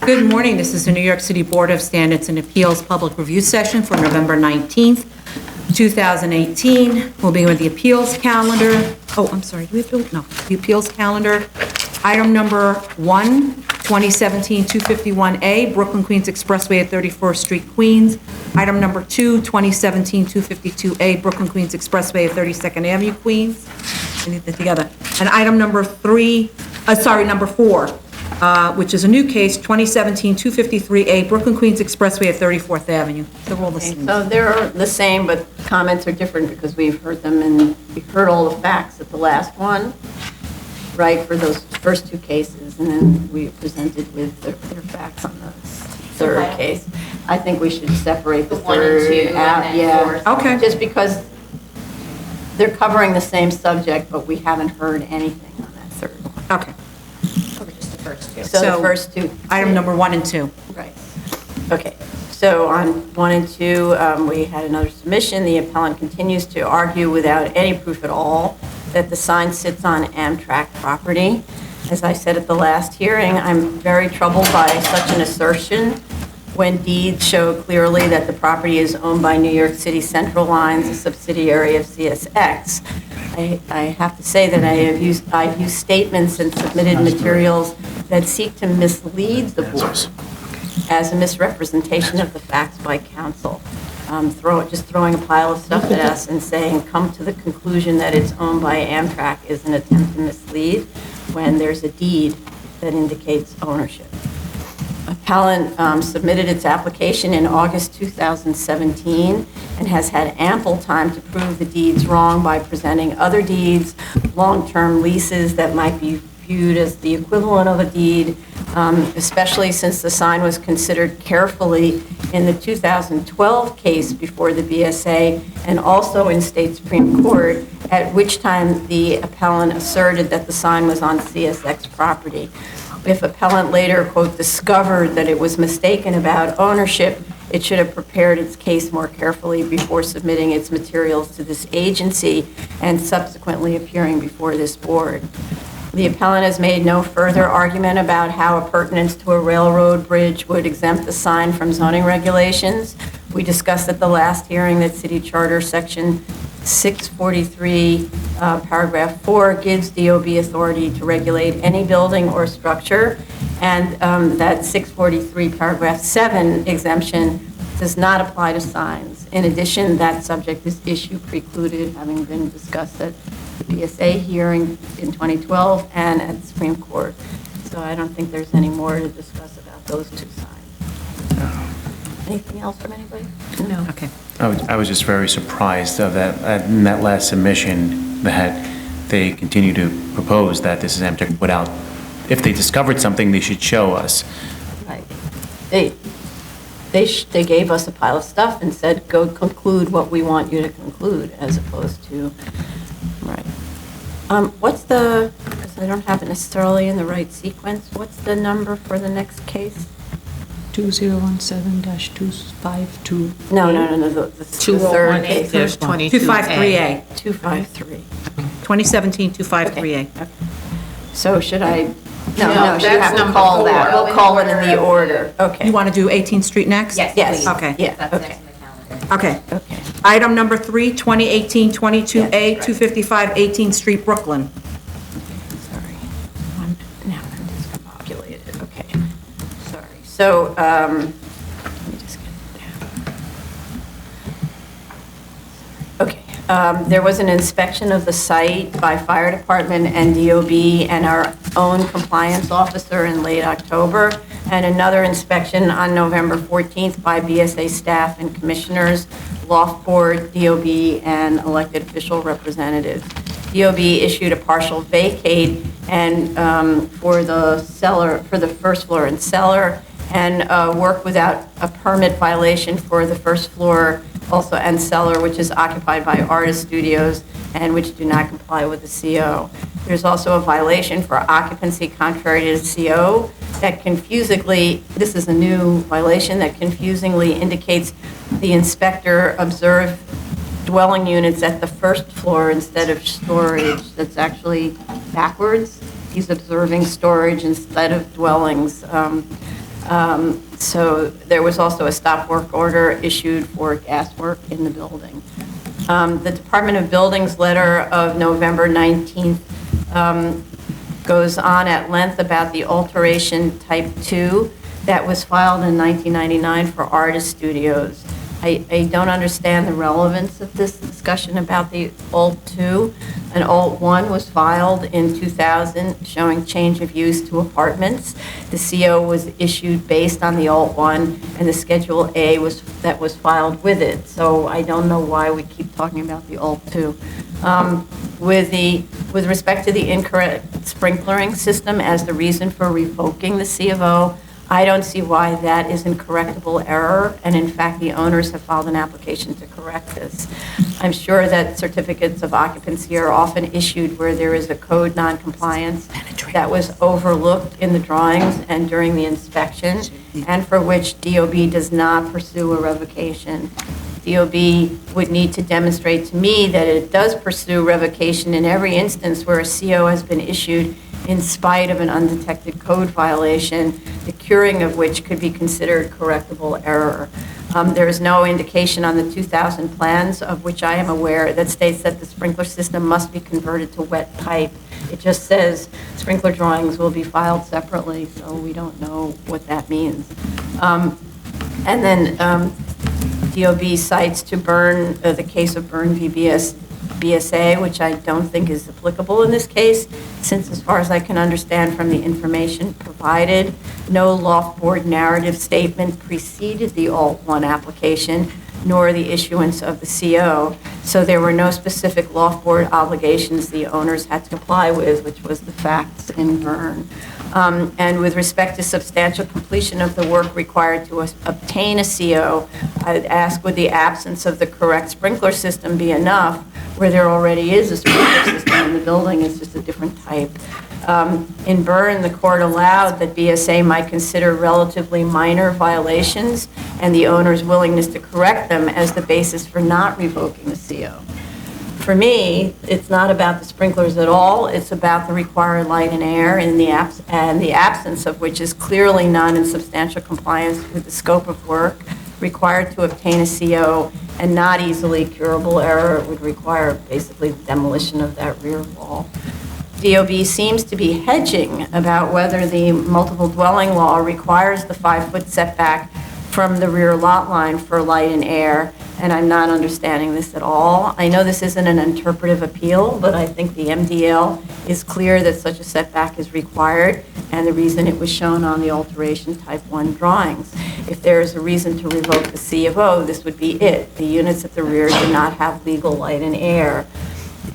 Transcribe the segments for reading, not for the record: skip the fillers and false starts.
Good morning. This is the New York City Board of Standards and Appeals Public Review Session for November 19th, 2018. We'll begin with the appeals calendar. Oh, I'm sorry. Do we have to? No. The appeals calendar. Item number 1, 2017-251A, Brooklyn Queens Expressway at 34th Street, Queens. Item number 2, 2017-252A, Brooklyn Queens Expressway at 32nd Avenue, Queens. I need that together. And item number 4, which is a new case, 2017-253A, Brooklyn Queens Expressway at 34th Avenue. They're all the same. So they're the same, but comments are different because we've heard them and we've heard all the facts at the last one, right, for those first two cases, and then we presented with their facts on the third case. I think we should separate the one and third two out, and then four. Okay. Just because they're covering the same subject, but we haven't heard anything on that third one. Okay. Or just the first two. So the first two. Item number 1 and 2. Right. Okay. So on 1 and 2, we had another submission. The appellant continues to argue without any proof at all that the sign sits on Amtrak property. As I said at the last hearing, I'm very troubled by such an assertion when deeds show clearly that the property is owned by New York City Central Lines, a subsidiary of CSX. I have to say that I've used statements and submitted materials that seek to mislead the board as a misrepresentation of the facts by counsel. Just throwing a pile of stuff at us and saying, come to the conclusion that it's owned by Amtrak is an attempt to mislead when there's a deed that indicates ownership. Appellant submitted its application in August 2017 and has had ample time to prove the deeds wrong by presenting other deeds, long-term leases that might be viewed as the equivalent of a deed, especially since the sign was considered carefully in the 2012 case before the BSA and also in state Supreme Court, at which time the appellant asserted that the sign was on CSX property. If appellant later, quote, discovered that it was mistaken about ownership, it should have prepared its case more carefully before submitting its materials to this agency and subsequently appearing before this board. The appellant has made no further argument about how appurtenance to a railroad bridge would exempt the sign from zoning regulations. We discussed at the last hearing that City Charter Section 643, paragraph 4, gives DOB authority to regulate any building or structure, and that 643, paragraph 7 exemption does not apply to signs. In addition, that subject is issue precluded, having been discussed at the BSA hearing in 2012 and at the Supreme Court. So I don't think there's any more to discuss about those two signs. Anything else from anybody? No. Okay. I was just very surprised of that, in that last submission, that they continue to propose that this is Amtrak without, if they discovered something, they should show us. Right. They gave us a pile of stuff and said, go conclude what we want you to conclude, as opposed to, right. What's the, because I don't have it necessarily in the right sequence, what's the number for the next case? 2017-252. No, the third case. There's 253A. 253. 2017-253A. Okay. So should I? No, Should that's have to number call that. 4. We'll call it in the order. Okay. You want to do 18th Street next? Yes, Yes. please. Okay. Yeah, That's okay. next on the calendar. Okay. Okay. Item number 3, 2018-22A, Yes, 255 18th Street, Brooklyn. Sorry. Now I'm discombobulated. Okay. Sorry. So, let me just get it down. Okay. There was an inspection of the site by fire department and DOB and our own compliance officer in late October, and another inspection on November 14th by BSA staff and commissioners, loft board, DOB, and elected official representatives. DOB issued a partial vacate and for the cellar, for the first floor and cellar, and work without a permit violation for the first floor also and cellar, which is occupied by artist studios and which do not comply with the CO. There's also a violation for occupancy contrary to the CO that confusingly, this is a new violation that confusingly indicates the inspector observed dwelling units at the first floor instead of storage. That's actually backwards. He's observing storage instead of dwellings. So there was also a stop work order issued for gas work in the building. The Department of Buildings letter of November 19th goes on at length about the alteration type 2 that was filed in 1999 for artist studios. I don't understand the relevance of this discussion about the Alt 2. An Alt 1 was filed in 2000 showing change of use to apartments. The CO was issued based on the Alt 1, and the Schedule A was filed with it. So I don't know why we keep talking about the Alt 2. With respect to the incorrect sprinklering system as the reason for revoking the C of O, I don't see why that is an correctable error, and in fact, the owners have filed an application to correct this. I'm sure that certificates of occupancy are often issued where there is a code noncompliance that was overlooked in the drawings and during the inspection, and for which DOB does not pursue a revocation. DOB would need to demonstrate to me that it does pursue revocation in every instance where a CO has been issued in spite of an undetected code violation, the curing of which could be considered correctable error. There is no indication on the 2000 plans, of which I am aware, that states that the sprinkler system must be converted to wet pipe. It just says sprinkler drawings will be filed separately, so we don't know what that means. And then DOB cites to Byrne, the case of Byrne v. BSA, which I don't think is applicable in this case, since as far as I can understand from the information provided, no loft board narrative statement preceded the Alt 1 application, nor the issuance of the CO. So there were no specific loft board obligations the owners had to comply with, which was the facts in Byrne. And with respect to substantial completion of the work required to obtain a CO, I'd ask, would the absence of the correct sprinkler system be enough where there already is a sprinkler system in the building? It's just a different type. In Byrne, the court allowed that BSA might consider relatively minor violations and the owner's willingness to correct them as the basis for not revoking the CO. For me, it's not about the sprinklers at all. It's about the required light and air and the absence of which is clearly not in substantial compliance with the scope of work required to obtain a CO, and not easily curable error. It would require basically the demolition of that rear wall. DOB seems to be hedging about whether the multiple dwelling law requires the 5-foot setback from the rear lot line for light and air, and I'm not understanding this at all. I know this isn't an interpretive appeal, but I think the MDL is clear that such a setback is required, and the reason it was shown on the alteration type 1 drawings. If there is a reason to revoke the C of O, this would be it. The units at the rear do not have legal light and air.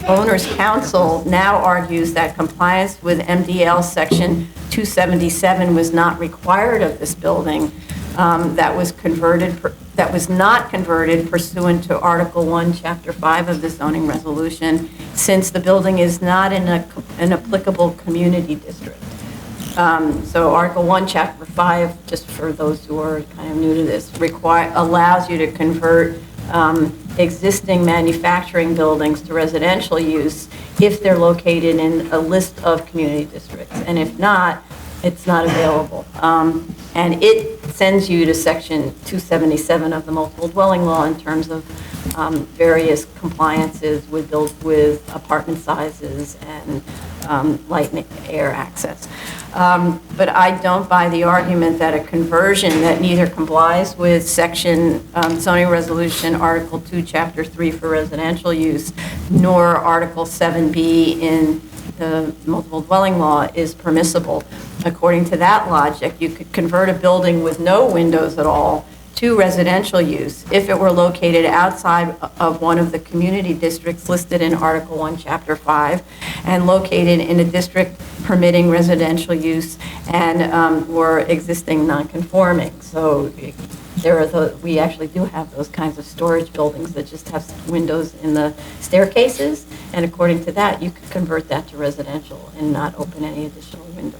Owner's counsel now argues that compliance with MDL section 277 was not required of this building, that was not converted pursuant to Article 1, Chapter 5 of the zoning resolution, since the building is not in an applicable community district. So Article 1, Chapter 5, just for those who are kind of new to this, allows you to convert existing manufacturing buildings to residential use if they're located in a list of community districts. And if not, it's not available. And it sends you to Section 277 of the multiple dwelling law in terms of various compliances with apartment sizes and light and air access. But I don't buy the argument that a conversion that neither complies with Section Zoning Resolution Article 2, Chapter 3 for residential use, nor Article 7B in the multiple dwelling law is permissible. According to that logic, you could convert a building with no windows at all to residential use if it were located outside of one of the community districts listed in Article 1, Chapter 5, and located in a district permitting residential use and were existing non-conforming. So we actually do have those kinds of storage buildings that just have windows in the staircases, and according to that, you could convert that to residential and not open any additional windows.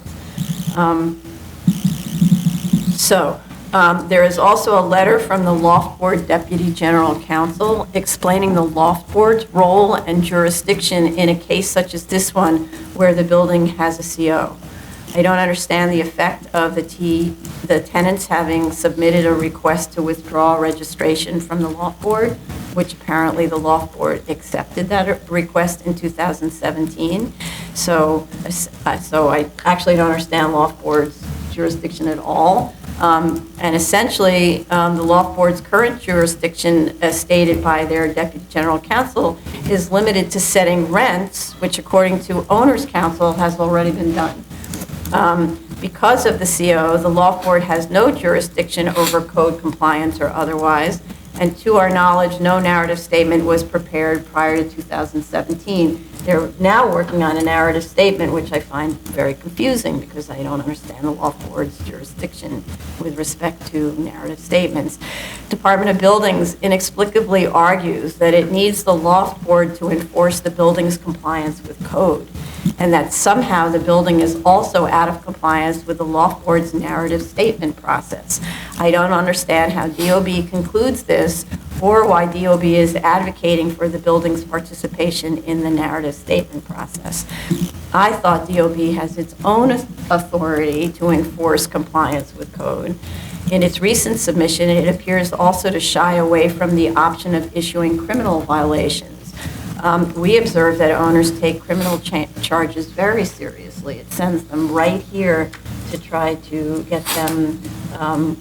There is also a letter from the Loft Board Deputy General Counsel explaining the Loft Board's role and jurisdiction in a case such as this one where the building has a CO. I don't understand the effect of the tenants having submitted a request to withdraw registration from the loft board, which apparently the loft board accepted that request in 2017. So I actually don't understand loft board's jurisdiction at all. And essentially, the loft board's current jurisdiction, as stated by their deputy general counsel, is limited to setting rents, which according to owner's counsel has already been done. Because of the CO, the loft board has no jurisdiction over code compliance or otherwise, and to our knowledge, no narrative statement was prepared prior to 2017. They're now working on a narrative statement, which I find very confusing because I don't understand the loft board's jurisdiction with respect to narrative statements. Department of Buildings inexplicably argues that it needs the loft board to enforce the building's compliance with code, and that somehow the building is also out of compliance with the loft board's narrative statement process. I don't understand how DOB concludes this or why DOB is advocating for the building's participation in the narrative statement process. I thought DOB has its own authority to enforce compliance with code. In its recent submission, it appears also to shy away from the option of issuing criminal violations. We observe that owners take criminal charges very seriously. It sends them right here to try to get them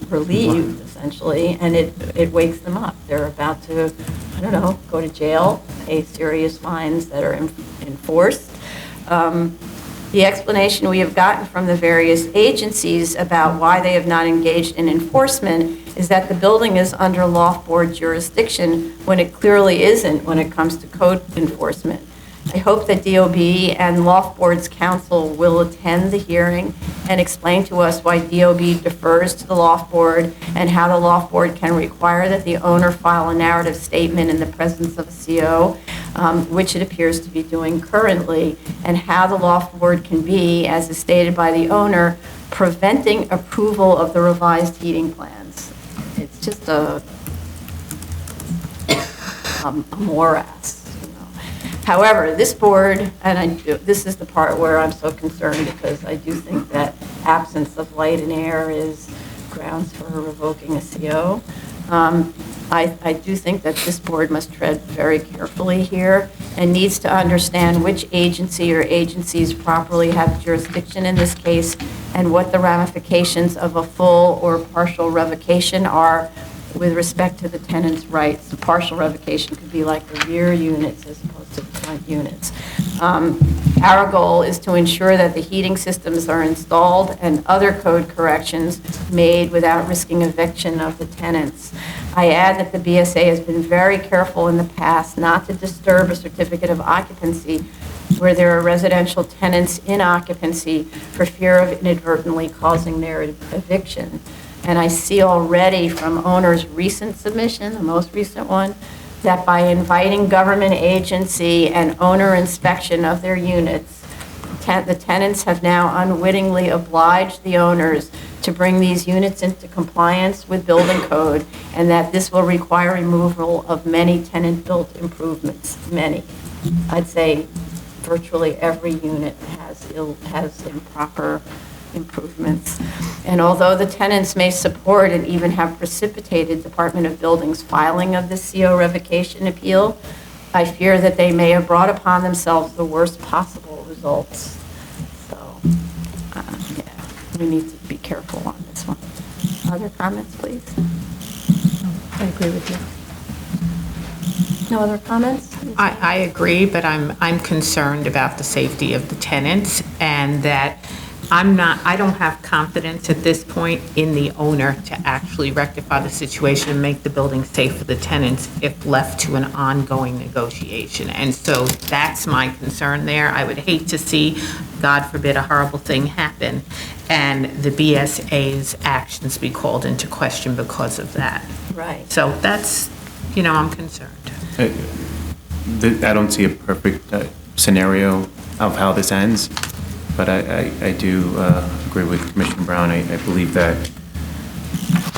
relieved, essentially, and it wakes them up. They're about to, I don't know, go to jail, pay serious fines that are enforced. The explanation we have gotten from the various agencies about why they have not engaged in enforcement is that the building is under loft board jurisdiction when it clearly isn't when it comes to code enforcement. I hope that DOB and loft board's counsel will attend the hearing and explain to us why DOB defers to the loft board and how the loft board can require that the owner file a narrative statement in the presence of a CO, which it appears to be doing currently, and how the loft board can be, as is stated by the owner, preventing approval of the revised heating plans. It's just a morass. However, this board, and this is the part where I'm so concerned because I do think that absence of light and air is grounds for revoking a CO. I do think that this board must tread very carefully here and needs to understand which agency or agencies properly have jurisdiction in this case and what the ramifications of a full or partial revocation are with respect to the tenant's rights. The partial revocation could be like the rear units as opposed to the front units. Our goal is to ensure that the heating systems are installed and other code corrections made without risking eviction of the tenants. I add that the BSA has been very careful in the past not to disturb a certificate of occupancy where there are residential tenants in occupancy for fear of inadvertently causing their eviction. And I see already from owner's recent submission, the most recent one, that by inviting government agency and owner inspection of their units, the tenants have now unwittingly obliged the owners to bring these units into compliance with building code, and that this will require removal of many tenant-built improvements, many. I'd say virtually every unit has improper improvements. And although the tenants may support and even have precipitated Department of Buildings filing of the CO revocation appeal, I fear that they may have brought upon themselves the worst possible results. So, yeah, we need to be careful on this one. Other comments, please? I agree with you. No other comments? I agree, but I'm concerned about the safety of the tenants and that I don't have confidence at this point in the owner to actually rectify the situation and make the building safe for the tenants if left to an ongoing negotiation. And so that's my concern there. I would hate to see, God forbid, a horrible thing happen and the BSA's actions be called into question because of that. Right. So that's, I'm concerned. I don't see a perfect scenario of how this ends, but I do agree with Commissioner Brown. I believe that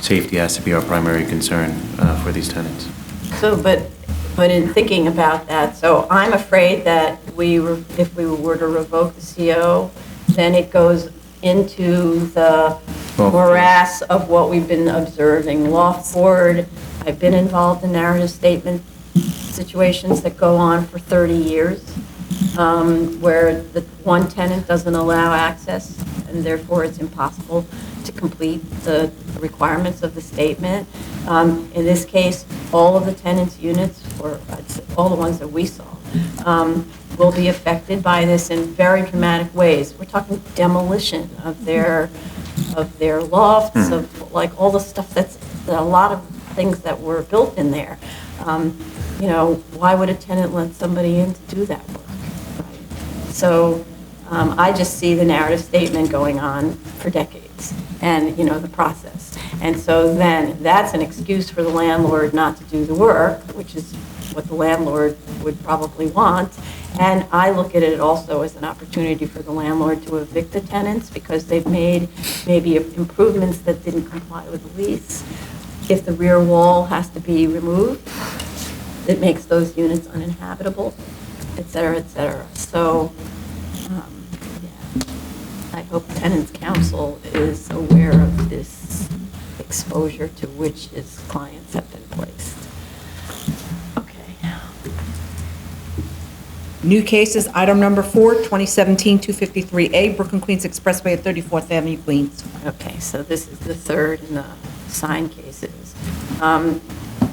safety has to be our primary concern for these tenants. So, but in thinking about that, so I'm afraid that if we were to revoke the CO, then it goes into the Well, morass of what we've been observing. Loft board, I've been involved in narrative statement situations that go on for 30 years, where the one tenant doesn't allow access, and therefore it's impossible to complete the requirements of the statement. In this case, all of the tenants' units, or I'd say all the ones that we saw, will be affected by this in very dramatic ways. We're talking demolition of their lofts, of like all the stuff a lot of things that were built in there. You know, why would a tenant let somebody in to do that work? Right? So I just see the narrative statement going on for decades, and, you know, the process. And so then that's an excuse for the landlord not to do the work, which is what the landlord would probably want. And I look at it also as an opportunity for the landlord to evict the tenants because they've made maybe improvements that didn't comply with the lease. If the rear wall has to be removed, it makes those units uninhabitable, et cetera, et cetera. So, yeah, I hope tenants council is aware of this exposure to which his clients have been placed. Okay. New cases, item number 4, 2017-253A, Brooklyn Queens Expressway at 34th Avenue, Queens. Okay, so this is the third in the sign cases.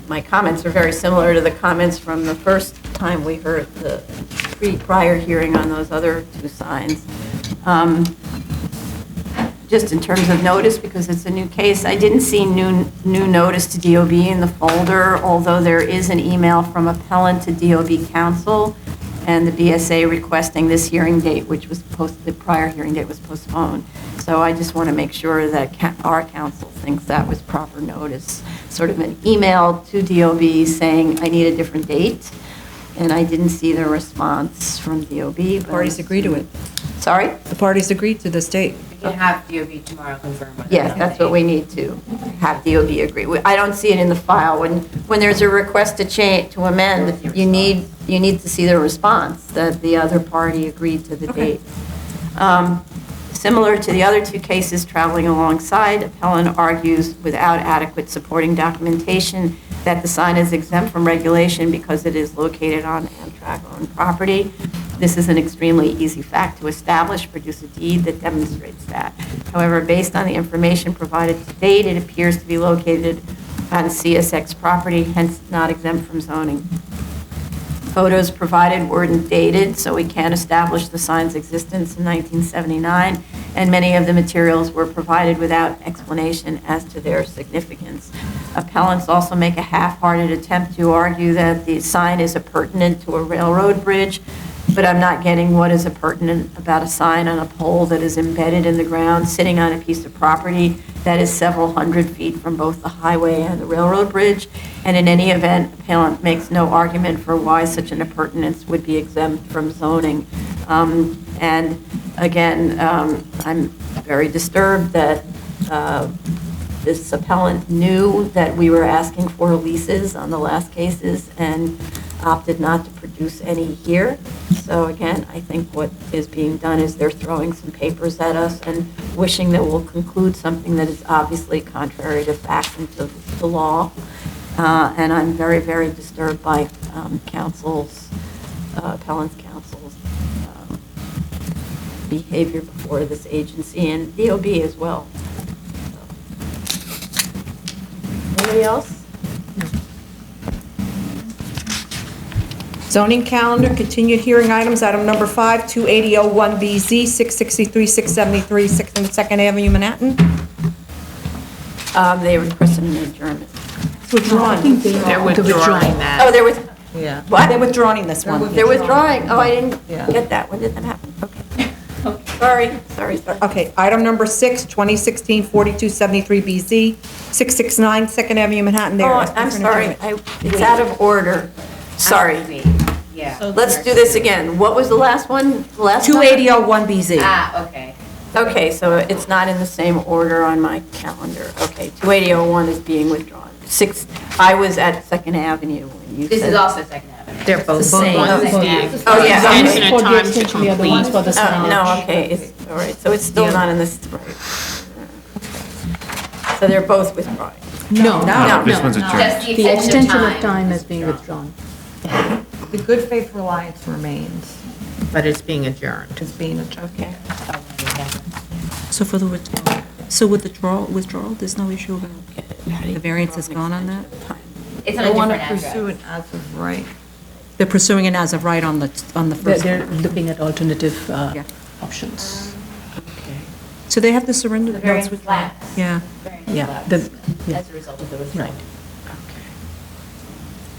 My comments are very similar to the comments from the first time we heard the prior hearing on those other two signs. Just in terms of notice, because it's a new case, I didn't see new notice to DOB in the folder, although there is an email from appellant to DOB counsel and the BSA requesting this hearing date, which was the prior hearing date was postponed. So I just want to make sure that our counsel thinks that was proper notice. Sort of an email to DOB saying, I need a different date, and I didn't see the response from DOB. But Parties agree to it. Sorry? The parties agreed to this date. We can have DOB tomorrow confirm whether. Yes, that's what we need to have DOB agree. I don't see it in the file. When there's a request to change, to amend, you need to see the response that the other party agreed to the date. Similar to the other two cases traveling alongside, appellant argues without adequate supporting documentation that the sign is exempt from regulation because it is located on Amtrak-owned property. This is an extremely easy fact to establish, produce a deed that demonstrates that. However, based on the information provided to date, it appears to be located on CSX property, hence not exempt from zoning. Photos provided weren't dated, so we can't establish the sign's existence in 1979, and many of the materials were provided without explanation as to their significance. Appellants also make a half-hearted attempt to argue that the sign is appurtenant to a railroad bridge, but I'm not getting what is appurtenant about a sign on a pole that is embedded in the ground, sitting on a piece of property that is several hundred feet from both the highway and the railroad bridge. And in any event, appellant makes no argument for why such an appurtenance would be exempt from zoning. And again, I'm very disturbed that this appellant knew that we were asking for leases on the last cases and opted not to produce any here. So again, I think what is being done is they're throwing some papers at us and wishing that we'll conclude something that is obviously contrary to fact and to the law. And I'm very, very disturbed by appellant's counsel's behavior before this agency and DOB as well. Anybody else? Zoning calendar, continued hearing items, item number 5, 28001BZ, 663, 673, 62nd Avenue, Manhattan. They requested an adjournment. It's withdrawn. They're withdrawing that. Oh, there was, Yeah. what? They're withdrawing this one. They're withdrawing. Oh, I didn't Yeah. get that. When did that happen? Okay. Sorry. Okay, item number 6, 2016-4273BZ, 669 2nd Avenue, Manhattan. They're Oh, asking I'm for an sorry. adjournment. It's out of order. Sorry. Yeah. Let's do this again. What was the last one? The last number? 28001BZ. Ah, okay. Okay, so it's not in the same order on my calendar. Okay, 28001 is being withdrawn. I was at 2nd Avenue when you said. This is also Second Avenue. They're both the same. one is Oh, the yeah, extension For of the time to extension, the other one's complete. for the Oh, no, signage. okay, it's, All right, so it's still Yeah. not in this, right. So they're both withdrawing. No, No, this one's adjourned. Just The extension of time is being withdrawn. The good faith reliance remains. But it's being adjourned. It's being adjourned. Okay. So for the withdrawal, there's no issue about the variance is gone on that? It's on a different address. as of right. They're pursuing an as of right on the first They're one. looking at alternative Yeah. options. So they have to surrender The the notes variance with. lapse. Yeah. Variance Yeah, lapse yeah. as a result of the withdrawal. Right.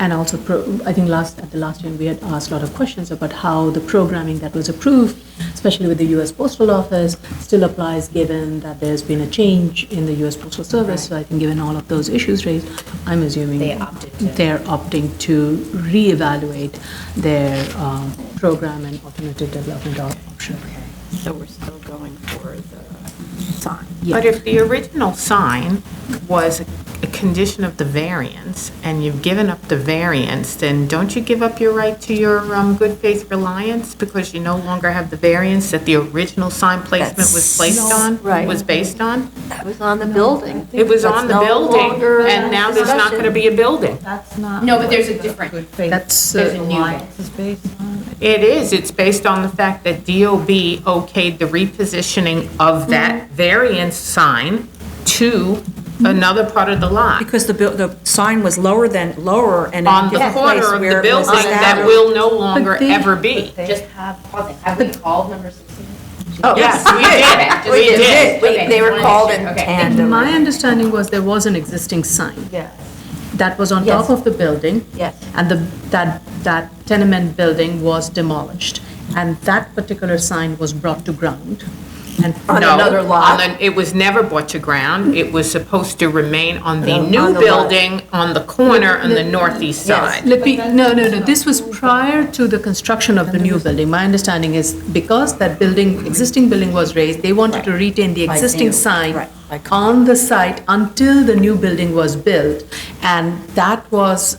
And also, I think at the last hearing, we had asked a lot of questions about how the programming that was approved, especially with the U.S. Postal Office, still applies given that there's been a change in the U.S. Postal Service. So I think given all of those issues raised, I'm assuming They opted to. they're opting to reevaluate their program and alternative development option. So we're still going for the sign. But if the original sign was a condition of the variance, and you've given up the variance, then don't you give up your right to your good faith reliance because you no longer have the variance that the original sign placement was placed on? Right. Was based on? That was on the building. It was That's on the no building, longer and now there's not discussion. going to be a building. That's not. No, but there's a different, That's, there's a new one. is based on. It is, it's based on the fact that DOB okayed the repositioning of that variance sign to another part of the lot. Because the sign was lower and. On the corner of the building that will no longer they- ever be. Just pausing. Have we called number 16? Oh, Yes, we did. We We did. We- They were Okay, called just in wanna make sure. Okay. tandem. My understanding was there was an existing sign. Yes. That was on Yes. top of the building. Yes. And that tenement building was demolished. And that particular sign was brought to ground. And On No, another lot? It was never brought to ground. It was supposed to remain on the On new the lot. building on the corner on the northeast side. No, this was prior to the construction of the new building. My understanding is because that building, existing building was raised, they wanted to retain the existing sign on the site until the new building was built. And that was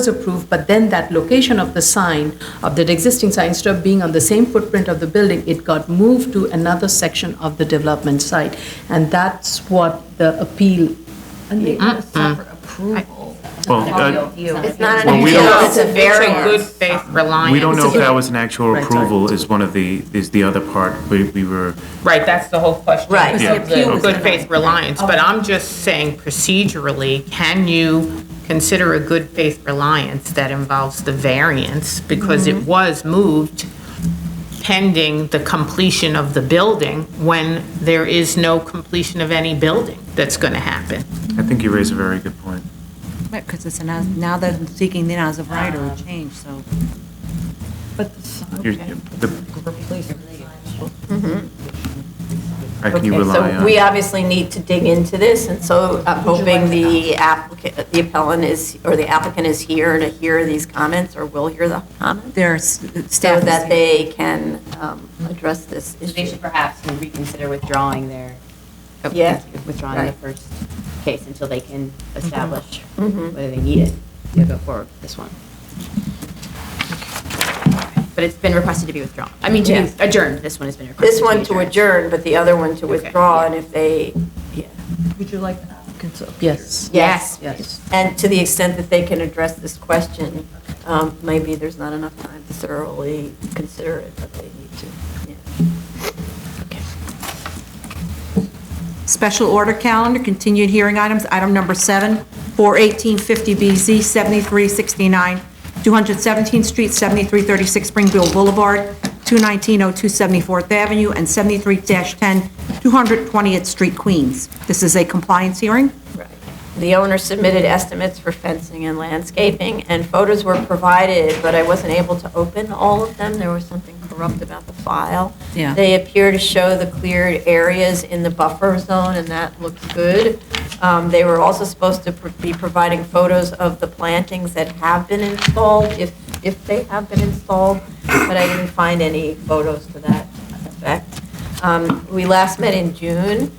approved, but then that location of the sign, of that existing sign, instead of being on the same footprint of the building, it got moved to another section of the development site. And that's what the appeal. Well, It's not Well, an we appeal, don't- it's a It's a good variance. faith reliance. we don't know if that was an actual Right, sorry. approval is the other part. We were, Right, that's the whole question. Right. Is Yeah. the appeal good faith reliance, but I'm just saying procedurally, can you consider a good faith reliance that involves the variance because it was moved pending the completion of the building when there is no completion of any building that's going to happen? I think you raise a very good point. Because it's now they're seeking the as of right or a change, so. You're- How can you Okay, rely so we on? obviously need to dig into this, and so I'm hoping the applicant, the appellant is, or the applicant is here to hear these comments, or will hear the comments, There's so staff. that they can address this So they issue. should perhaps reconsider withdrawing their, Yeah. withdrawing the Right. first case until they can establish Mhm. whether they need it to go forward with this one. But it's been requested to be withdrawn. I mean, to Yeah. be adjourned. This one has been requested This one to adjourn, but the other one to withdraw, and if they, yeah. Would you like the applicant to? Yes. Yes. Yes. And to the extent that they can address this question, maybe there's not enough time to thoroughly consider it, but they need to, yeah. Special order calendar, continued hearing items, item number 7, 41850BZ, 7369, 217th Street, 7336 Springfield Boulevard, 21902 74th Avenue, and 73-10, 220th Street, Queens. This is a compliance hearing. Right. The owner submitted estimates for fencing and landscaping, and photos were provided, but I wasn't able to open all of them. There was something corrupt about the file. Yeah. They appear to show the cleared areas in the buffer zone, and that looks good. They were also supposed to be providing photos of the plantings that have been installed, if they have been installed, but I didn't find any photos to that effect. We last met in June,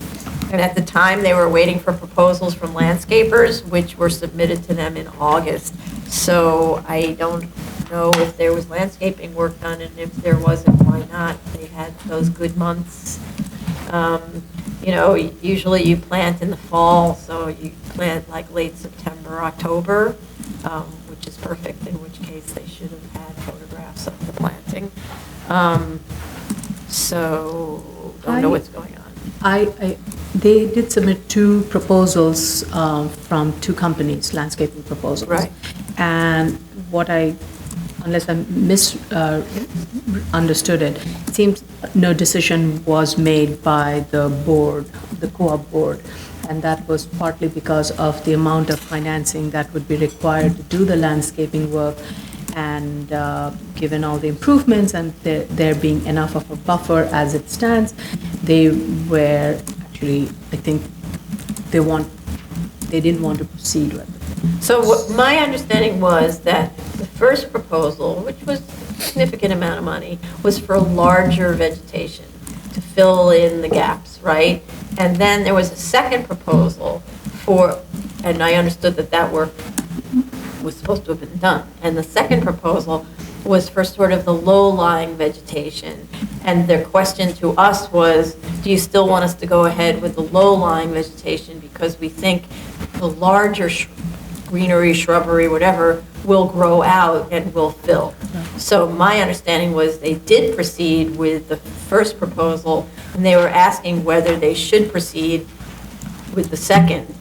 and at the time, they were waiting for proposals from landscapers, which were submitted to them in August. So I don't know if there was landscaping work done, and if there wasn't, why not? They had those good months. You know, usually you plant in the fall, so you plant like late September, October, which is perfect, in which case they should have had photographs of the planting. So, don't know what's going on. They did submit two proposals from two companies, landscaping proposals. Right. And unless I misunderstood it, it seems no decision was made by the board, the co-op board. And that was partly because of the amount of financing that would be required to do the landscaping work. And given all the improvements and there being enough of a buffer as it stands, they were actually, I think, they didn't want to proceed with it. So my understanding was that the first proposal, which was a significant amount of money, was for larger vegetation to fill in the gaps, right? And then there was a second proposal and I understood that work was supposed to have been done. And the second proposal was for sort of the low-lying vegetation. And their question to us was, do you still want us to go ahead with the low-lying vegetation because we think the larger greenery, shrubbery, whatever, will grow out and will fill. So my understanding was they did proceed with the first proposal, and they were asking whether they should proceed with the second,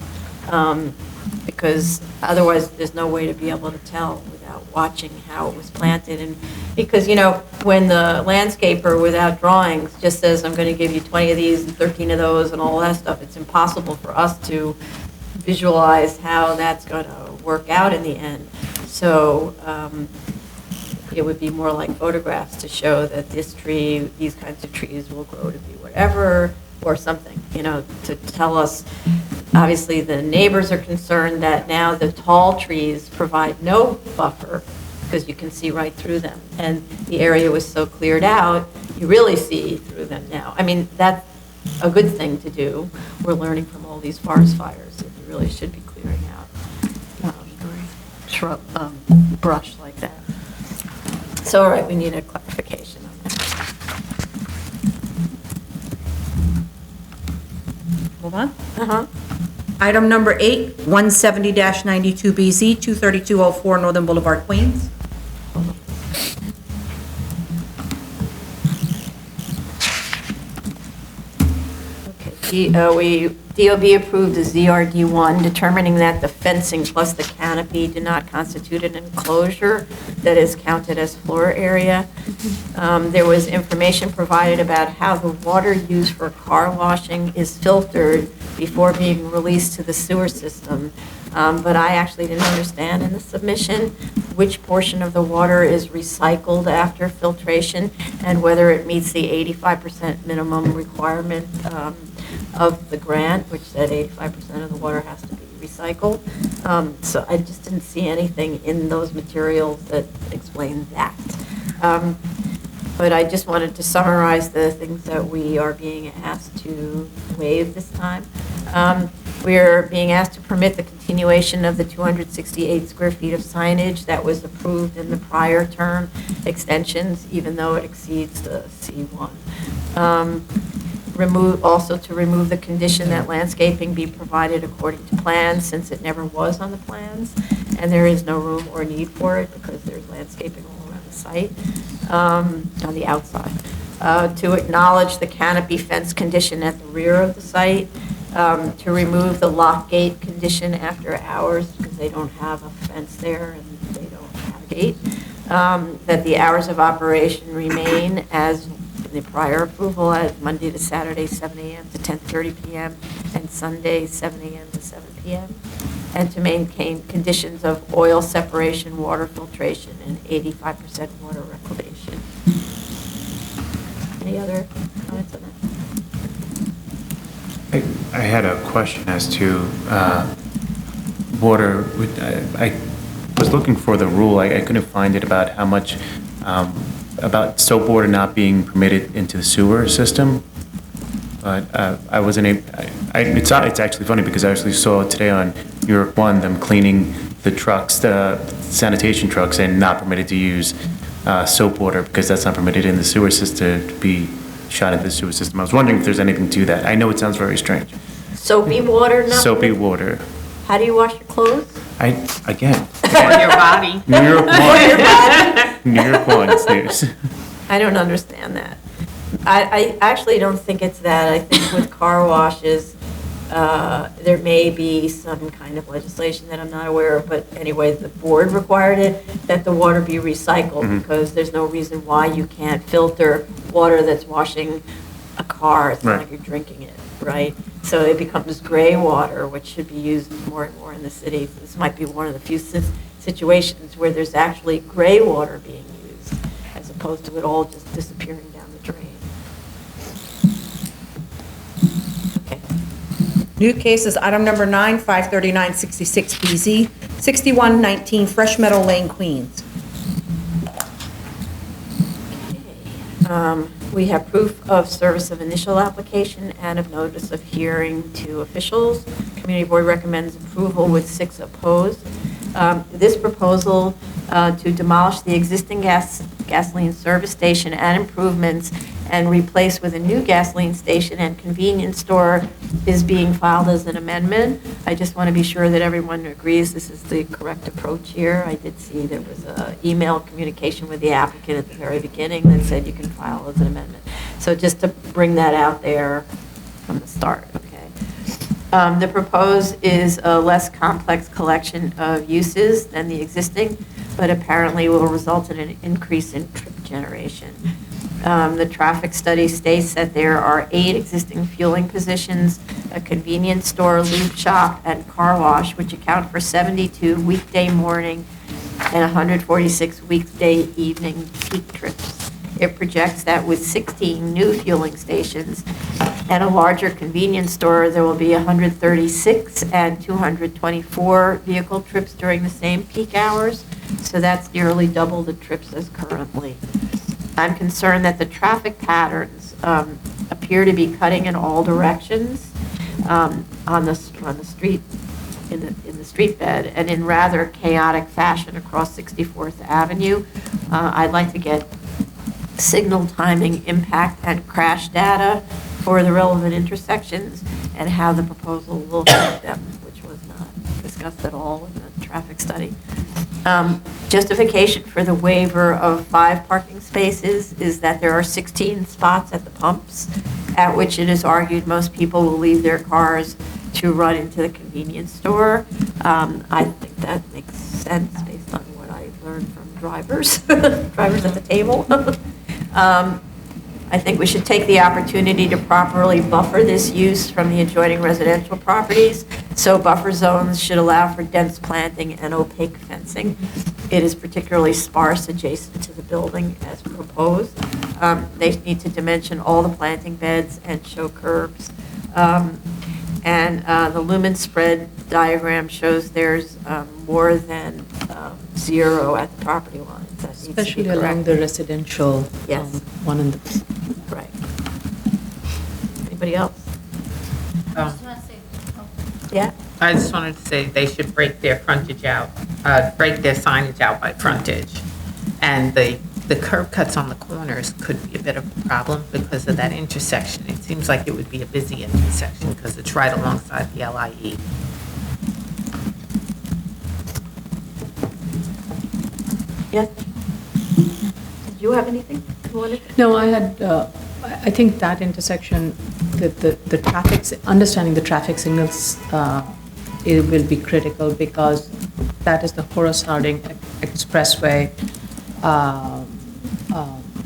because otherwise there's no way to be able to tell without watching how it was planted. And because, you know, when the landscaper without drawings just says, I'm going to give you 20 of these and 13 of those and all that stuff, it's impossible for us to visualize how that's going to work out in the end. So it would be more like photographs to show that this tree, these kinds of trees will grow to be whatever, or something, you know, to tell us. Obviously, the neighbors are concerned that now the tall trees provide no buffer because you can see right through them. And the area was so cleared out, you really see through them now. I mean, that's a good thing to do. We're learning from all these forest fires that you really should be clearing out shrub, brush like that. So, all right, we need a clarification on that. Hold on. Uh-huh. Item number 8, 170-92BZ, 23204 Northern Boulevard, Queens. Okay, DOB approved the ZRD1, determining that the fencing plus the canopy do not constitute an enclosure that is counted as floor area. There was information provided about how the water used for car washing is filtered before being released to the sewer system. But I actually didn't understand in the submission which portion of the water is recycled after filtration and whether it meets the 85% minimum requirement of the grant, which said 85% of the water has to be recycled. So I just didn't see anything in those materials that explained that. But I just wanted to summarize the things that we are being asked to waive this time. We are being asked to permit the continuation of the 268 square feet of signage that was approved in the prior term extensions, even though it exceeds the C1. Also to remove the condition that landscaping be provided according to plans, since it never was on the plans, and there is no room or need for it because there's landscaping all around the site, on the outside. To acknowledge the canopy fence condition at the rear of the site, to remove the lock gate condition after hours because they don't have a fence there and they don't have a gate, that the hours of operation remain as the prior approval as Monday to Saturday, 7 a.m. to 10:30 p.m., and Sunday, 7 a.m. to 7 p.m., and to maintain conditions of oil separation, water filtration, and 85% water reclamation. Any other comments on that? I had a question as to water. I was looking for the rule. I couldn't find it about how much, about soap water not being permitted into the sewer system. but I wasn't able, it's actually funny because I actually saw today on New York One, them cleaning the trucks, the sanitation trucks, and not permitted to use soap water because that's not permitted in the sewer system to be shot into the sewer system. I was wondering if there's anything to that. I know it sounds very strange. Soapy water, not? Soapy water. How do you wash your clothes? Again, On your body. New York One. New York One's news. I don't understand that. I actually don't think it's that. I think with car washes, there may be some kind of legislation that I'm not aware of, but anyway, the board required it, that the water be recycled, because there's no reason why you can't filter water that's washing a car. It's not Right. like you're drinking it, right? So it becomes gray water, which should be used more and more in the city. This might be one of the few situations where there's actually gray water being used, as opposed to it all just disappearing down the drain. Okay. New cases, item number 9, 53966BZ, 6119 Fresh Meadow Lane, Queens. We have proof of service of initial application and of notice of hearing to officials. Community Board recommends approval with 6 opposed. This proposal to demolish the existing gasoline service station and improvements and replace with a new gasoline station and convenience store is being filed as an amendment. I just want to be sure that everyone agrees this is the correct approach here. I did see there was an email communication with the applicant at the very beginning that said you can file as an amendment. So just to bring that out there from the start, okay? The proposed is a less complex collection of uses than the existing, but apparently will result in an increase in trip generation. The traffic study states that there are 8 existing fueling positions, a convenience store, lube shop, and car wash, which account for 72 weekday morning and 146 weekday evening peak trips. It projects that with 16 new fueling stations and a larger convenience store, there will be 136 and 224 vehicle trips during the same peak hours. So that's nearly double the trips as currently. I'm concerned that the traffic patterns appear to be cutting in all directions on the street, in the street bed, and in rather chaotic fashion across 64th Avenue. I'd like to get signal timing, impact, and crash data for the relevant intersections and how the proposal will affect them, which was not discussed at all in the traffic study. Justification for the waiver of 5 parking spaces is that there are 16 spots at the pumps, at which it is argued most people will leave their cars to run into the convenience store. I think that makes sense based on what I learned from drivers, drivers at the table. I think we should take the opportunity to properly buffer this use from the adjoining residential properties. So buffer zones should allow for dense planting and opaque fencing. It is particularly sparse adjacent to the building as proposed. They need to dimension all the planting beds and show curbs. And the lumen spread diagram shows there's more than 0 at the property lines. That needs to be Especially along corrected. the residential Yes. one in the. Right. Anybody else? Yeah? I just wanted to say they should break their frontage out, break their signage out by frontage. And the curb cuts on the corners could be a bit of a problem because of that intersection. It seems like it would be a busy intersection because it's right alongside the LIE. Yes? Did you have anything you wanted to? No, I had, I think that intersection, the traffic, understanding the traffic signals, it will be critical because that is the Horace Harding Expressway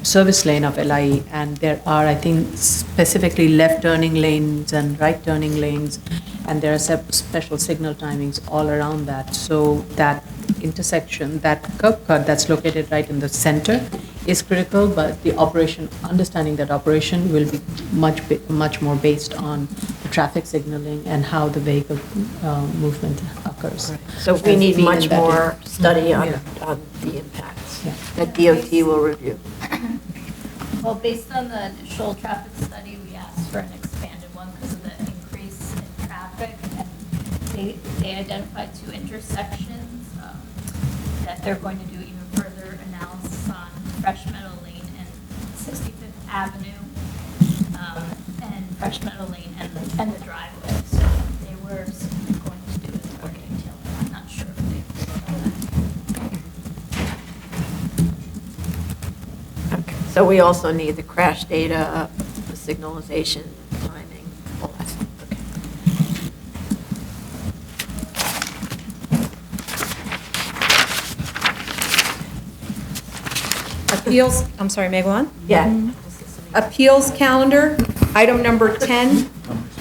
service lane of LIE, and there are, I think, specifically left turning lanes and right turning lanes, and there are special signal timings all around that. So that intersection, that curb cut that's located right in the center is critical, but the operation, understanding that operation will be much more based on the traffic signaling and how the vehicle movement occurs. So we As need being much in that more study on, Yeah. on the impacts Yeah. that DOT will review. Well, based on the initial traffic study, we asked for an expansion they identified 2 intersections that they're going to do even further analysis on Fresh Meadow Lane and 65th Avenue, and Fresh Meadow Lane and the driveway. So they were going to do it more detailed. I'm not sure if they will. Okay. So we also need the crash data, the signalization, timing, all that stuff. Okay. Appeals, I'm sorry, may I go on? Yeah. Appeals calendar, item number 10,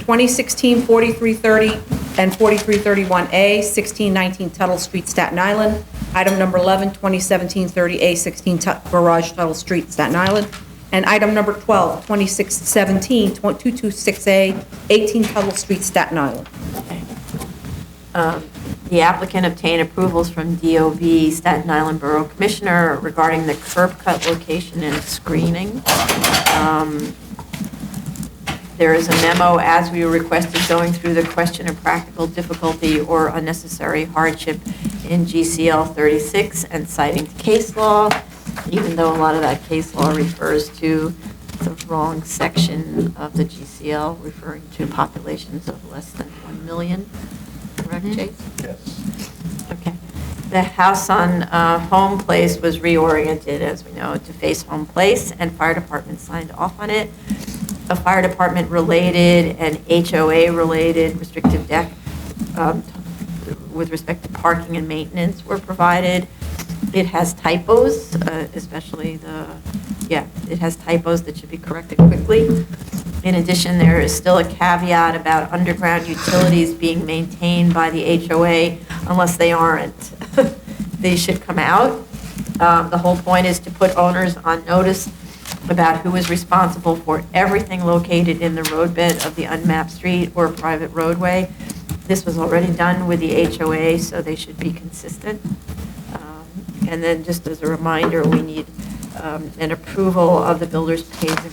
2016-4330 and 4331A, 1619 Tuttle Street, Staten Island. Item number 11, 2017-30A, 16 Garage Tuttle Street, Staten Island. And item number 12, 2017-226A, 18 Tuttle Street, Staten Island. The applicant obtained approvals from DOB, Staten Island Borough Commissioner, regarding the curb cut location and screening. There is a memo, as we requested, going through the question of practical difficulty or unnecessary hardship in GCL 36 and citing case law, even though a lot of that case law refers to the wrong section of the GCL, referring to populations of less than 1 million. Correct, Chase? Yes. Okay. The house on Home Place was reoriented, as we know, to face Home Place, and fire department signed off on it. A fire department related and HOA related restrictive deck with respect to parking and maintenance were provided. It has typos, especially it has typos that should be corrected quickly. In addition, there is still a caveat about underground utilities being maintained by the HOA unless they aren't. They should come out. The whole point is to put owners on notice about who is responsible for everything located in the roadbed of the unmapped street or private roadway. This was already done with the HOA, so they should be consistent. And then just as a reminder, we need an approval of the builder's paving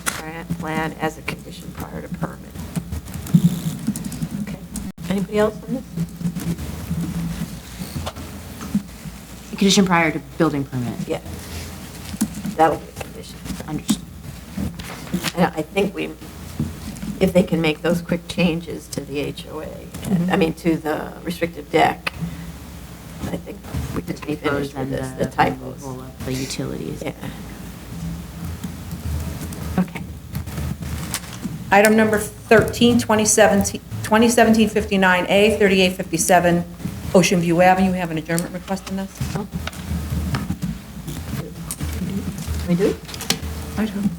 plan as a condition prior to permit. Okay. Anybody else on this? Condition prior to building permit. Yeah. That'll be a condition. Understood. And I think if they can make those quick changes to the HOA, to the restrictive deck, I think we could be finished with this, the typos. removal of the utilities. Yeah. Okay. Item number 13, 2017-59A, 3857 Ocean View Avenue. You have an adjournment request on this? Oh. We do?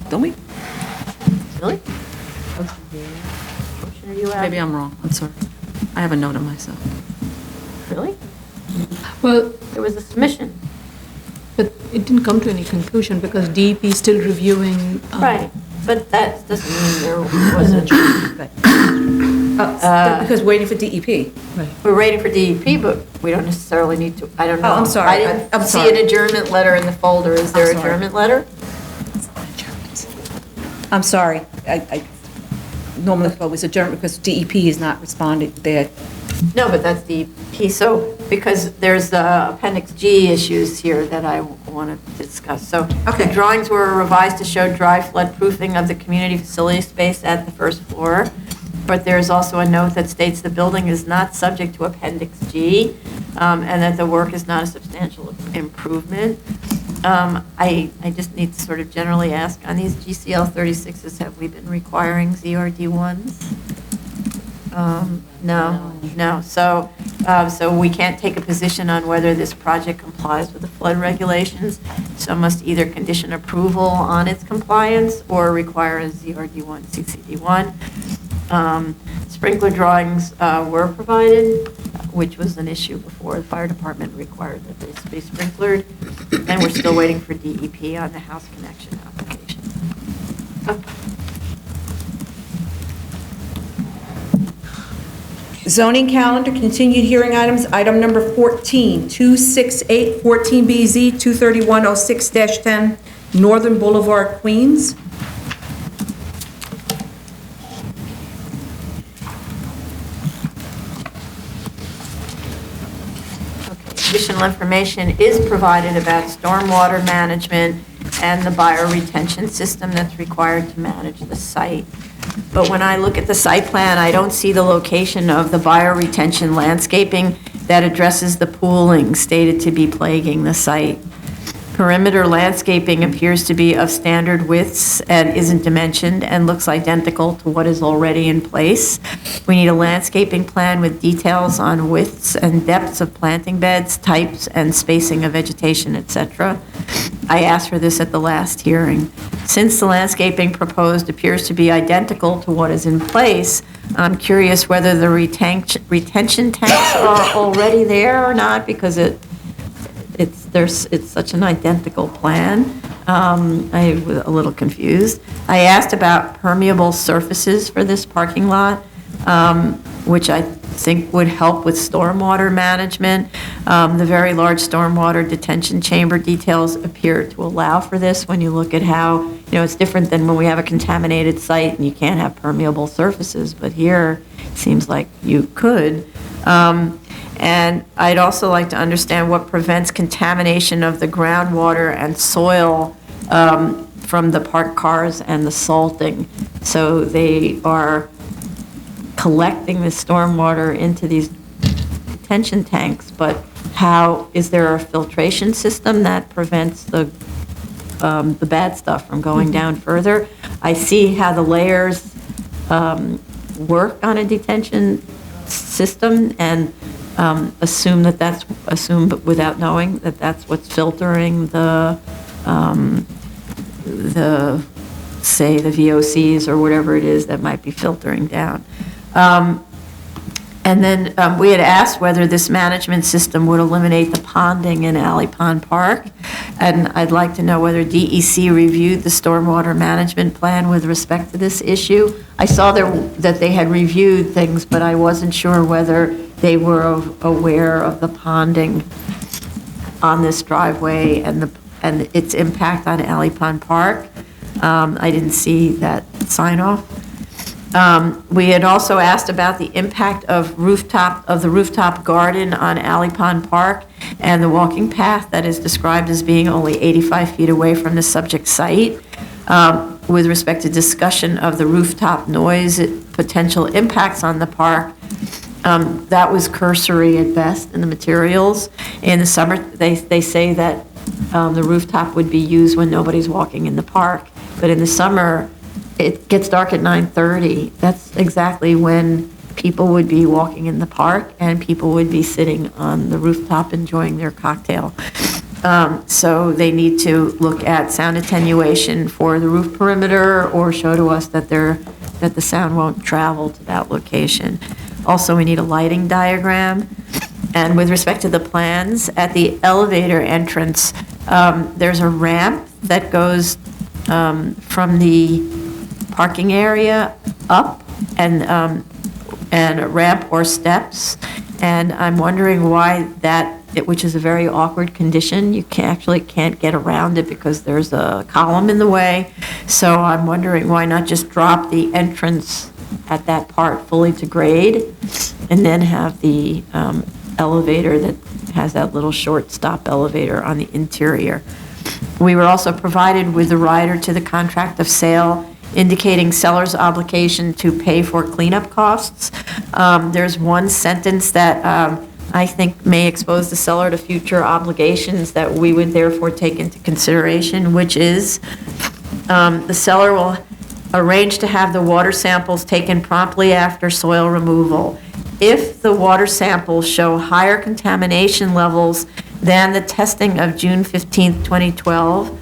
Don't we? Really? Ocean View Ave? Maybe I'm wrong. I'm sorry. I have a note on myself. Really? Well, There was a submission. but it didn't come to any conclusion because DEP is still reviewing. Right, but that doesn't mean there wasn't. Because waiting for DEP. Right. We're waiting for DEP, but we don't necessarily need to, I don't know. Oh, I'm sorry. I didn't I'm see sorry. an adjournment letter in the folder. Is there an I'm sorry. adjournment letter? I'm sorry. I normally always adjourn because DEP has not responded there. No, but that's DEP. So, because there's Appendix G issues here that I want to discuss. So, Okay. the drawings were revised to show dry flood proofing of the community facility space at the first floor. But there's also a note that states the building is not subject to Appendix G, and that the work is not a substantial improvement. I just need to sort of generally ask, on these GCL 36s, have we been requiring ZRD ones? No. So we can't take a position on whether this project complies with the flood regulations. So must either condition approval on its compliance or require a ZRD1, CCD1. Sprinkler drawings were provided, which was an issue before. The fire department required that they be sprinklered, and we're still waiting for DEP on the house connection application. Zoning calendar, continued hearing items, item number 14, 268 14BZ 23106-10 Northern Boulevard, Queens. additional information is provided about stormwater management and the bioretention system that's required to manage the site. But when I look at the site plan, I don't see the location of the bioretention landscaping that addresses the pooling stated to be plaguing the site. Perimeter landscaping appears to be of standard widths and isn't dimensioned and looks identical to what is already in place. We need a landscaping plan with details on widths and depths of planting beds, types, and spacing of vegetation, etc. I asked for this at the last hearing. Since the landscaping proposed appears to be identical to what is in place, I'm curious whether the retention tanks are already there or not, because it's such an identical plan. I was a little confused. I asked about permeable surfaces for this parking lot, which I think would help with stormwater management. The very large stormwater detention chamber details appear to allow for this when you look at how, it's different than when we have a contaminated site and you can't have permeable surfaces, but here it seems like you could. And I'd also like to understand what prevents contamination of the groundwater and soil from the parked cars and the salting. So they are collecting the stormwater into these detention tanks, but is there a filtration system that prevents the bad stuff from going down further? I see how the layers work on a detention system, and assume but without knowing that that's what's filtering say the VOCs or whatever it is that might be filtering down. And then we had asked whether this management system would eliminate the ponding in Alley Pond Park, and I'd like to know whether DEC reviewed the stormwater management plan with respect to this issue. I saw that they had reviewed things, but I wasn't sure whether they were aware of the ponding on this driveway and its impact on Alley Pond Park. I didn't see that sign off. We had also asked about the impact of the rooftop garden on Alley Pond Park and the walking path that is described as being only 85 feet away from the subject site. With respect to discussion of the rooftop noise potential impacts on the park, that was cursory at best in the materials. In the summer, they say that the rooftop would be used when nobody's walking in the park, but in the summer, it gets dark at 9:30. That's exactly when people would be walking in the park and people would be sitting on the rooftop enjoying their cocktail. So they need to look at sound attenuation for the roof perimeter or show to us that the sound won't travel to that location. Also, we need a lighting diagram. And with respect to the plans, at the elevator entrance, there's a ramp that goes from the parking area up and a ramp or steps. And I'm wondering why which is a very awkward condition, you can't get around it because there's a column in the way. So I'm wondering why not just drop the entrance at that part fully to grade and then have the elevator that has that little short stop elevator on the interior. We were also provided with the rider to the contract of sale indicating seller's obligation to pay for cleanup costs. There's one sentence that I think may expose the seller to future obligations that we would therefore take into consideration, which is the seller will arrange to have the water samples taken promptly after soil removal. If the water samples show higher contamination levels than the testing of June 15th, 2012,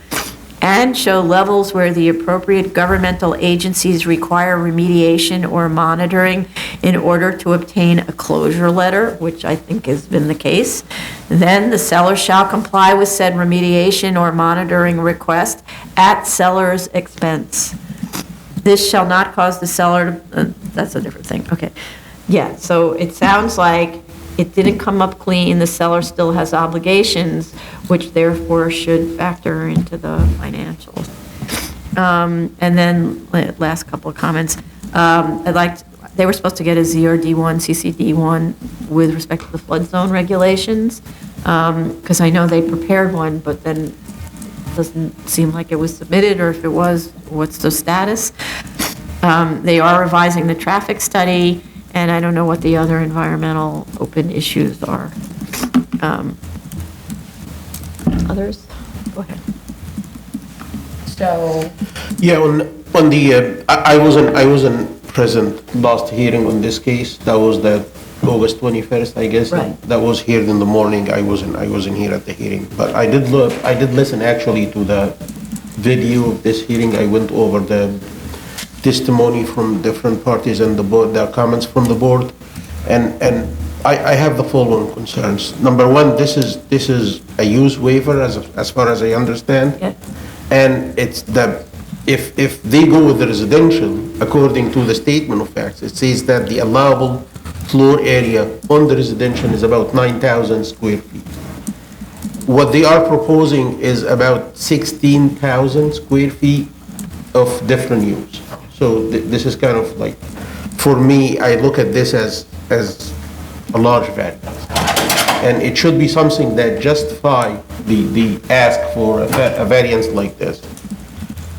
and show levels where the appropriate governmental agencies require remediation or monitoring in order to obtain a closure letter, which I think has been the case, then the seller shall comply with said remediation or monitoring request at seller's expense. This shall not cause the seller to, that's a different thing, okay. Yeah, so it sounds like it didn't come up clean, the seller still has obligations, which therefore should factor into the financials. And then, last couple of comments. They were supposed to get a ZRD1, CCD1 with respect to the flood zone regulations. because I know they prepared one, but then it doesn't seem like it was submitted, or if it was, what's the status? They are revising the traffic study, and I don't know what the other environmental open issues are. Others? Go ahead. So, Yeah, on the, I wasn't present last hearing on this case. That was the August 21st, I guess. Right. That was here in the morning. I wasn't here at the hearing. But I did listen actually to the video of this hearing. I went over the testimony from different parties and the board, their comments from the board. And I have the following concerns. Number one, this is a use waiver as far as I understand. Yeah. And it's if they go with the residential, according to the statement of facts, it says that the allowable floor area on the residential is about 9,000 square feet. What they are proposing is about 16,000 square feet of different use. So this is kind of like, for me, I look at this as a large variance. And it should be something that justify the ask for a variance like this.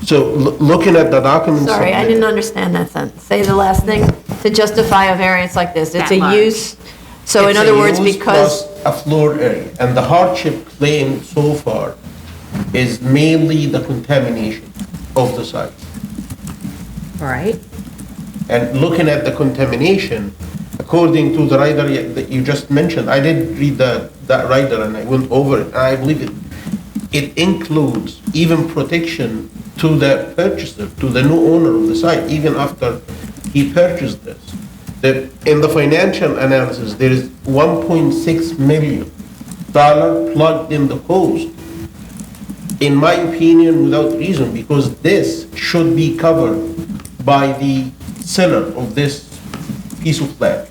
So looking at the documents. Sorry, I didn't understand that sentence. Say the last thing. To justify a variance like this, it's That a large. use. So in It's other a words, use because, plus a floor area, and the hardship claimed so far is mainly the contamination of the site. All right. And looking at the contamination, according to the rider that you just mentioned, I did read that rider and I went over it, and I believe it includes even protection to the purchaser, to the new owner of the site, even after he purchased this. That in the financial analysis, there is $1.6 million plugged in the cost, in my opinion, without reason, because this should be covered by the seller of this piece of land.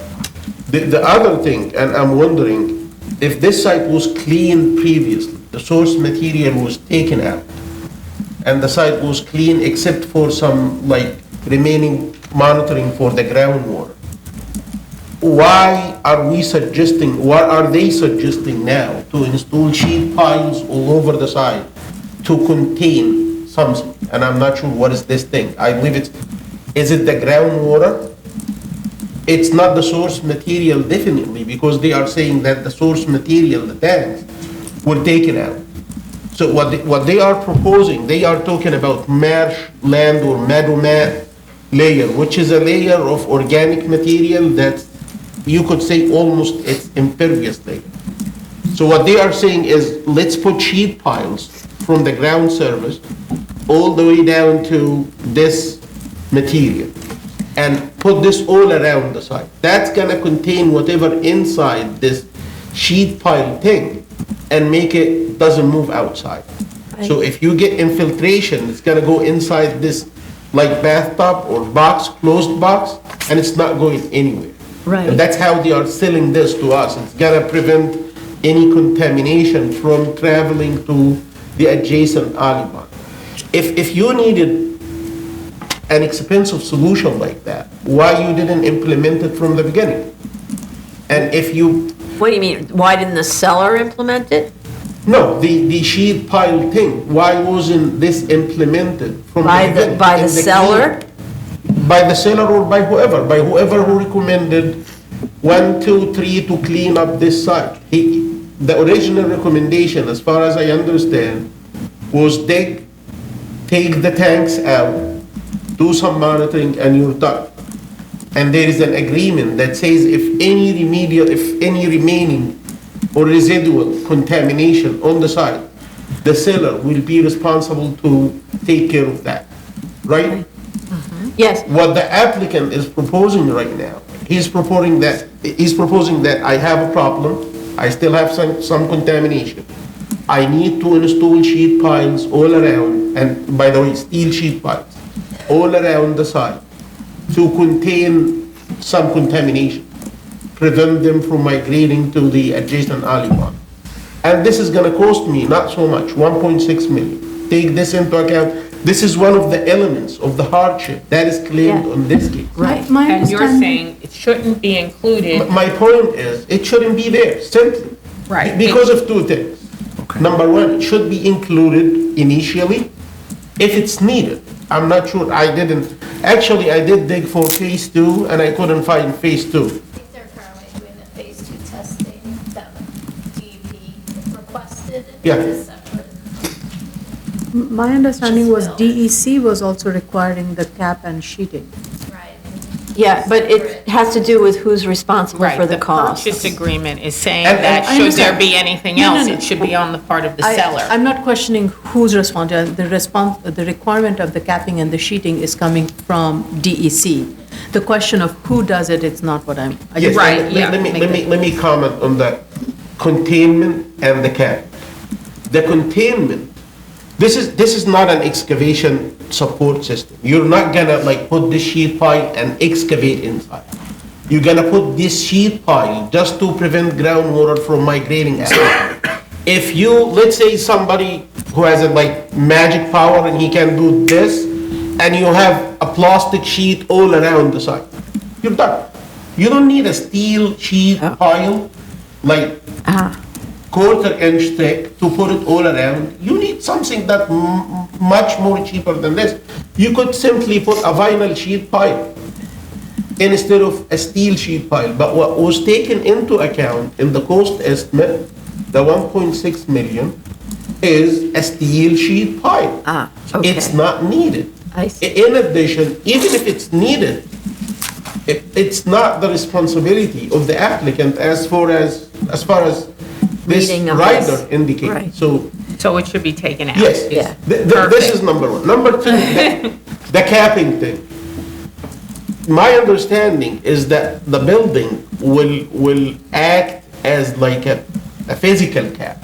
The other thing, and I'm wondering, if this site was clean previously, the source material was taken out, and the site was clean except for some like remaining monitoring for the groundwater, why are they suggesting now to install sheet piles all over the site to contain something? And I'm not sure what is this thing. I believe is it the groundwater? It's not the source material, definitely, because they are saying that the source material, the tanks, were taken out. So what they are proposing, they are talking about marshland or meadow mat layer, which is a layer of organic material that you could say almost it's impervious layer. So what they are saying is, let's put sheet piles from the ground surface all the way down to this material and put this all around the site. That's gonna contain whatever inside this sheet pile thing and make it doesn't move outside. So if you get infiltration, it's gonna go inside this like bathtub or box, closed box, and it's not going anywhere. Right. And that's how they are selling this to us. It's gonna prevent any contamination from traveling to the adjacent alley. If you needed an expensive solution like that, why you didn't implement it from the beginning? And if you, what do you mean? Why didn't the seller implement it? no, the sheet pile thing, why wasn't this implemented from the By beginning? the in the seller? By the seller or by whoever who recommended 1, 2, 3 to clean up this site. The original recommendation, as far as I understand, was take the tanks out, do some monitoring, and you're done. And there is an agreement that says if any remaining or residual contamination on the site, the seller will be responsible to take care of that, right? Yes. What the applicant is proposing right now, he's proposing that I have a problem, I still have some contamination. I need to install sheet piles all around, and by the way, steel sheet piles, all around the site to contain some contamination, prevent them from migrating to the adjacent alley one. And this is gonna cost me not so much, 1.6 million. Take this into account. This is one of the elements of the hardship that is claimed Yeah. on this case. Right. and you're saying it shouldn't be included. My point is, it shouldn't be there, simply. Right. Because of two things. Number one, it should be included initially if it's needed. I'm not sure, I did dig for phase two and I couldn't find phase two. I think they're currently doing the phase 2 testing that DEP requested. Yeah. It's a separate. My understanding was Just build. DEC was also requiring the cap and sheeting. Right. Yeah, but it has to do with who's responsible Right, for the cost. purchase agreement is saying And- that I should there understand. be anything No, no, else, no. it should be on the part of the I'm seller. not questioning who's responsible. The requirement of the capping and the sheeting is coming from DEC. The question of who does it, it's not what I'm. I Yes, just- Right, yeah. let me comment on the containment and the cap. The containment, this is not an excavation support system. You're not gonna like put the sheet pile and excavate inside. You're gonna put this sheet pile just to prevent groundwater from migrating out. If you, let's say somebody who has a like magic power and he can do this, and you have a plastic sheet all around the site, you're done. You don't need a steel sheet pile, like quarter-inch thick to put it all around. You need something that much more cheaper than this. You could simply put a vinyl sheet pile instead of a steel sheet pile. But what was taken into account in the cost estimate, the 1.6 million, is a steel sheet pile. Okay. It's not needed. I see. In addition, even if it's needed, it's not the responsibility of the applicant as far as this Reading of this. rider indicates. Right. So, So it should be taken out. yes, Yeah. this is number one. Number two, the capping thing. My understanding is that the building will act as like a physical cap.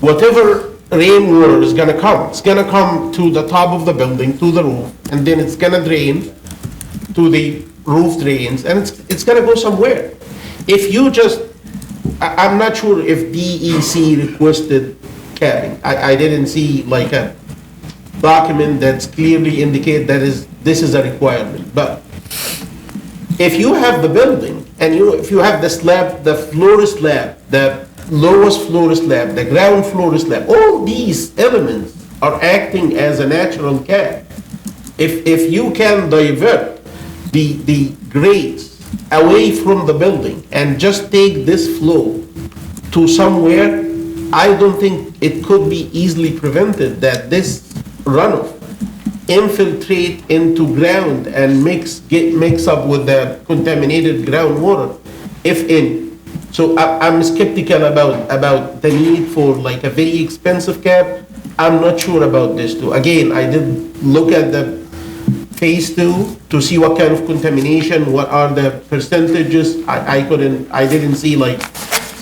Whatever rainwater is gonna come, it's gonna come to the top of the building, to the roof, and then it's gonna drain to the roof drains, and it's gonna go somewhere. If you just, I'm not sure if DEC requested capping. I didn't see like a document that's clearly indicate this is a requirement, but if you have the building, and if you have the slab, the floor slab, the lowest floor slab, the ground floor slab, all these elements are acting as a natural cap. If you can divert the grades away from the building and just take this flow to somewhere, I don't think it could be easily prevented that this runoff infiltrate into ground and mix up with the contaminated groundwater, if any. So I'm skeptical about the need for like a very expensive cap. I'm not sure about this too. Again, I did look at the phase two to see what kind of contamination, what are the percentages. I didn't see like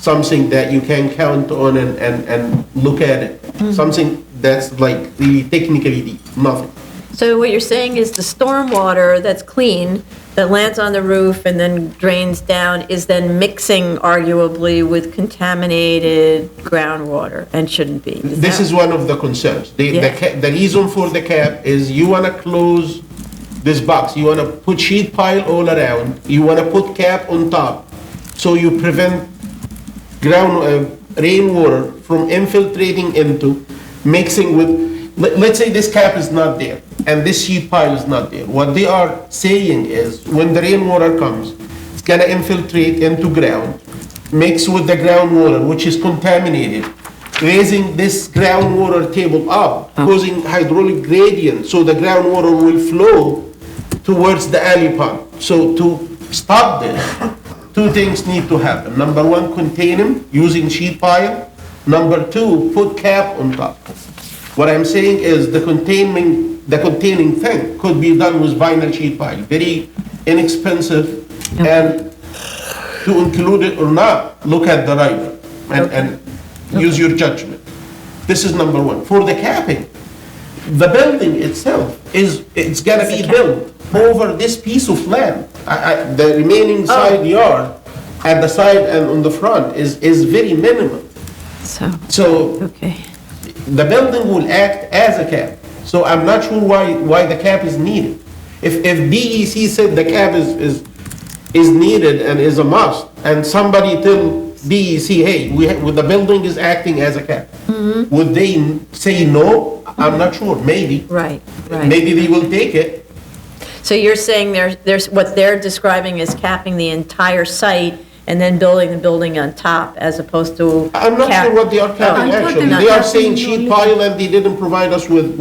something that you can count on and look at it. Something that's like really technically deep, nothing. So what you're saying is the stormwater that's clean, that lands on the roof and then drains down, is then mixing arguably with contaminated groundwater and shouldn't be? This is one of the concerns. Yeah. The reason for the cap is you want to close this box. You want to put sheet pile all around. You want to put cap on top. So you prevent rainwater from infiltrating into, mixing with, let's say this cap is not there and this sheet pile is not there. What they are saying is when the rainwater comes, it's gonna infiltrate into ground, mix with the groundwater, which is contaminated, raising this groundwater table up, causing hydraulic gradient, so the groundwater will flow towards the alley pump. So to stop this, two things need to happen. Number one, contain them using sheet pile. Number two, put cap on top. What I'm saying is the containing thing could be done with vinyl sheet pile, very inexpensive, and to include it or not, look at the rider and use your judgment. This is number one. For the capping, the building itself it's gonna be built over this piece of land. The remaining side yard at the side and on the front is very minimal. So Okay. the building will act as a cap. So I'm not sure why the cap is needed. If DEC said the cap is needed and is a must, and somebody DEC, hey, the building is acting as a cap. Mm-hmm. Would they say no? I'm not sure, maybe. Right, right. Maybe they will take it. So you're saying there's, what they're describing is capping the entire site and then building the building on top as opposed to. I'm not sure what they are capping, I thought actually. they were They are capping saying sheet only- pile, and they didn't provide us with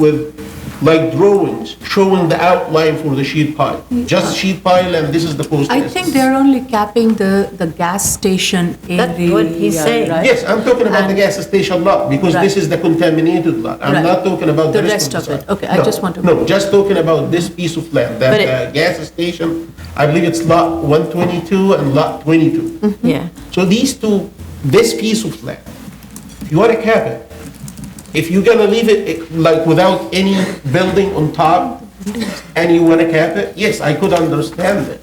like drawings showing the outline for the sheet pile. Just sheet pile, and this is the post. I think they're only capping the gas station area. That's what he's saying. right? Yes, I'm talking about the gas station lot, because this Right. is the contaminated lot. I'm Right. not talking about The the rest rest of of the it. site. Okay, I No, just want to- No, just talking about this piece of land, But that gas station, I believe it's lot 122 and lot 22. Yeah, So these two, this piece of land, if you want to cap it, if you're gonna leave it like without any building on top, and you want to cap it, yes, I could understand this.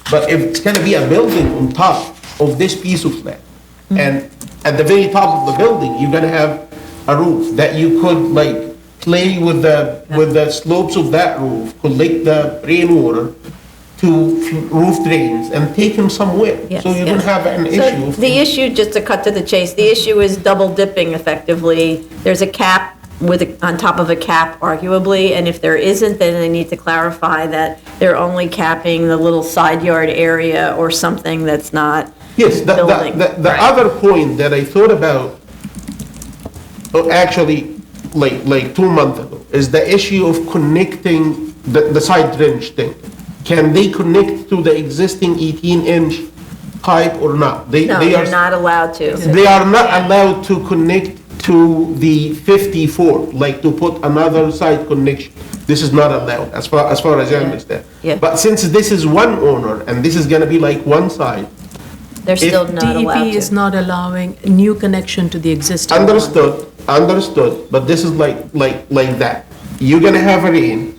But if it's gonna be a building on top of this piece of land, and at the very top of the building, you're gonna have a roof that you could like play with the slopes of that roof, collect the rainwater to roof drains and take them somewhere. yes. So you don't yes. have an So issue. the issue, just to cut to the chase, the issue is double dipping effectively. There's a cap on top of a cap arguably, and if there isn't, then they need to clarify that they're only capping the little side yard area or something that's not Yes, building. the Right. other point that I thought about, actually, like 2 months ago, is the issue of connecting the side trench thing. Can they connect to the existing 18-inch pipe or not? No, they're not allowed to. They are not allowed to connect to the 54, like to put another side connection. This is not allowed, as far as I understand. Yeah. But since this is one owner, and this is gonna be like one side, They're still not allowed DEP is to. not allowing new connection to the existing one. understood, but this is like that. You're gonna have a rain.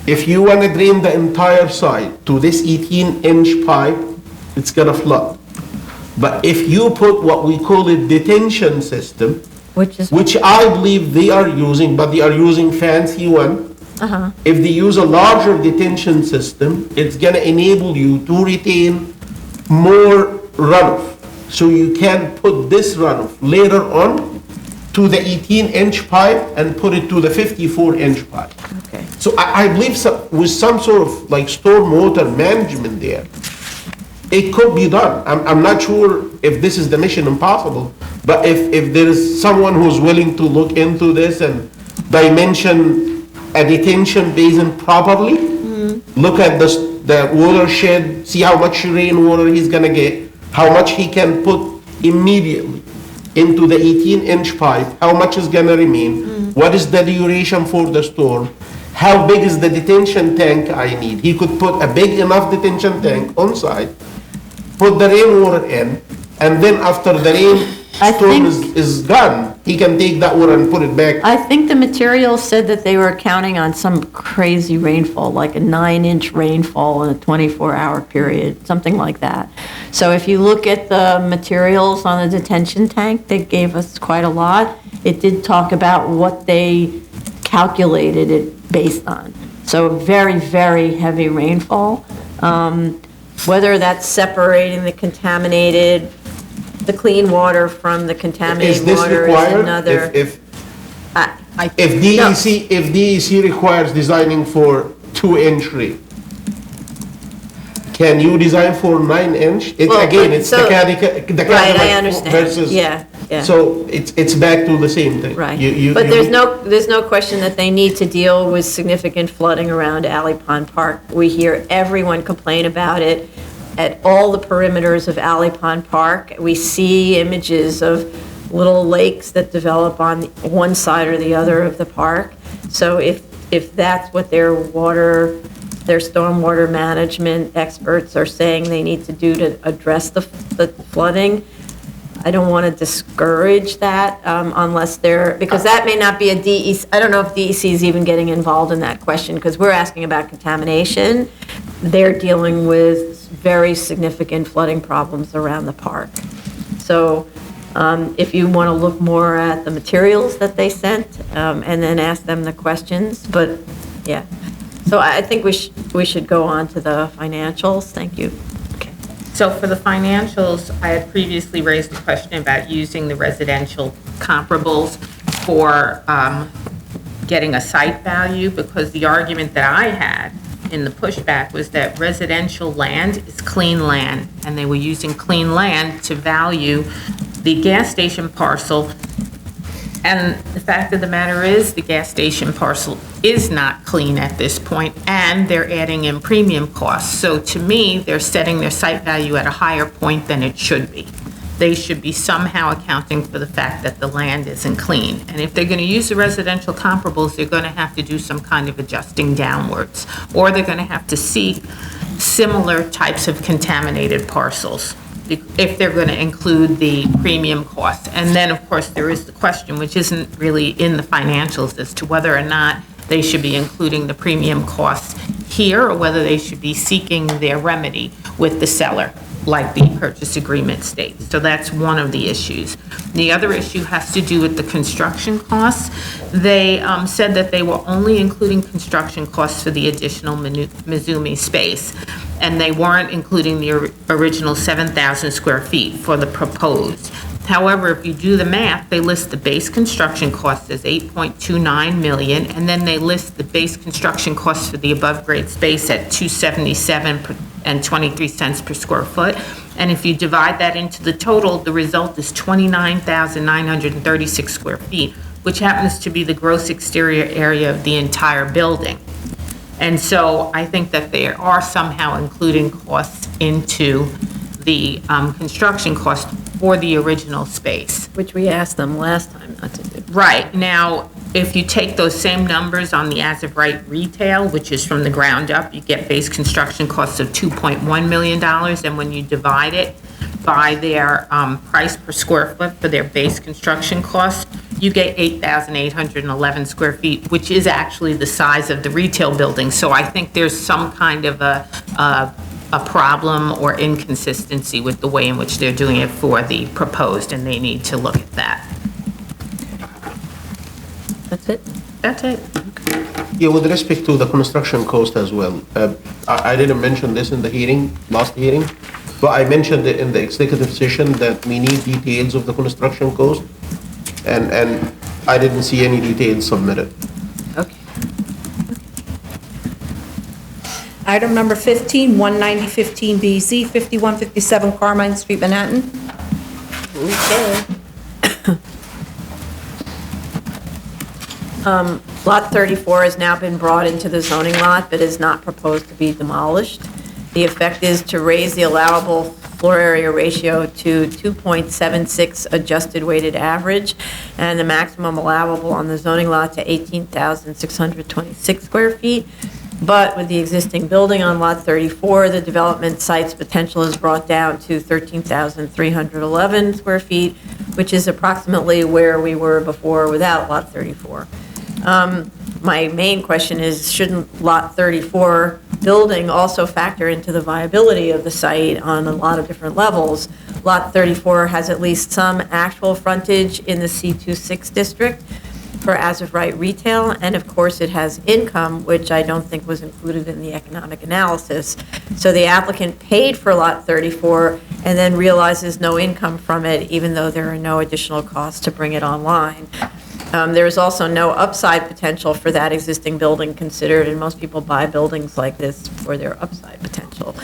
If you wanna drain the entire side to this 18-inch pipe, it's gonna flood. But if you put what we call a detention system, which I believe they are using, but they are using fancy one. If they use a larger detention system, it's gonna enable you to retain more runoff. So you can put this runoff later on to the 18-inch pipe and put it to the 54-inch pipe. Okay. So I believe with some sort of like stormwater management there, it could be done. I'm not sure if this is the mission impossible, but if there is someone who's willing to look into this and dimension a detention basin properly, look at the watershed, see how much rainwater he's gonna get, how much he can put immediately into the 18-inch pipe, how much is gonna remain, what is the duration for the storm, how big is the detention tank I need. He could put a big enough detention tank on site, put the rainwater in, and then after the storm is gone, he can take that water and put it back. I think the materials said that they were counting on some crazy rainfall, like a 9-inch rainfall in a 24-hour period, something like that. So if you look at the materials on the detention tank, they gave us quite a lot. It did talk about what they calculated it based on. So very, very heavy rainfall. Whether that's separating the contaminated, the clean water from the Is contaminated this water is required? another. If DEC requires designing for 2-inch rain, can you design for 9-inch? Well, It's the so- Cadillac Right, I understand. versus. Yeah. So it's back to the same thing. Right. You- But you- there's no question that they need to deal with significant flooding around Alley Pond Park. We hear everyone complain about it at all the perimeters of Alley Pond Park. We see images of little lakes that develop on one side or the other of the park. So if that's what their stormwater management experts are saying they need to do to address the flooding, I don't want to discourage that unless because that may not be a DEC, I don't know if DEC is even getting involved in that question, because we're asking about contamination. They're dealing with very significant flooding problems around the park. So if you want to look more at the materials that they sent and then ask them the questions, but yeah. So I think we should go on to the financials. Thank you. Okay. So for the financials, I had previously raised a question about using the residential comparables for getting a site value, because the argument that I had in the pushback was that residential land is clean land, and they were using clean land to value the gas station parcel. And the fact of the matter is, the gas station parcel is not clean at this point, and they're adding in premium costs. So to me, they're setting their site value at a higher point than it should be. They should be somehow accounting for the fact that the land isn't clean. And if they're going to use the residential comparables, they're going to have to do some kind of adjusting downwards, or they're going to have to seek similar types of contaminated parcels if they're going to include the premium costs. And then, of course, there is the question, which isn't really in the financials, as to whether or not they should be including the premium costs here, or whether they should be seeking their remedy with the seller, like the purchase agreement states. So that's one of the issues. The other issue has to do with the construction costs. They said that they were only including construction costs for the additional Mizumi space, and they weren't including the original 7,000 square feet for the proposed. However, if you do the math, they list the base construction cost as $8.29 million, and then they list the base construction costs for the above grade space at $277.23 per square foot. And if you divide that into the total, the result is 29,936 square feet, which happens to be the gross exterior area of the entire building. And so I think that they are somehow including costs into the construction cost for the original space. Which we asked them last time not to do. Right. Now, if you take those same numbers on the as-of-right retail, which is from the ground up, you get base construction costs of $2.1 million. And when you divide it by their price per square foot for their base construction costs, you get 8,811 square feet, which is actually the size of the retail building. So I think there's some kind of a problem or inconsistency with the way in which they're doing it for the proposed, and they need to look at that. That's it? That's it. Yeah, with respect to the construction cost as well, I didn't mention this in the hearing, last hearing, but I mentioned it in the executive session that we need details of the construction cost, and I didn't see any details submitted. Okay. Item number 15, 19015BZ, 5157 Carmine Street, Manhattan. Okay. Lot 34 has now been brought into the zoning lot, but is not proposed to be demolished. The effect is to raise the allowable floor area ratio to 2.76 adjusted weighted average, and the maximum allowable on the zoning lot to 18,626 square feet. But with the existing building on Lot 34, the development site's potential is brought down to 13,311 square feet, which is approximately where we were before without Lot 34. My main question is, shouldn't Lot 34 building also factor into the viability of the site on a lot of different levels? Lot 34 has at least some actual frontage in the C26 district for as-of-right retail, and of course it has income, which I don't think was included in the economic analysis. So the applicant paid for Lot 34 and then realizes no income from it, even though there are no additional costs to bring it online. There is also no upside potential for that existing building considered, and most people buy buildings like this for their upside potential.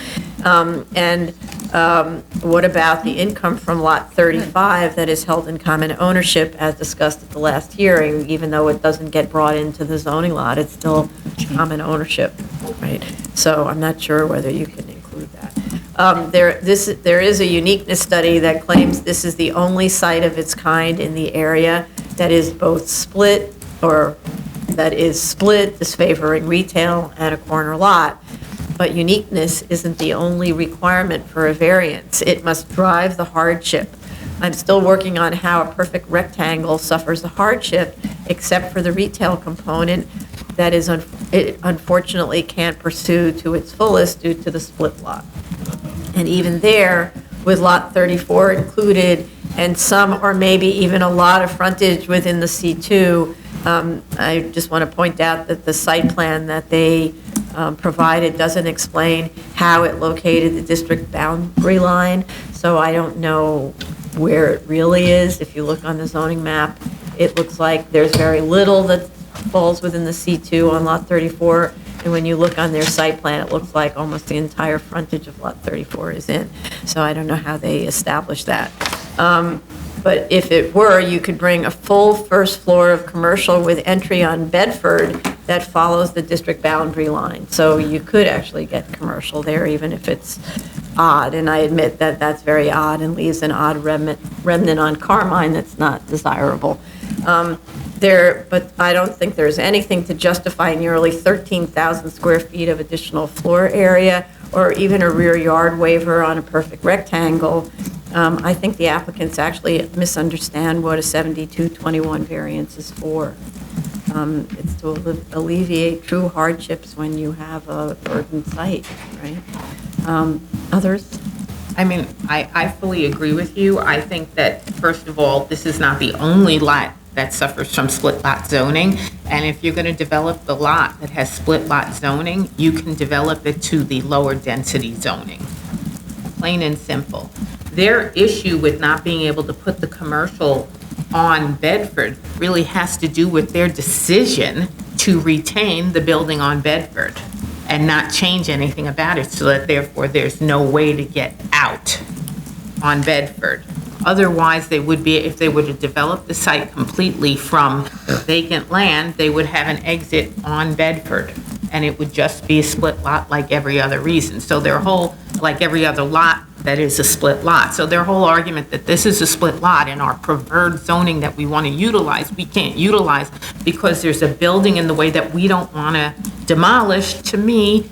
What about the income from Lot 35 that is held in common ownership, as discussed at the last hearing? Even though it doesn't get brought into the zoning lot, it's still common ownership, right? So I'm not sure whether you can include that. There is a uniqueness study that claims this is the only site of its kind in the area that is both split, disfavoring retail and a corner lot. But uniqueness isn't the only requirement for a variance. It must drive the hardship. I'm still working on how a perfect rectangle suffers a hardship, except for the retail component that it unfortunately can't pursue to its fullest due to the split lot. And even there, with Lot 34 included, and some or maybe even a lot of frontage within the C2, I just want to point out that the site plan that they provided doesn't explain how it located the district boundary line, so I don't know where it really is. If you look on the zoning map, it looks like there's very little that falls within the C2 on Lot 34, and when you look on their site plan, it looks like almost the entire frontage of Lot 34 is in. So I don't know how they established that. But if it were, you could bring a full first floor of commercial with entry on Bedford that follows the district boundary line. So you could actually get commercial there, even if it's odd. And I admit that that's very odd and leaves an odd remnant on Carmine that's not desirable. But I don't think there's anything to justify nearly 13,000 square feet of additional floor area or even a rear yard waiver on a perfect rectangle. I think the applicants actually misunderstand what a 7221 variance is for. It's to alleviate true hardships when you have a burdened site, right? Others? I mean, I fully agree with you. I think that, first of all, this is not the only lot that suffers from split lot zoning. And if you're going to develop the lot that has split lot zoning, you can develop it to the lower density zoning. Plain and simple. Their issue with not being able to put the commercial on Bedford really has to do with their decision to retain the building on Bedford and not change anything about it, so that therefore there's no way to get out on Bedford. Otherwise, they would be, if they were to develop the site completely from vacant land, they would have an exit on Bedford, and it would just be a split lot like every other reason. So their whole, like every other lot that is a split lot. So their whole argument that this is a split lot and our preferred zoning that we want to utilize, we can't utilize because there's a building in the way that we don't want to demolish, to me,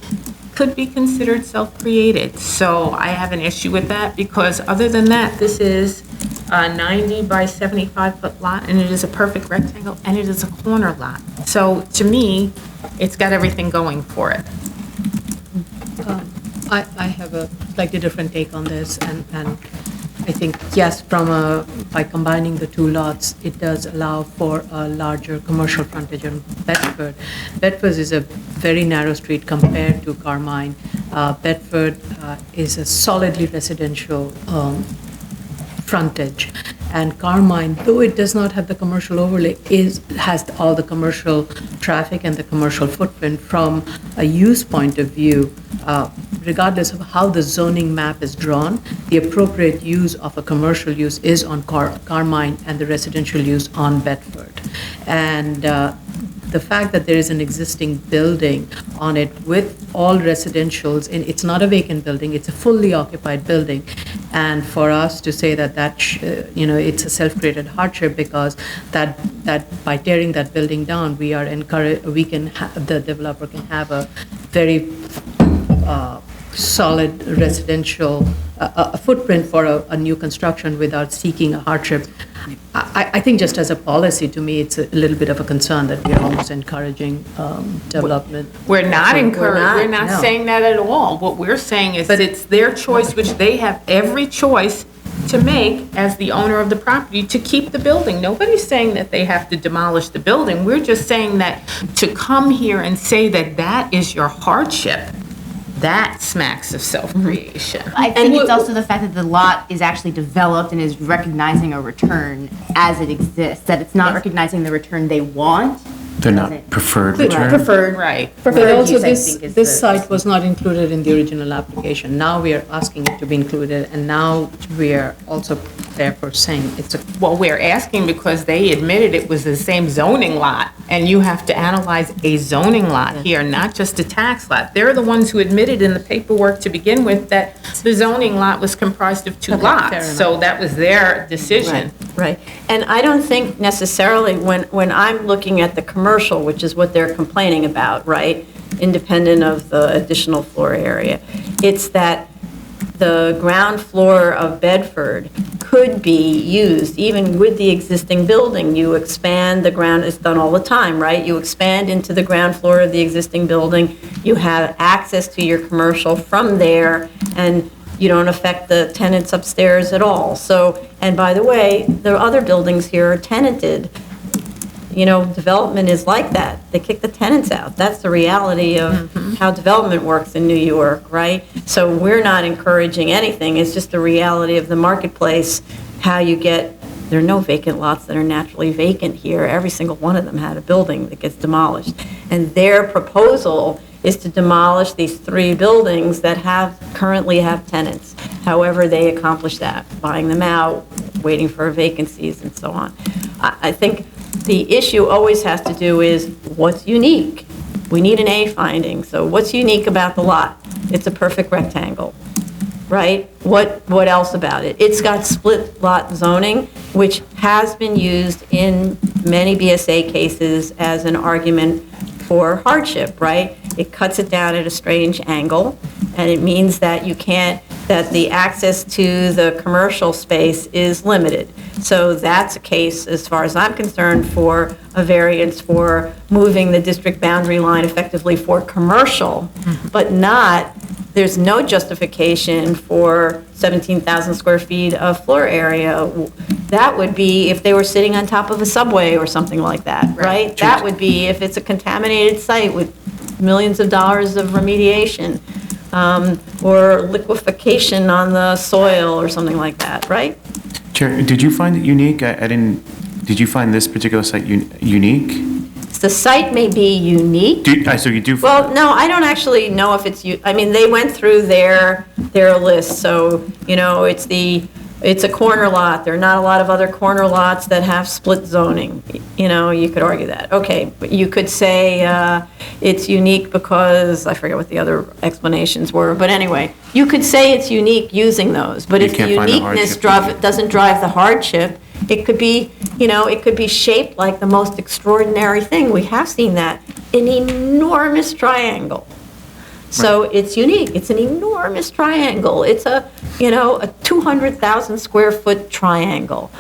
could be considered self-created. So I have an issue with that, because other than that, this is a 90 by 75 foot lot, and it is a perfect rectangle, and it is a corner lot. So to me, it's got everything going for it. I have a slightly different take on this, and I think, yes, by combining the two lots, it does allow for a larger commercial frontage on Bedford. Bedford is a very narrow street compared to Carmine. Bedford is a solidly residential frontage. And Carmine, though it does not have the commercial overlay, has all the commercial traffic and the commercial footprint from a use point of view. Regardless of how the zoning map is drawn, the appropriate use of a commercial use is on Carmine and the residential use on Bedford. And the fact that there is an existing building on it with all residentials, and it's not a vacant building, it's a fully occupied building. And for us to say that it's a self-created hardship, because that by tearing that building down, the developer can have a very solid residential footprint for a new construction without seeking a hardship. I think just as a policy, to me, it's a little bit of a concern that we're almost encouraging development. We're not We're not saying that at all. What we're saying is that it's their choice, which they have every choice to make as the owner of the property, to keep the building. Nobody's saying that they have to demolish the building. We're just saying that to come here and say that that is your hardship, that smacks of self-creation. I think it's also the fact that the lot is actually developed and is recognizing a return as it exists, that it's not recognizing the return they want. They're not preferred return? Preferred. Right. But Preferred also, use, I think, is this the- site was not included in the original application. Now we are asking it to be included, and now we are also therefore saying it's a. Well, we're asking because they admitted it was the same zoning lot, and you have to analyze a zoning lot here, not just a tax lot. They're the ones who admitted in the paperwork to begin with that the zoning lot was comprised of two fair lots, enough. so that was their decision. Right. And I don't think necessarily, when I'm looking at the commercial, which is what they're complaining about, right, independent of the additional floor area, it's that the ground floor of Bedford could be used, even with the existing building. You expand the ground, it's done all the time, right? You expand into the ground floor of the existing building, you have access to your commercial from there, and you don't affect the tenants upstairs at all. So, and by the way, the other buildings here are tenanted. development is like that. They kick the tenants out. That's the reality of how development works in New York, right? So we're not encouraging anything. It's just the reality of the marketplace, how you get, there are no vacant lots that are naturally vacant here. Every single one of them had a building that gets demolished. And their proposal is to demolish these 3 buildings that currently have tenants. However, they accomplish that, buying them out, waiting for vacancies and so on. I think the issue always has to do is what's unique. We need an A finding. So what's unique about the lot? It's a perfect rectangle, right? What else about it? It's got split lot zoning, which has been used in many BSA cases as an argument for hardship, right? It cuts it down at a strange angle, and it means that that the access to the commercial space is limited. So that's a case, as far as I'm concerned, for a variance for moving the district boundary line effectively for commercial, but there's no justification for 17,000 square feet of floor area. That would be if they were sitting on top of a subway or something like that, right? That would be if it's a contaminated site with millions of dollars of remediation, or liquefaction on the soil or something like that, right? Chair, did you find it unique? Did you find this particular site unique? The site may be unique. So you do? Well, no, I don't actually know if it's, they went through their list, so, it's a corner lot. There are not a lot of other corner lots that have split zoning. You could argue that. Okay, but you could say it's unique because, I forget what the other explanations were, but anyway, you could say it's unique using those, but You if the can't find the uniqueness hardship. doesn't drive the hardship, it could be, it could be shaped like the most extraordinary thing. We have seen that, an enormous triangle. So it's unique. It's an enormous triangle. It's a 200,000 square foot triangle.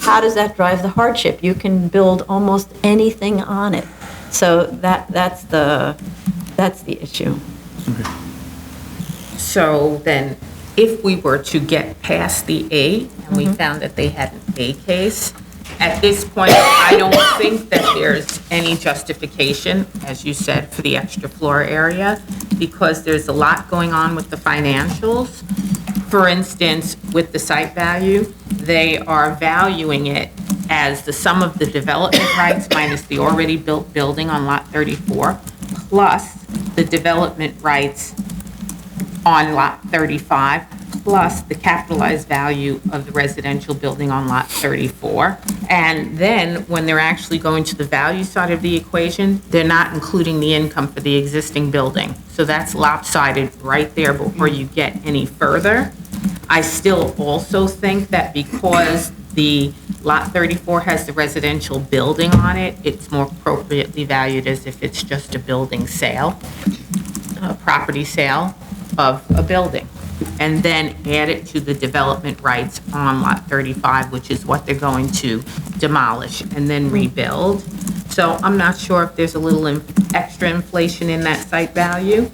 How does that drive the hardship? You can build almost anything on it. So that's the issue. So then, if we were to get past the A, and we found that they had an A case, at this point, I don't think that there's any justification, as you said, for the extra floor area, because there's a lot going on with the financials. For instance, with the site value, they are valuing it as the sum of the development rights minus the already built building on lot 34, plus the development rights on lot 35, plus the capitalized value of the residential building on lot 34. And then when they're actually going to the value side of the equation, they're not including the income for the existing building. So that's lopsided right there before you get any further. I still also think that because the lot 34 has the residential building on it, it's more appropriately valued as if it's just a building sale, a property sale of a building, and then add it to the development rights on lot 35, which is what they're going to demolish and then rebuild. So I'm not sure if there's a little extra inflation in that site value.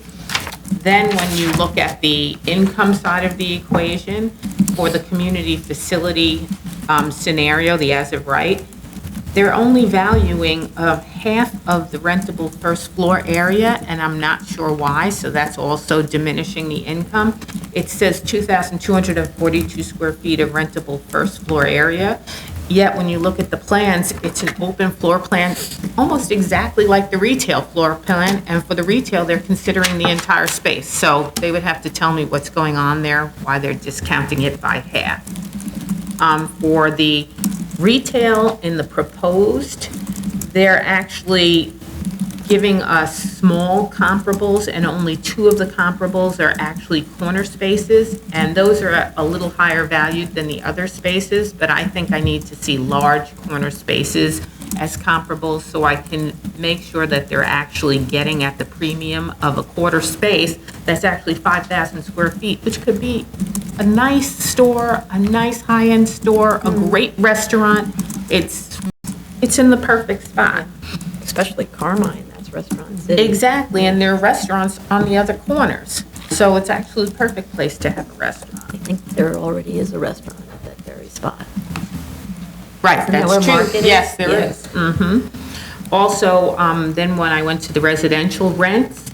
Then when you look at the income side of the equation for the community facility scenario, the as of right, they're only valuing half of the rentable first floor area, and I'm not sure why, so that's also diminishing the income. It says 2,242 square feet of rentable first floor area, yet when you look at the plans, it's an open floor plan, almost exactly like the retail floor plan, and for the retail, they're considering the entire space. So they would have to tell me what's going on there, why they're discounting it by half. For the retail in the proposed, they're actually giving us small comparables, and only 2 of the comparables are actually corner spaces, and those are a little higher valued than the other spaces, but I think I need to see large corner spaces as comparables so I can make sure that they're actually getting at the premium of a quarter space that's actually 5,000 square feet, which could be a nice store, a nice high-end store, a great restaurant. It's in the perfect spot. Especially Carmine, that's Restaurant City. Exactly, and there are restaurants on the other corners. So it's actually the perfect place to have a restaurant. I think there already is a restaurant at that very spot. Right, Isn't that that's where true. Market is? Yes, there Yeah. is. Also, then when I went to the residential rents,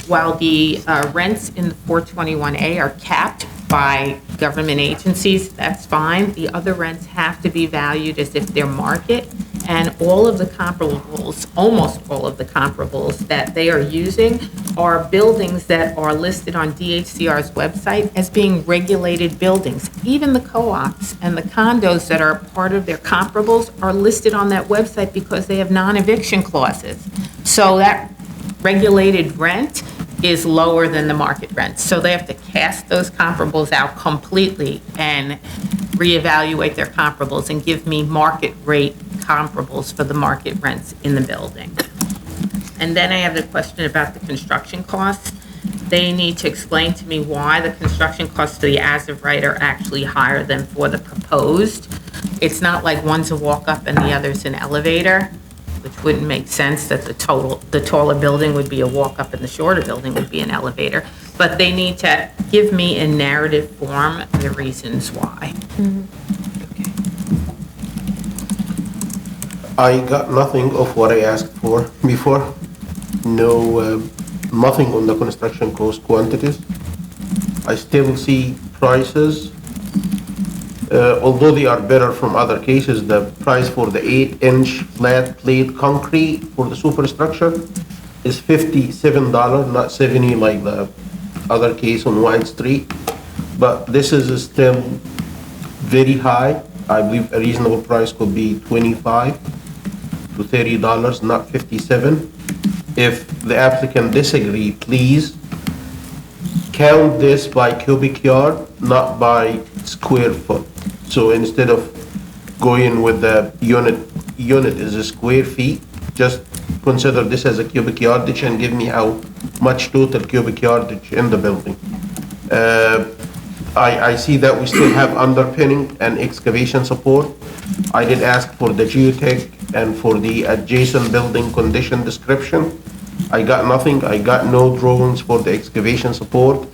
while the rents in the 421A are capped by government agencies, that's fine. The other rents have to be valued as if they're market, and all of the comparables, almost all of the comparables that they are using are buildings that are listed on DHCR's website as being regulated buildings. Even the co-ops and the condos that are part of their comparables are listed on that website because they have non-eviction clauses. So that regulated rent is lower than the market rent. So they have to cast those comparables out completely and reevaluate their comparables and give me market rate comparables for the market rents in the building. And then I have the question about the construction costs. They need to explain to me why the construction costs to the as-of right are actually higher than for the proposed. It's not like one's a walk-up and the other's an elevator, which wouldn't make sense that the taller building would be a walk-up and the shorter building would be an elevator. But they need to give me in narrative form the reasons why. I got nothing of what I asked for before. No, nothing on the construction cost quantities. I still see prices, although they are better from other cases, the price for the 8-inch flat plate concrete for the superstructure is $57, not 70 like the other case on White Street. But this is still very high. I believe a reasonable price could be $25 to $30, not $57. If the applicant disagree, please count this by cubic yard, not by square foot. So instead of going with the unit is a square feet, just consider this as a cubic yardage and give me how much total cubic yardage in the building. I see that we still have underpinning and excavation support. I did ask for the geotech and for the adjacent building condition description. I got nothing. I got no drawings for the excavation support.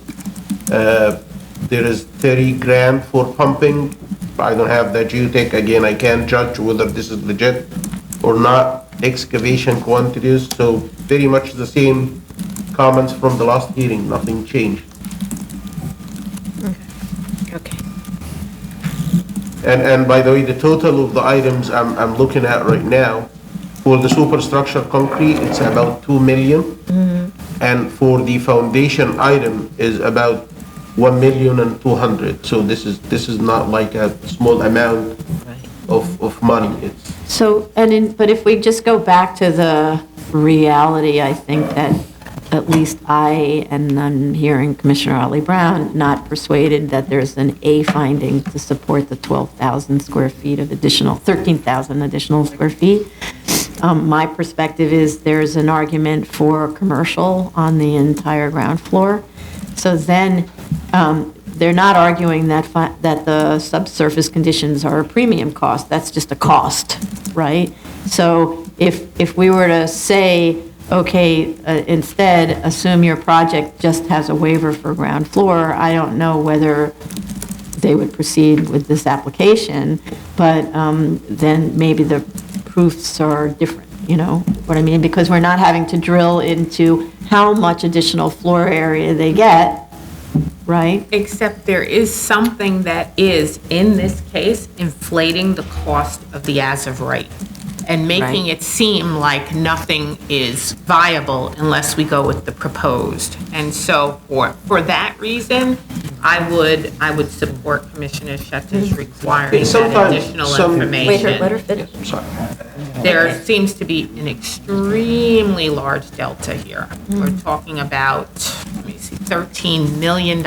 There is 30 grand for pumping. I don't have the geotech. Again, I can't judge whether this is legit or not. Excavation quantities, so very much the same comments from the last hearing, nothing changed. Okay. And by the way, the total of the items I'm looking at right now, for the superstructure concrete, it's about 2 million. And for the foundation item is about 1,200,000. So this is not like a small amount of money. It's So, but if we just go back to the reality, I think that at least I, and I'm hearing Commissioner Ali Brown, not persuaded that there's an A finding to support the 12,000 square feet of additional, 13,000 additional square feet. My perspective is there's an argument for commercial on the entire ground floor. So then, they're not arguing that the subsurface conditions are a premium cost. That's just a cost, right? So if we were to say, okay, instead, assume your project just has a waiver for ground floor, I don't know whether they would proceed with this application, but then maybe the proofs are different, you know what I mean? Because we're not having to drill into how much additional floor area they get, right? Except there is something that is, in this case, inflating the cost of the as-of right and making it seem like nothing is viable unless we go with the proposed. And so for that reason, I would support Commissioner Shetta's requiring that additional information. Wait, let her finish. There seems to be an extremely large delta here. We're talking about, let me see, $13 million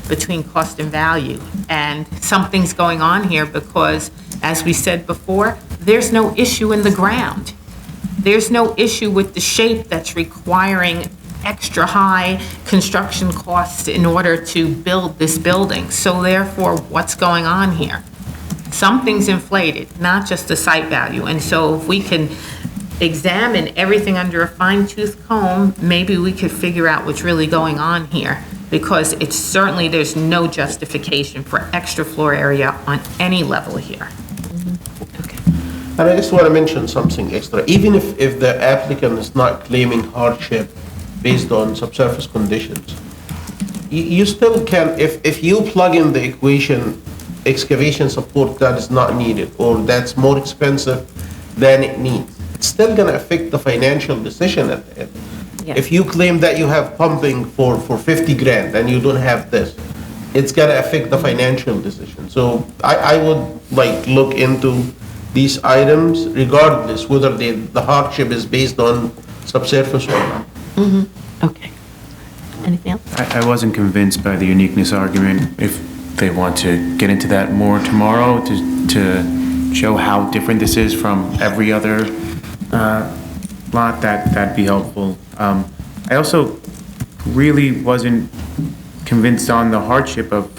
between cost and value. And something's going on here because, as we said before, there's no issue in the ground. There's no issue with the shape that's requiring extra high construction costs in order to build this building. So therefore, what's going on here? Something's inflated, not just the site value. And so if we can examine everything under a fine-tooth comb, maybe we could figure out what's really going on here, because it's certainly, there's no justification for extra floor area on any level here. And I just want to mention something extra. Even if the applicant is not claiming hardship based on subsurface conditions, you still can, if you plug in the equation, excavation support that is not needed, or that's more expensive than it needs, it's still going to affect the financial decision at the end. Yeah. If you claim that you have pumping for 50 grand and you don't have this, it's going to affect the financial decision. So I would like look into these items regardless whether the hardship is based on subsurface or not. Okay. Anything else? I wasn't convinced by the uniqueness argument. If they want to get into that more tomorrow to show how different this is from every other lot, that'd be helpful. I also really wasn't convinced on the hardship of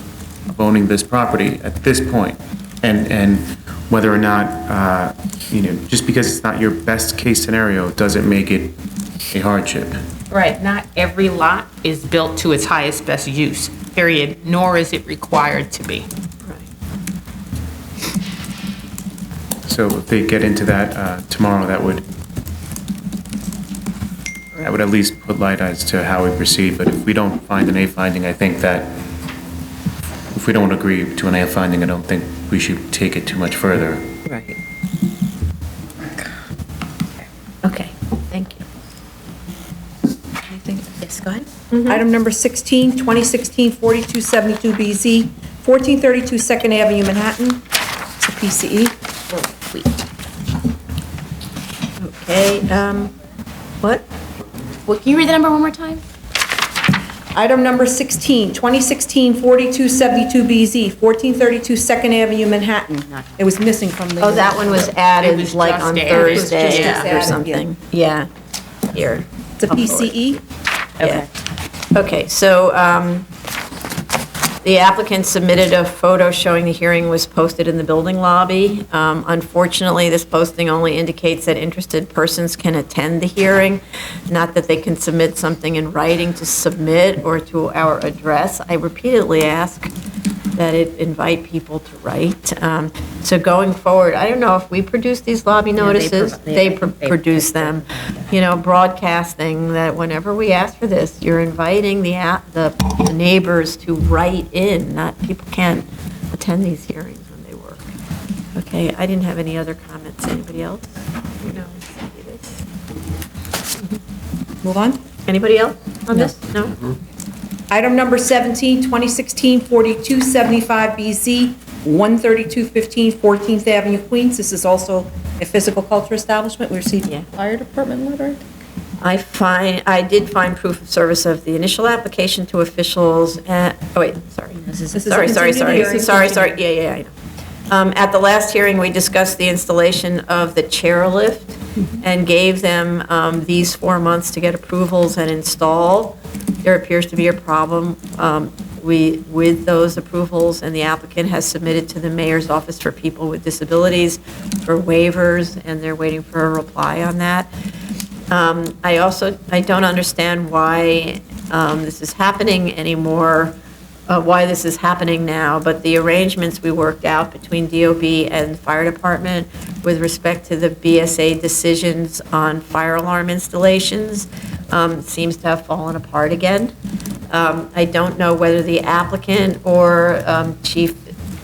owning this property at this point, and whether or not, just because it's not your best case scenario, doesn't make it a hardship. Right, not every lot is built to its highest best use, period, nor is it required to be. So if they get into that tomorrow, that would at least put light as to how we proceed. But if we don't find an A finding, I think that if we don't agree to an A finding, I don't think we should take it too much further. Right. Okay, thank you. Anything? Yes, go ahead. Item number 16, 2016-4272BZ, 1432 Second Avenue, Manhattan. It's a PCE. Okay, what? Well, can you read the number one more time? Item number 16, 2016-4272BZ, 1432 Second Avenue, Manhattan. It was missing from the... Oh, that one was It added was like just on added. Thursday Just or added, something. Yeah, here. It's a PCE. Yeah. Okay, so the applicant submitted a photo showing the hearing was posted in the building lobby. Unfortunately, this posting only indicates that interested persons can attend the hearing, not that they can submit something in writing to submit or to our address. I repeatedly ask that it invite people to write. So going forward, I don't know if we produce these lobby notices, they produce them, broadcasting that whenever we ask for this, you're inviting the neighbors to write in, not, people can't attend these hearings when they work. Okay, I didn't have any other comments. Anybody else? No. Move on. Anybody else on this? No? Item number 17, 2016-4275BZ, 13215 14th Avenue, Queens. This is also a physical culture establishment. We received a fire department letter. I did find proof of service of the initial application to officials at, sorry. This is Sorry, a sorry, continued sorry. hearing. Yeah, I know. At the last hearing, we discussed the installation of the chairlift and gave them these 4 months to get approvals and install. There appears to be a problem with those approvals, and the applicant has submitted to the Mayor's Office for People with Disabilities for waivers, and they're waiting for a reply on that. I don't understand why this is happening anymore, why this is happening now, but the arrangements we worked out between DOB and the fire department with respect to the BSA decisions on fire alarm installations seems to have fallen apart again. I don't know whether the applicant or Chief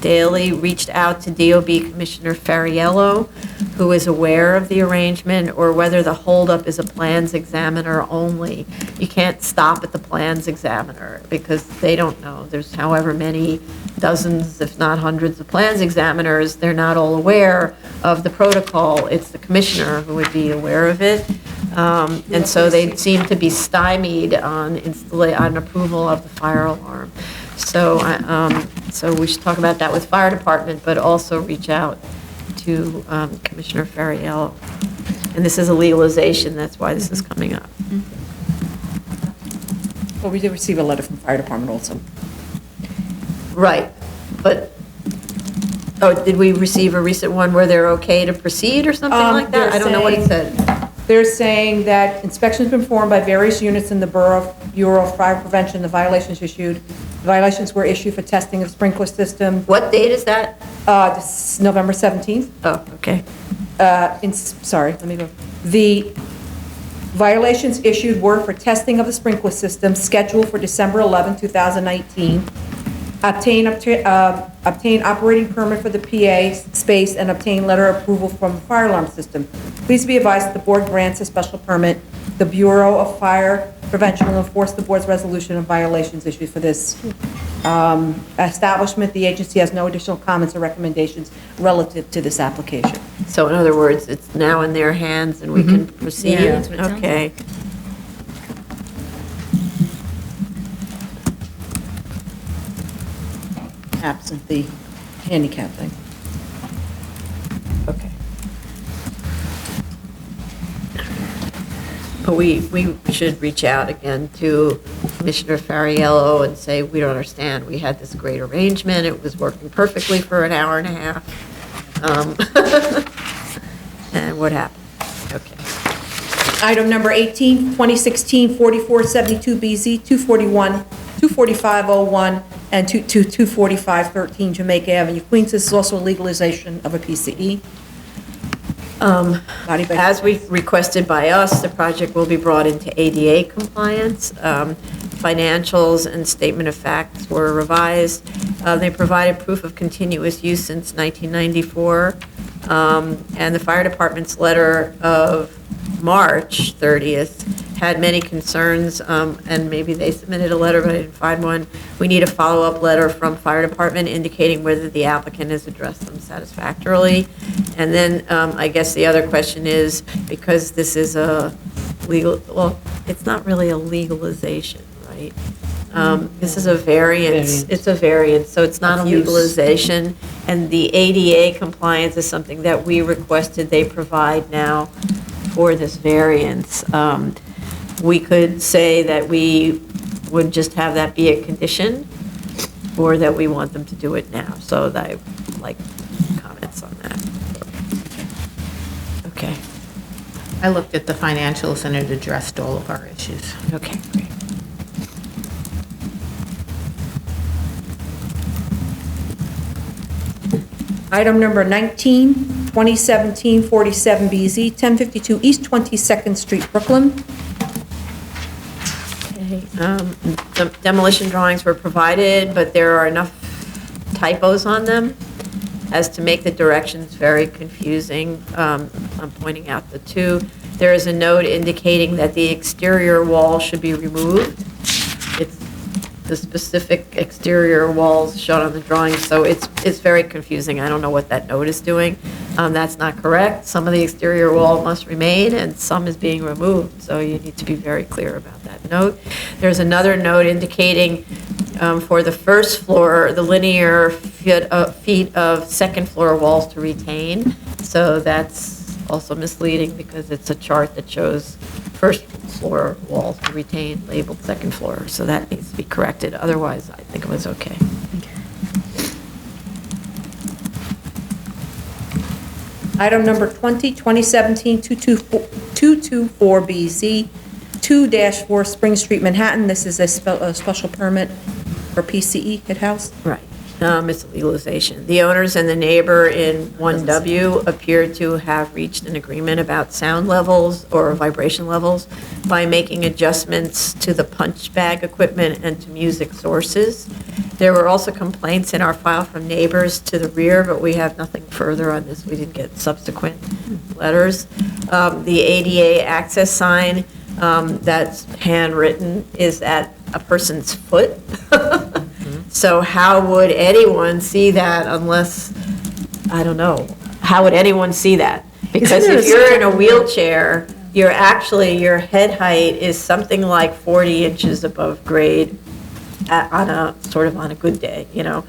Daley reached out to DOB Commissioner Ferriello, who is aware of the arrangement, or whether the holdup is a plans examiner only. You can't stop at the plans examiner because they don't know. There's however many dozens, if not hundreds of plans examiners. They're not all aware of the protocol. It's the commissioner who would be aware of it. And so they seem to be stymied on approval of the fire alarm. So, so we should talk about that with fire department, but also reach out to Commissioner Ferriello. And this is a legalization, that's why this is coming up. Well, we did receive a letter from fire department also. Right, but, did we receive a recent one where they're okay to proceed or something like that? I don't know what it said. They're saying that inspections been performed by various units in the Borough Bureau of Fire Prevention. The violations were issued for testing of sprinkler systems. What date is that? This is November 17th. Oh, okay. sorry, let me go. The violations issued were for testing of the sprinkler system scheduled for December 11, 2019. Obtain operating permit for the PA space and obtain letter of approval from the fire alarm system. Please be advised that the board grants a special permit. The Bureau of Fire Prevention will enforce the board's resolution of violations issued for this establishment. The agency has no additional comments or recommendations relative to this application. So in other words, it's now in their hands and we can proceed? Yeah. That's what it sounds Okay. Absent the handicap thing. Okay. But we should reach out again to Commissioner Fariello and say, we don't understand. We had this great arrangement. It was working perfectly for an hour and a half. And what happened? Okay. Item number 18, 2016-4472BZ, 24501, and 24513 Jamaica Avenue, Queens. This is also a legalization of a PCE. Body by- As we requested by us, the project will be brought into ADA compliance. Financials and statement of facts were revised. They provided proof of continuous use since 1994. And the fire department's letter of March 30th had many concerns, and maybe they submitted a letter, but I didn't find one. We need a follow-up letter from fire department indicating whether the applicant has addressed them satisfactorily. And then I guess the other question is, because this is a legal, well, it's not really a legalization, right? This is a variance. It's a variance, so it's not a legalization. And the ADA compliance is something that we requested they provide now for this variance. We could say that we would just have that be a condition, or that we want them to do it now. So that I would like comments on that. Okay, I looked at the financials and it addressed all of our issues. okay, great. Item number 19, 2017-47BZ, 1052 East 22nd Street, Brooklyn. Okay, the demolition drawings were provided, but there are enough typos on them as to make the directions very confusing. I'm pointing out the two. There is a note indicating that the exterior wall should be removed. It's the specific exterior walls shown on the drawing, so it's very confusing. I don't know what that note is doing. That's not correct. Some of the exterior wall must remain, and some is being removed, so you need to be very clear about that note. There's another note indicating for the first floor, the linear feet of second floor walls to retain, so that's also misleading because it's a chart that shows first floor walls to retain labeled second floor, so that needs to be corrected. Otherwise, I think it was okay. Item number 20, 2017-224BZ, 2-4 Spring Street, Manhattan. This is a special permit for PCE Hit House. Right. It's a legalization. The owners and the neighbor in 1W appear to have reached an agreement about sound levels or vibration levels by making adjustments to the punch bag equipment and to music sources. There were also complaints in our file from neighbors to the rear, but we have nothing further on this. We didn't get subsequent letters. The ADA access sign that's handwritten is at a person's foot. So how would anyone see that unless, I don't know, how would anyone see that? Because if you're in a wheelchair, your head height is something like 40 inches above grade on a good day, you know.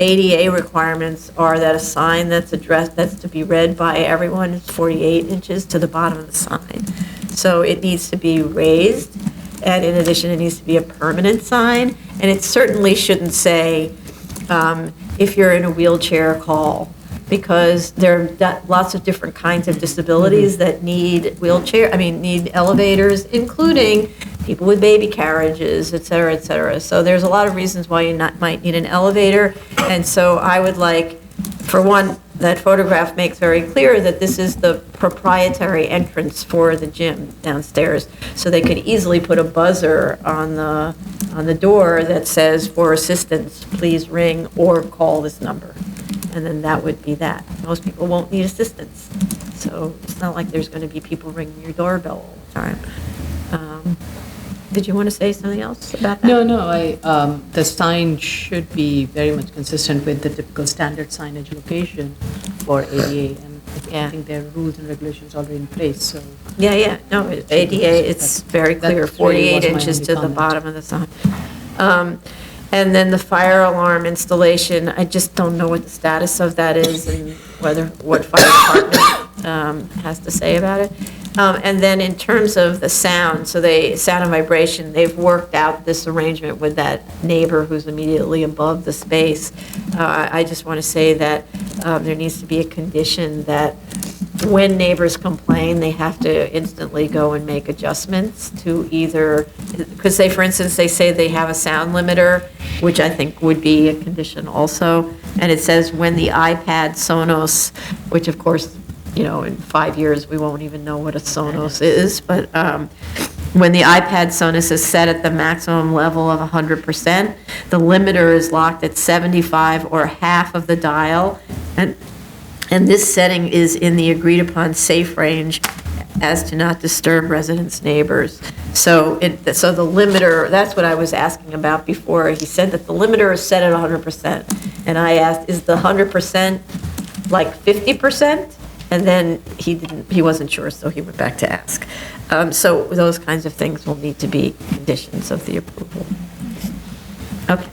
ADA requirements are that a sign that's to be read by everyone is 48 inches to the bottom of the sign. So it needs to be raised. And in addition, it needs to be a permanent sign, and it certainly shouldn't say, if you're in a wheelchair, call, because there are lots of different kinds of disabilities that need need elevators, including people with baby carriages, et cetera, et cetera. So there's a lot of reasons why you might need an elevator, and so I would like, for one, that photograph makes very clear that this is the proprietary entrance for the gym downstairs. So they could easily put a buzzer on the door that says, "For assistance, please ring or call this number." And then that would be that. Most people won't need assistance. So it's not like there's going to be people ringing your doorbell all the time. Did you want to say something else about that? No, the sign should be very much consistent with the typical standard signage location for ADA, and Yeah. I think there are rules and regulations already in place, so. Yeah, no, ADA, it's very clear, That's really 48 was my inches only to the comment. bottom of the sign. And then the fire alarm installation, I just don't know what the status of that is and what fire department has to say about it. And then in terms of the sound, sound and vibration, they've worked out this arrangement with that neighbor who's immediately above the space. I just want to say that there needs to be a condition that when neighbors complain, they have to instantly go and make adjustments to either, because say, for instance, they say they have a sound limiter, which I think would be a condition also, and it says when the iPad Sonos, which of course, in 5 years, we won't even know what a Sonos is, but when the iPad Sonos is set at the maximum level of 100%, the limiter is locked at 75 or half of the dial, and this setting is in the agreed-upon safe range as to not disturb residents' neighbors. So the limiter, that's what I was asking about before. He said that the limiter is set at 100%, and I asked, is the 100% like 50%? And then he wasn't sure, so he went back to ask. So those kinds of things will need to be conditions of the approval. Okay.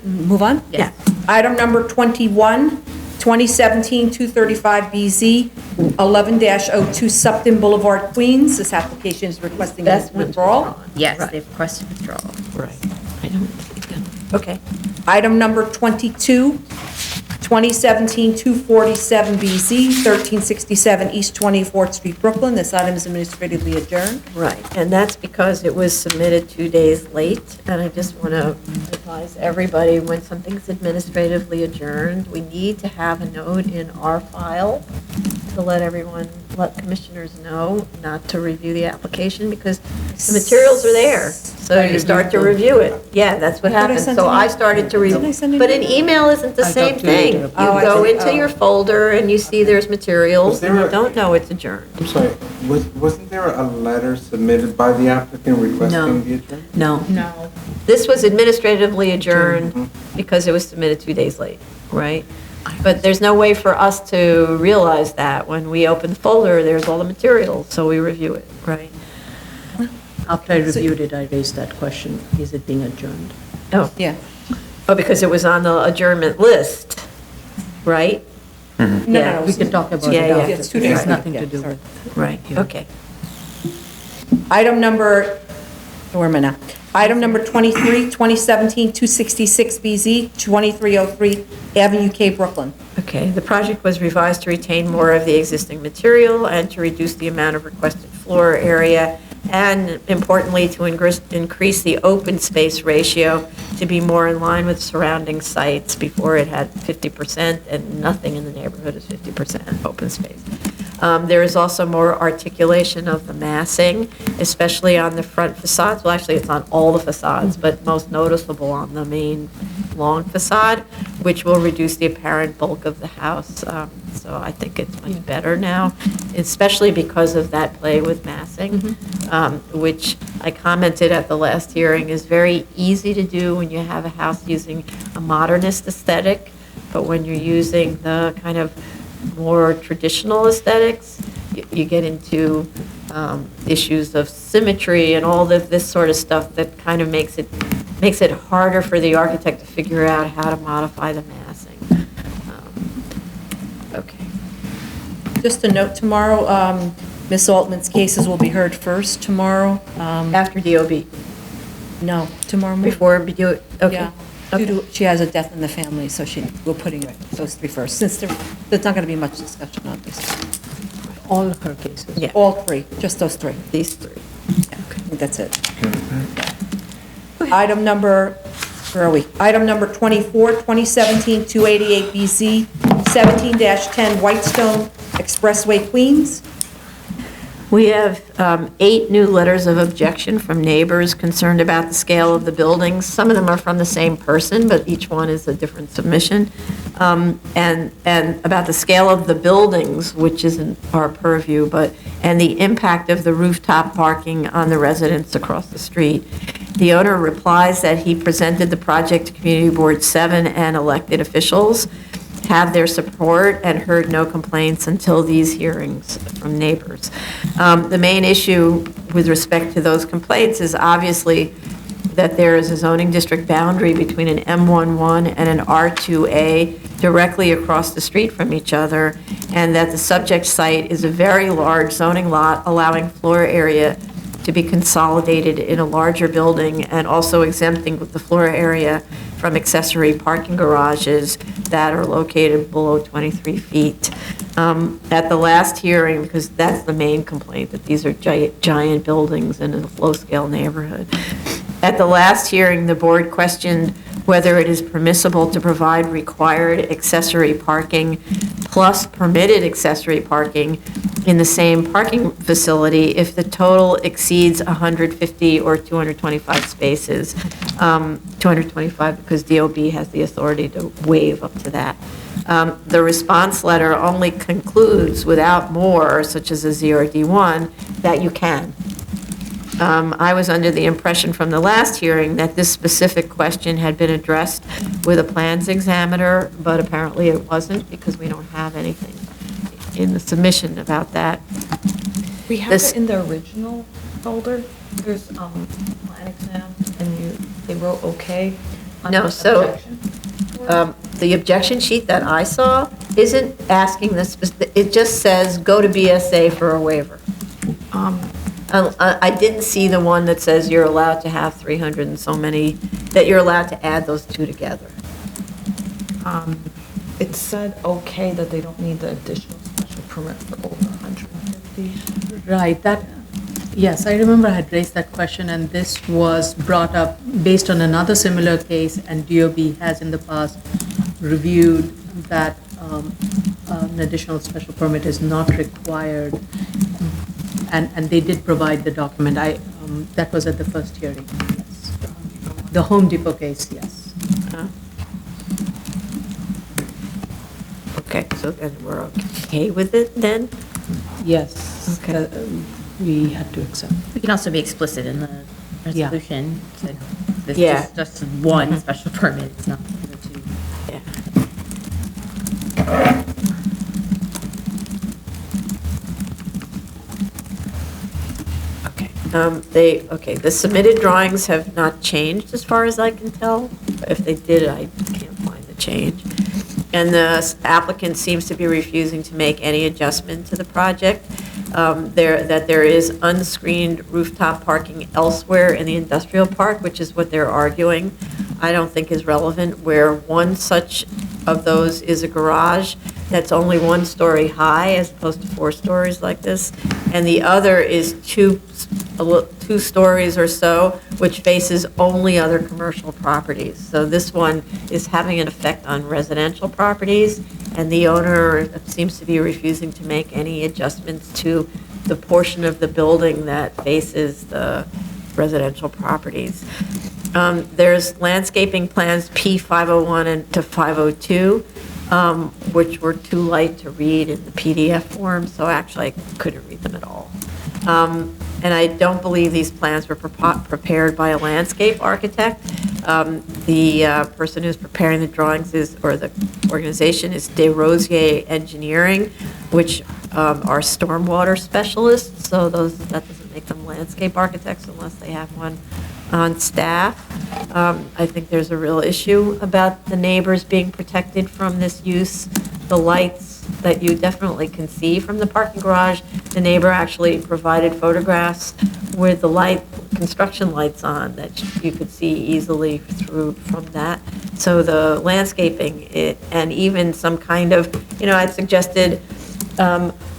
Move on? Yeah. Item number 21, 2017-235BZ, 11-02 Supton Boulevard, Queens. This application is requesting That's withdrawal. Yes, Right. they've requested withdrawal. Right. I don't, okay. Item number 22, 2017-247BZ, 1367 East 24th Street, Brooklyn. This item is administratively adjourned. Right, and that's because it was submitted 2 days late, and I just want to advise everybody, when something's administratively adjourned, we need to have a note in our file to let commissioners know not to review the application, because the materials are there, so you start to review it. Yeah, that's what I thought I happened, sent so an I email. started to Didn't I review, send an but an email isn't the I same talked to you thing. later. You Oh, I go see. into your folder and you see there's materials, and you don't know it's adjourned. I'm sorry, wasn't there a letter submitted by the applicant requesting the adjournment? No. No. This was administratively adjourned because it was submitted 2 days late, right? But there's no way for us to realize that. When we open the folder, there's all the materials, so we review it, right? After I reviewed it, I raised that question, is it being adjourned? Oh, Yeah. oh, because it was on the adjournment list, right? No, We can talk about Yeah, it yeah. after. It's 2 It days. has nothing to Yeah, do sorry. with. Right, okay. Item number, where am I now? Item number 23, 2017-266BZ, 2303 Avenue K, Brooklyn. Okay, the project was revised to retain more of the existing material and to reduce the amount of requested floor area, and importantly, to increase the open space ratio to be more in line with surrounding sites. Before it had 50%, and nothing in the neighborhood is 50% open space. There is also more articulation of the massing, especially on the front facades. Well, actually, it's on all the facades, but most noticeable on the main long facade, which will reduce the apparent bulk of the house. So I think it's much better now, especially because of that play with massing, which I commented at the last hearing is very easy to do when you have a house using a modernist aesthetic, but when you're using the kind of more traditional aesthetics, you get into issues of symmetry and all this sort of stuff that kind of makes it harder for the architect to figure out how to modify the massing. Okay. Just a note, tomorrow, Ms. Altman's cases will be heard first tomorrow. After DOB, No, tomorrow morning. before we do it, okay. Yeah. She has a death in the family, so we're putting those three first, since there's not going to be much discussion on this. All of her cases. Yeah, All three, just those three. these three. I think that's it. Item number Where are we? Item number 24, 2017-288BZ, 17-10 Whitestone Expressway, Queens. We have 8 new letters of objection from neighbors concerned about the scale of the buildings. Some of them are from the same person, but each one is a different submission. And about the scale of the buildings, which isn't our purview, and the impact of the rooftop parking on the residents across the street. The owner replies that he presented the project to Community Board 7 and elected officials, have their support, and heard no complaints until these hearings from neighbors. The main issue with respect to those complaints is obviously that there is a zoning district boundary between an M11 and an R2A directly across the street from each other, and that the subject site is a very large zoning lot allowing floor area to be consolidated in a larger building, and also exempting the floor area from accessory parking garages that are located below 23 feet. At the last hearing, because that's the main complaint, that these are giant buildings in a low-scale neighborhood. At the last hearing, the board questioned whether it is permissible to provide required accessory parking plus permitted accessory parking in the same parking facility if the total exceeds 150 or 225 spaces. 225 because DOB has the authority to waive up to that. The response letter only concludes without more, such as a ZRD1, that you can. I was under the impression from the last hearing that this specific question had been addressed with a plans examiner, but apparently it wasn't because we don't have anything in the submission about that. We have This- it in the original folder. There's plan exam, and they wrote okay. on No, the so- objection. The objection sheet that I saw isn't asking this, it just says, go to BSA for a waiver. I didn't see the one that says you're allowed to have 300 and so many, that you're allowed to add those two together. It said okay that they don't need the additional special permit for over 150. Right, yes, I remember I had raised that question, and this was brought up based on another similar case, and DOB has in the past reviewed that an additional special permit is not required, and they did provide the document. That was at the first hearing, yes. The Home Depot case, yes. Okay, so then we're okay with it then? Yes. Okay. We had to accept. We can also be explicit in the Yeah. resolution. That this Yeah. is just one special permit, it's not the two. Yeah. Okay. The submitted drawings have not changed as far as I can tell. If they did, I can't find the change. And the applicant seems to be refusing to make any adjustment to the project. That there is unscreened rooftop parking elsewhere in the industrial park, which is what they're arguing, I don't think is relevant, where one such of those is a garage that's only 1 story high as opposed to 4 stories like this, and the other is 2 stories or so, which faces only other commercial properties. So this one is having an effect on residential properties, and the owner seems to be refusing to make any adjustments to the portion of the building that faces the residential properties. There's landscaping plans P501 and to 502, which were too light to read in the PDF form, so actually I couldn't read them at all. And I don't believe these plans were prepared by a landscape architect. The person who's preparing the drawings or the organization is DesRosiers Engineering, which are stormwater specialists, so that doesn't make them landscape architects unless they have one on staff. I think there's a real issue about the neighbors being protected from this use. The lights that you definitely can see from the parking garage, the neighbor actually provided photographs with the construction lights on that you could see easily from that. So the landscaping, and even some kind of, I'd suggested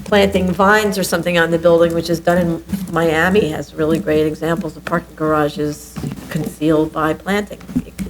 planting vines or something on the building, which is done in Miami, has really great examples of parking garages concealed by planting.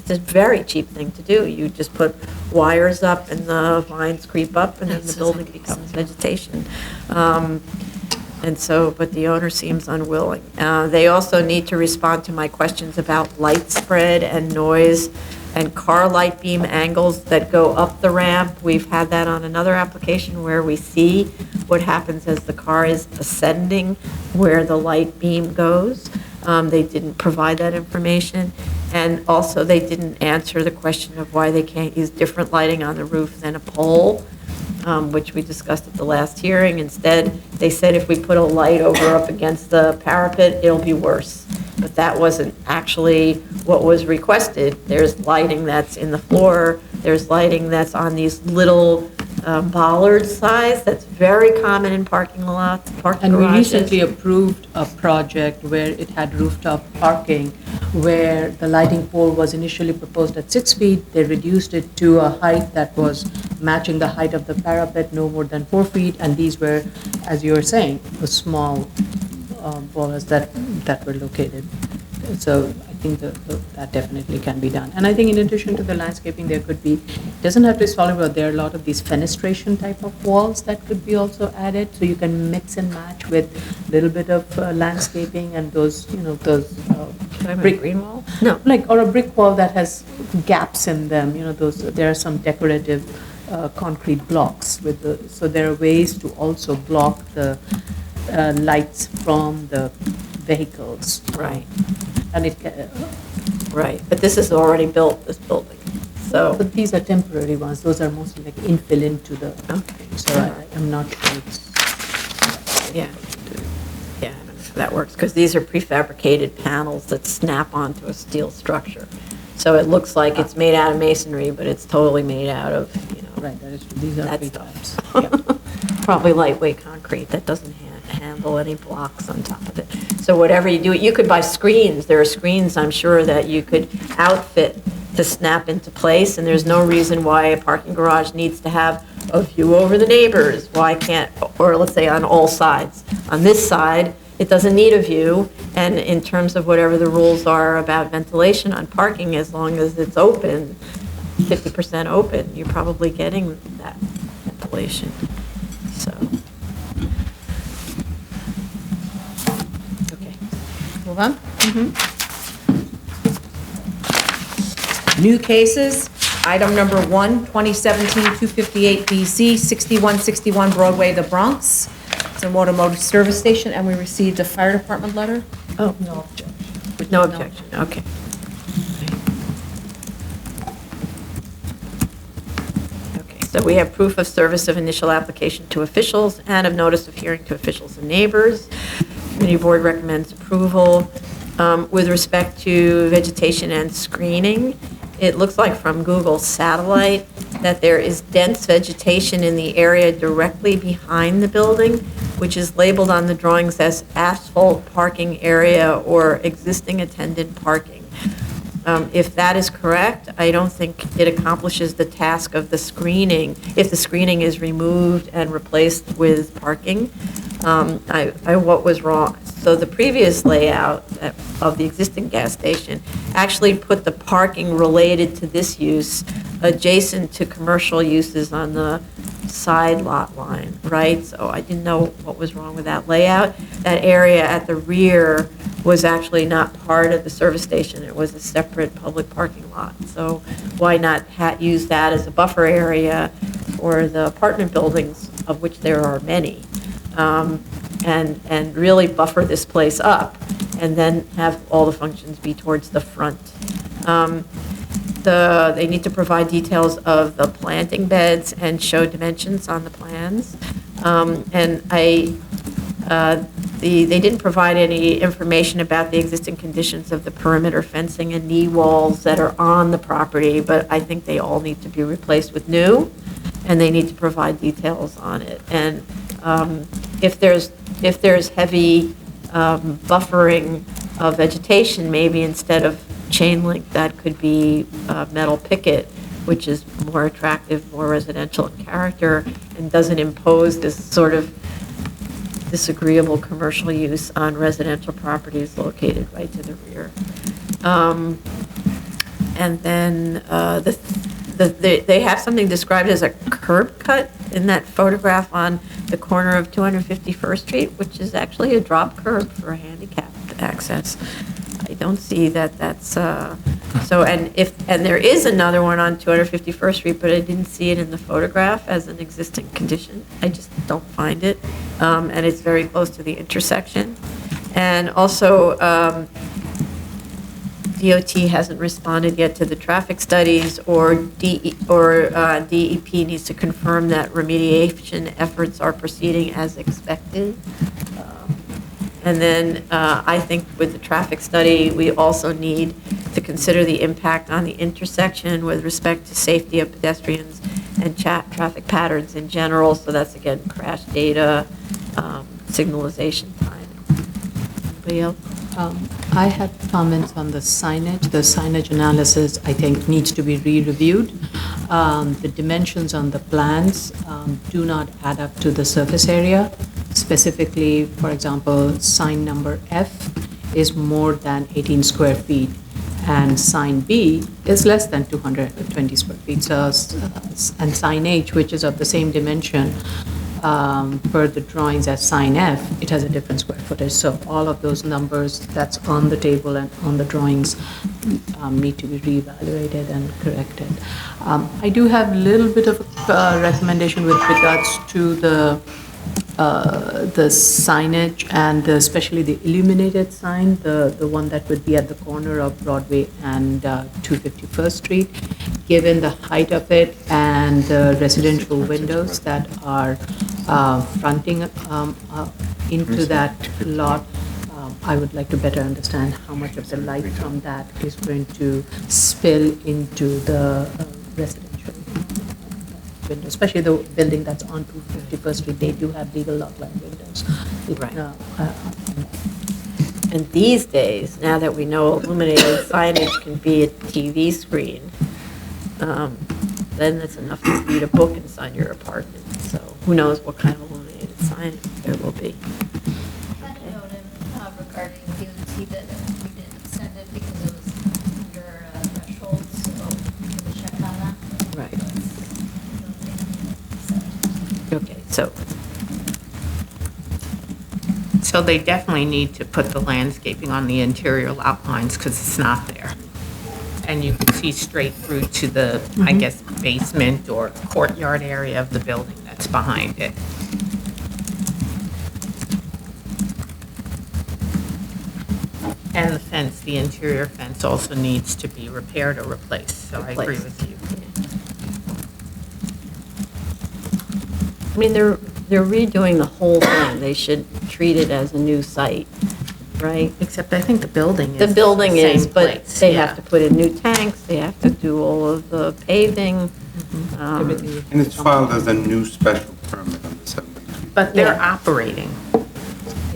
It's a very cheap thing to do. You just put wires up and the vines creep up and then the building becomes vegetation. And so, but the owner seems unwilling. They also need to respond to my questions about light spread and noise and car light beam angles that go up the ramp. We've had that on another application where we see what happens as the car is ascending, where the light beam goes. They didn't provide that information. And also, they didn't answer the question of why they can't use different lighting on the roof than a pole, which we discussed at the last hearing. Instead, they said if we put a light over up against the parapet, it'll be worse. But that wasn't actually what was requested. There's lighting that's in the floor. There's lighting that's on these little bollard size. That's very common in parking lots, parking And we garages. recently approved a project where it had rooftop parking, where the lighting pole was initially proposed at 6 feet. They reduced it to a height that was matching the height of the parapet, no more than 4 feet. And these were, as you were saying, the small bollards that were located. So I think that definitely can be done. And I think in addition to the landscaping, there could be, doesn't have to be solid, but there are a lot of these fenestration type of walls that could be also added. So you can mix and match with a little bit of landscaping and those, those brick green wall? No, like, or a brick wall that has gaps in them, those, there are some decorative concrete blocks with so there are ways to also block the lights from the vehicles. Right. And it, Right, but this is already built, this building, so. but these are temporary ones, those are mostly like infill into the, Okay. so I'm not sure it's. Yeah, yeah, I don't know how that works, because these are prefabricated panels that snap onto a steel structure. So it looks like it's made out of masonry, but it's totally made out of, Right, that is, these are that three stuff. types. Probably lightweight concrete that doesn't handle any blocks on top of it. So whatever you do, you could buy screens. There are screens, I'm sure, that you could outfit to snap into place, and there's no reason why a parking garage needs to have a view over the neighbors. Why can't, or let's say on all sides. On this side, it doesn't need a view, and in terms of whatever the rules are about ventilation on parking, as long as it's open, 50% open, you're probably getting that ventilation, so. Okay. Move on. New cases, item number 1, 2017-258BZ, 6161 Broadway, the Bronx. It's an automotive service station, and we received a fire department letter. Oh, no objection. With no objection, okay. Okay, so we have proof of service of initial application to officials and of notice of hearing to officials and neighbors. Committee board recommends approval. With respect to vegetation and screening, it looks like from Google satellite that there is dense vegetation in the area directly behind the building, which is labeled on the drawings as asphalt parking area or existing attendant parking. If that is correct, I don't think it accomplishes the task of the screening, if the screening is removed and replaced with parking. What was wrong? So the previous layout of the existing gas station actually put the parking related to this use adjacent to commercial uses on the side lot line, right? So I didn't know what was wrong with that layout. That area at the rear was actually not part of the service station. It was a separate public parking lot. So why not use that as a buffer area for the apartment buildings, of which there are many, and really buffer this place up, and then have all the functions be towards the front. They need to provide details of the planting beds and show dimensions on the plans. They didn't provide any information about the existing conditions of the perimeter fencing and knee walls that are on the property, but I think they all need to be replaced with new, and they need to provide details on it. And if there's heavy buffering of vegetation, maybe instead of chain link, that could be metal picket, which is more attractive, more residential in character, and doesn't impose this sort of disagreeable commercial use on residential properties located right to the rear. And then they have something described as a curb cut in that photograph on the corner of 251st Street, which is actually a drop curb for handicapped access. I don't see that that's, so, and there is another one on 251st Street, but I didn't see it in the photograph as an existing condition. I just don't find it. And it's very close to the intersection. And also, DOT hasn't responded yet to the traffic studies, or DEP needs to confirm that remediation efforts are proceeding as expected. And then I think with the traffic study, we also need to consider the impact on the intersection with respect to safety of pedestrians and traffic patterns in general. So that's, again, crash data, signalization time. Anybody else? I have comments on the signage. The signage analysis, I think, needs to be re-reviewed. The dimensions on the plans do not add up to the surface area. Specifically, for example, sign number F is more than 18 square feet, and sign B is less than 220 square feet. So, and sign H, which is of the same dimension, per the drawings as sign F, it has a different square footage. So all of those numbers that's on the table and on the drawings need to be reevaluated and corrected. I do have a little bit of a recommendation with regards to the signage, and especially the illuminated sign, the one that would be at the corner of Broadway and 251st Street. Given the height of it and the residential windows that are fronting into that lot, I would like to better understand how much of the light from that is going to spill into the residential windows, especially the building that's on 251st Street. They do have legal lot line windows. Right. And these days, now that we know illuminated signage can be a TV screen, then that's enough to read a book inside your apartment. So who knows what kind of illuminated signage there will be. I had a note regarding DOT that we didn't send it because it was under threshold, so we'll check on that. Right. Okay, so. So they definitely need to put the landscaping on the interior lot lines because it's not there. And you can see straight through to the, I guess, basement or courtyard area of the building that's behind it. And the fence, the interior fence also needs to be repaired or replaced, so I agree with you. I mean, they're redoing the whole thing. They should treat it as a new site, right? Except I think the building is The building the same is, but place, they yeah. have to put in new tanks, they have to do all of the paving. And it's filed as a new special permit on the 72. But they're operating.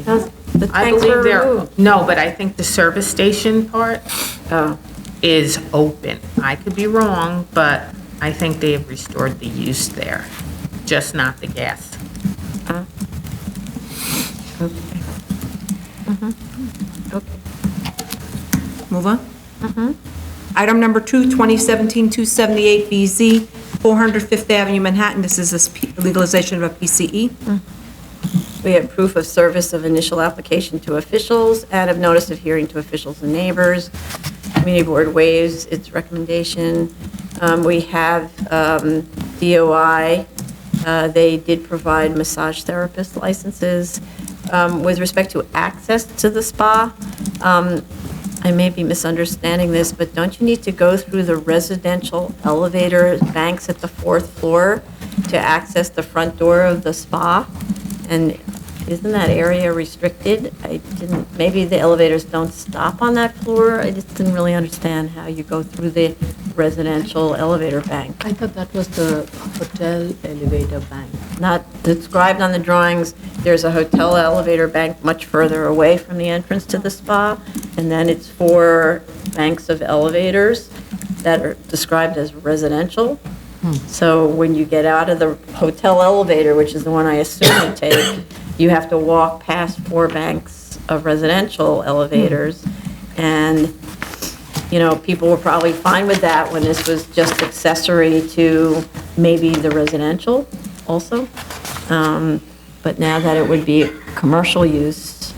The I tanks believe were they're, removed. no, but I think the service station part Oh, is open. I could be wrong, but I think they have restored the use there, just not the gas. okay. Okay. Move on. Item number 2, 2017-278BZ, 400 Fifth Avenue, Manhattan. This is this legalization of a PCE. We have proof of service of initial application to officials and of notice of hearing to officials and neighbors. Community Board waives its recommendation. We have DOI. They did provide massage therapist licenses. With respect to access to the spa, I may be misunderstanding this, but don't you need to go through the residential elevator banks at the 4th floor to access the front door of the spa? And isn't that area restricted? Maybe the elevators don't stop on that floor. I just didn't really understand how you go through the residential elevator bank. I thought that was the hotel elevator bank. Not described on the drawings. There's a hotel elevator bank much further away from the entrance to the spa, and then it's 4 banks of elevators that are described as residential. So when you get out of the hotel elevator, which is the one I assume you take, you have to walk past 4 banks of residential elevators, and people were probably fine with that when this was just accessory to maybe the residential also. But now that it would be commercial use,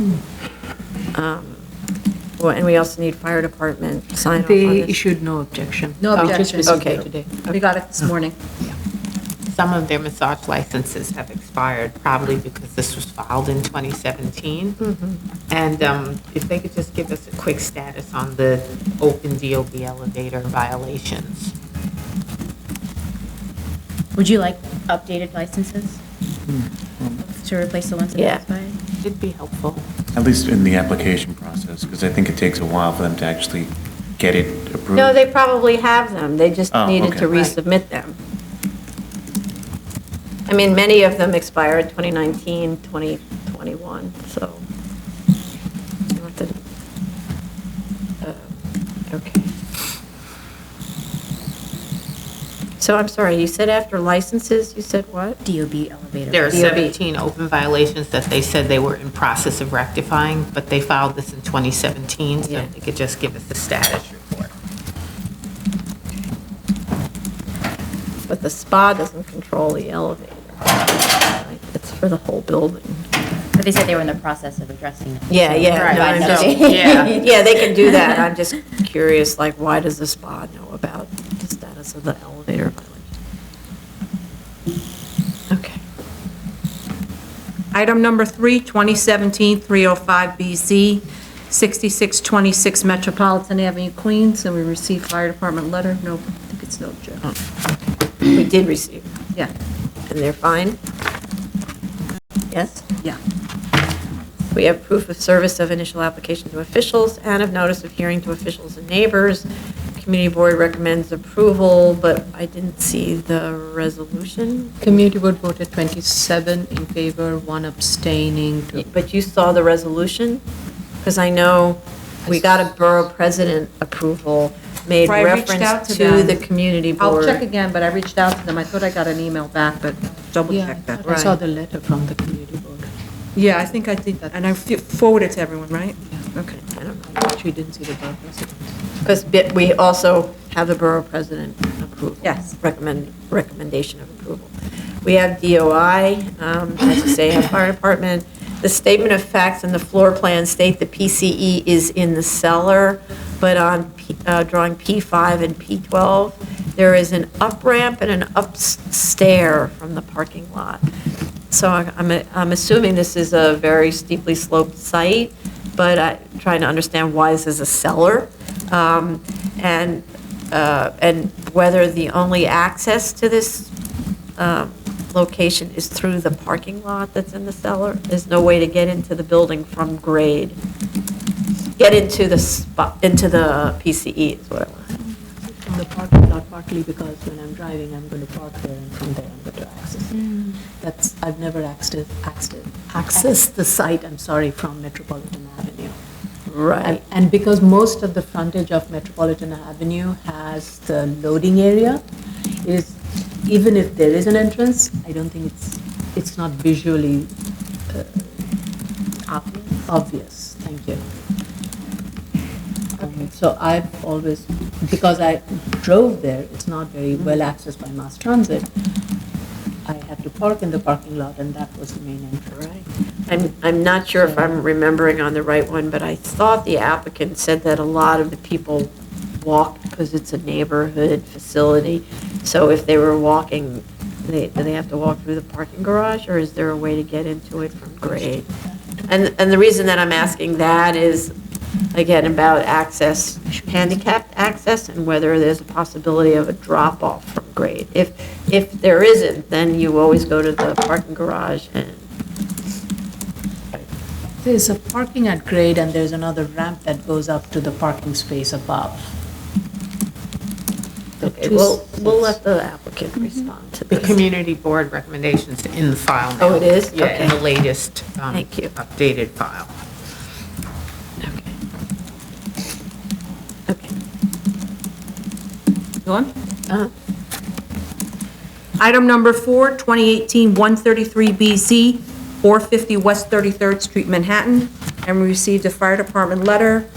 well, and we also need fire department sign off on They this. issued no objection. No We just objection. received Okay. it today. We got it this morning. Some of their massage licenses have expired, probably because this was filed in 2017. And if they could just give us a quick status on the open DOB elevator violations. Would you like updated licenses to replace the ones that Yeah. expired? It'd be helpful. At least in the application process, because I think it takes a while for them to actually get it approved. No, they probably have them, they just Oh, needed to okay. resubmit them. I mean, many of them expired 2019, 2021, so. you'll have to- Okay. So I'm sorry, you said after licenses, you said what? DOB elevator. There are DOB. 17 open violations that they said they were in process of rectifying, but they filed this in 2017, so Yeah. they could just give us a status report. But the spa doesn't control the elevator. Right? It's for the whole building. But they said they were in the process of addressing it. Yeah, yeah. Right, no, I'm so, just- yeah. Yeah, they can do that. I'm just curious, like, why does the spa know about the status of the elevator violation? Okay. Item number 3, 2017-305BZ, 6626 Metropolitan Avenue, Queens, and we received fire department letter. No, I think it's no objection. We did receive, Yeah, and they're fine? Yes? yeah. We have proof of service of initial application to officials and of notice of hearing to officials and neighbors. Community board recommends approval, but I didn't see the resolution. Community board voted 27 in favor, 1 abstaining. But you saw the resolution? Because I know we got a borough president approval, made I reached out reference to to them. the community I'll board. check again, but I reached out to them. I thought I got an email back, but double Yeah, check that. I saw the letter from the community board. Yeah, I think I did that, and I forwarded it to everyone, right? Okay. I don't know. She didn't see the borough president. Because we also have the borough president approval. Yes. Recommendation of approval. We have DOI, as I say, have fire department. The statement of facts and the floor plan state the PCE is in the cellar, but on drawing P5 and P12, there is an up ramp and an upstair from the parking lot. So I'm assuming this is a very steeply sloped site, but I'm trying to understand why this is a cellar, and whether the only access to this location is through the parking lot that's in the cellar. There's no way to get into the building from grade. Get into the PCE is what I want. From the parking lot, partly because when I'm driving, I'm going to park there, and from there, I'm going to access it. I've never accessed the site, I'm sorry, from Metropolitan Avenue. Right. And because most of the frontage of Metropolitan Avenue has the loading area, even if there is an entrance, I don't think it's not visually obvious. Thank you. So I've always, because I drove there, it's not very well accessed by mass transit. I had to park in the parking lot, and that was the main entrance. Right. I'm not sure if I'm remembering on the right one, but I thought the applicant said that a lot of the people walked because it's a neighborhood facility. So if they were walking, do they have to walk through the parking garage, or is there a way to get into it from grade? And the reason that I'm asking that is, again, about access, handicapped access, and whether there's a possibility of a drop-off from grade. If there isn't, then you always go to the parking garage and. There's a parking at grade, and there's another ramp that goes up to the parking space above. Okay, we'll let the applicant respond to The this. community board recommendations in the file now. Oh, it is? Yeah, in Okay. the latest Thank you. updated file. Okay. Go on. Uh-huh. Item number 4, 2018-133BZ, 450 West 33rd Street, Manhattan, and we received a fire department letter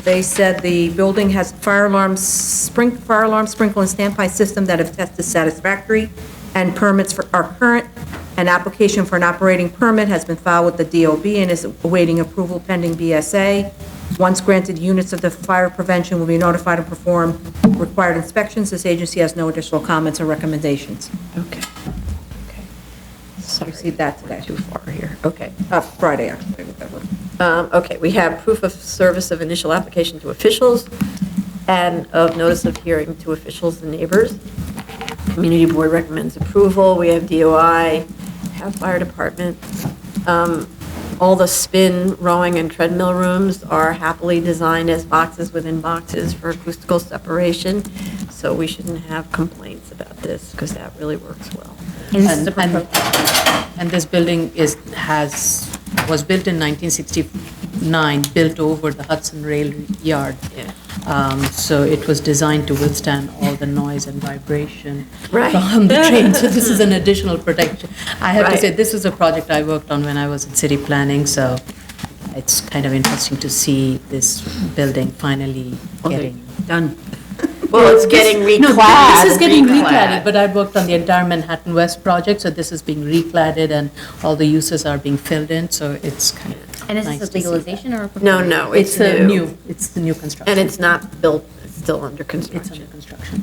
They said the building has fire alarm, sprinkler, and standby system that have tested satisfactory, and permits are current. An application for an operating permit has been filed with the DOB and is awaiting approval pending BSA. Once granted, units of the fire prevention will be notified and perform required inspections. This agency has no additional comments or recommendations. Okay. Sorry. Received that today. Too far here. Okay. Friday, actually, whatever. Okay, we have proof of service of initial application to officials and of notice of hearing to officials and neighbors. Community board recommends approval. We have DOI, have fire department. All the spin, rowing, and treadmill rooms are happily designed as boxes within boxes for acoustical separation. So we shouldn't have complaints about this because that really works well. And this building was built in 1969, built over the Hudson Rail Yard. Yeah. So it was designed to withstand all the noise and vibration Right. from the train. So this is an additional protection. I have to Right. say, this was a project I worked on when I was in city planning, so it's kind of interesting to see this building finally getting Done. Well, it's getting No, recladded. this is getting recladded, but I worked on the entire Manhattan West project, so this is being recladded and all the uses are being filled in, so it's kind of And is nice this a to see that. legalization or a No, proposal? no, It's it's new. it's the new construction. And it's not built, it's still under It's under construction. construction.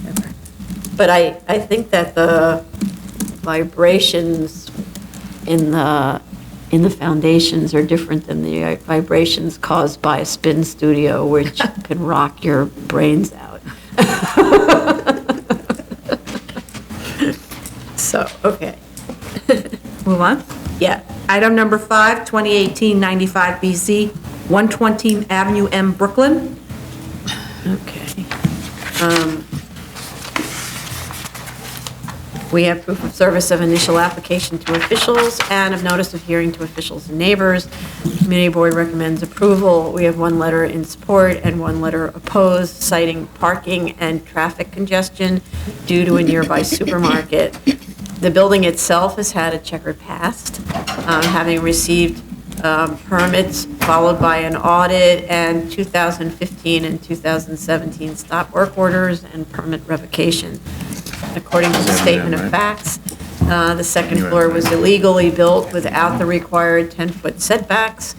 Okay. But I think that the vibrations in the foundations are different than the vibrations caused by a spin studio, which can rock your brains out. So, okay. Move on. Yeah. Item number 5, 2018-95 BZ, 120 Avenue M, Brooklyn. Okay. We have proof of service of initial application to officials and of notice of hearing to officials and neighbors. Community board recommends approval. We have one letter in support and one letter opposed, citing parking and traffic congestion due to a nearby supermarket. The building itself has had a checkered past, having received permits followed by an audit and 2015 and 2017 stop work orders and permit revocation. According to the statement of facts, the second floor was illegally built without the required 10-foot setbacks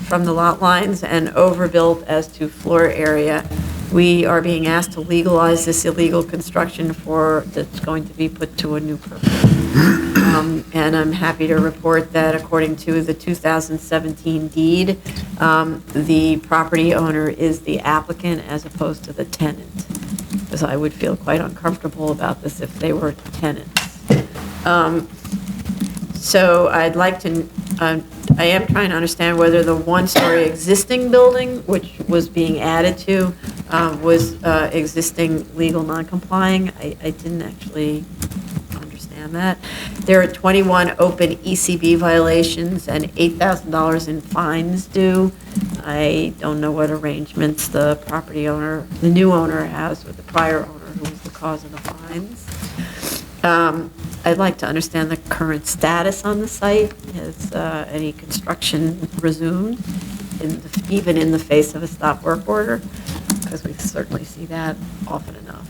from the lot lines and overbuilt as to floor area. We are being asked to legalize this illegal construction that's going to be put to a new purpose. And I'm happy to report that according to the 2017 deed, the property owner is the applicant as opposed to the tenant, because I would feel quite uncomfortable about this if they were tenants. So I'd like to, I am trying to understand whether the one-story existing building, which was being added to, was existing legal non-complying. I didn't actually understand that. There are 21 open ECB violations and $8,000 in fines due. I don't know what arrangements the property owner, the new owner has with the prior owner who was the cause of the fines. I'd like to understand the current status on the site. Has any construction resumed, even in the face of a stop work order? Because we certainly see that often enough.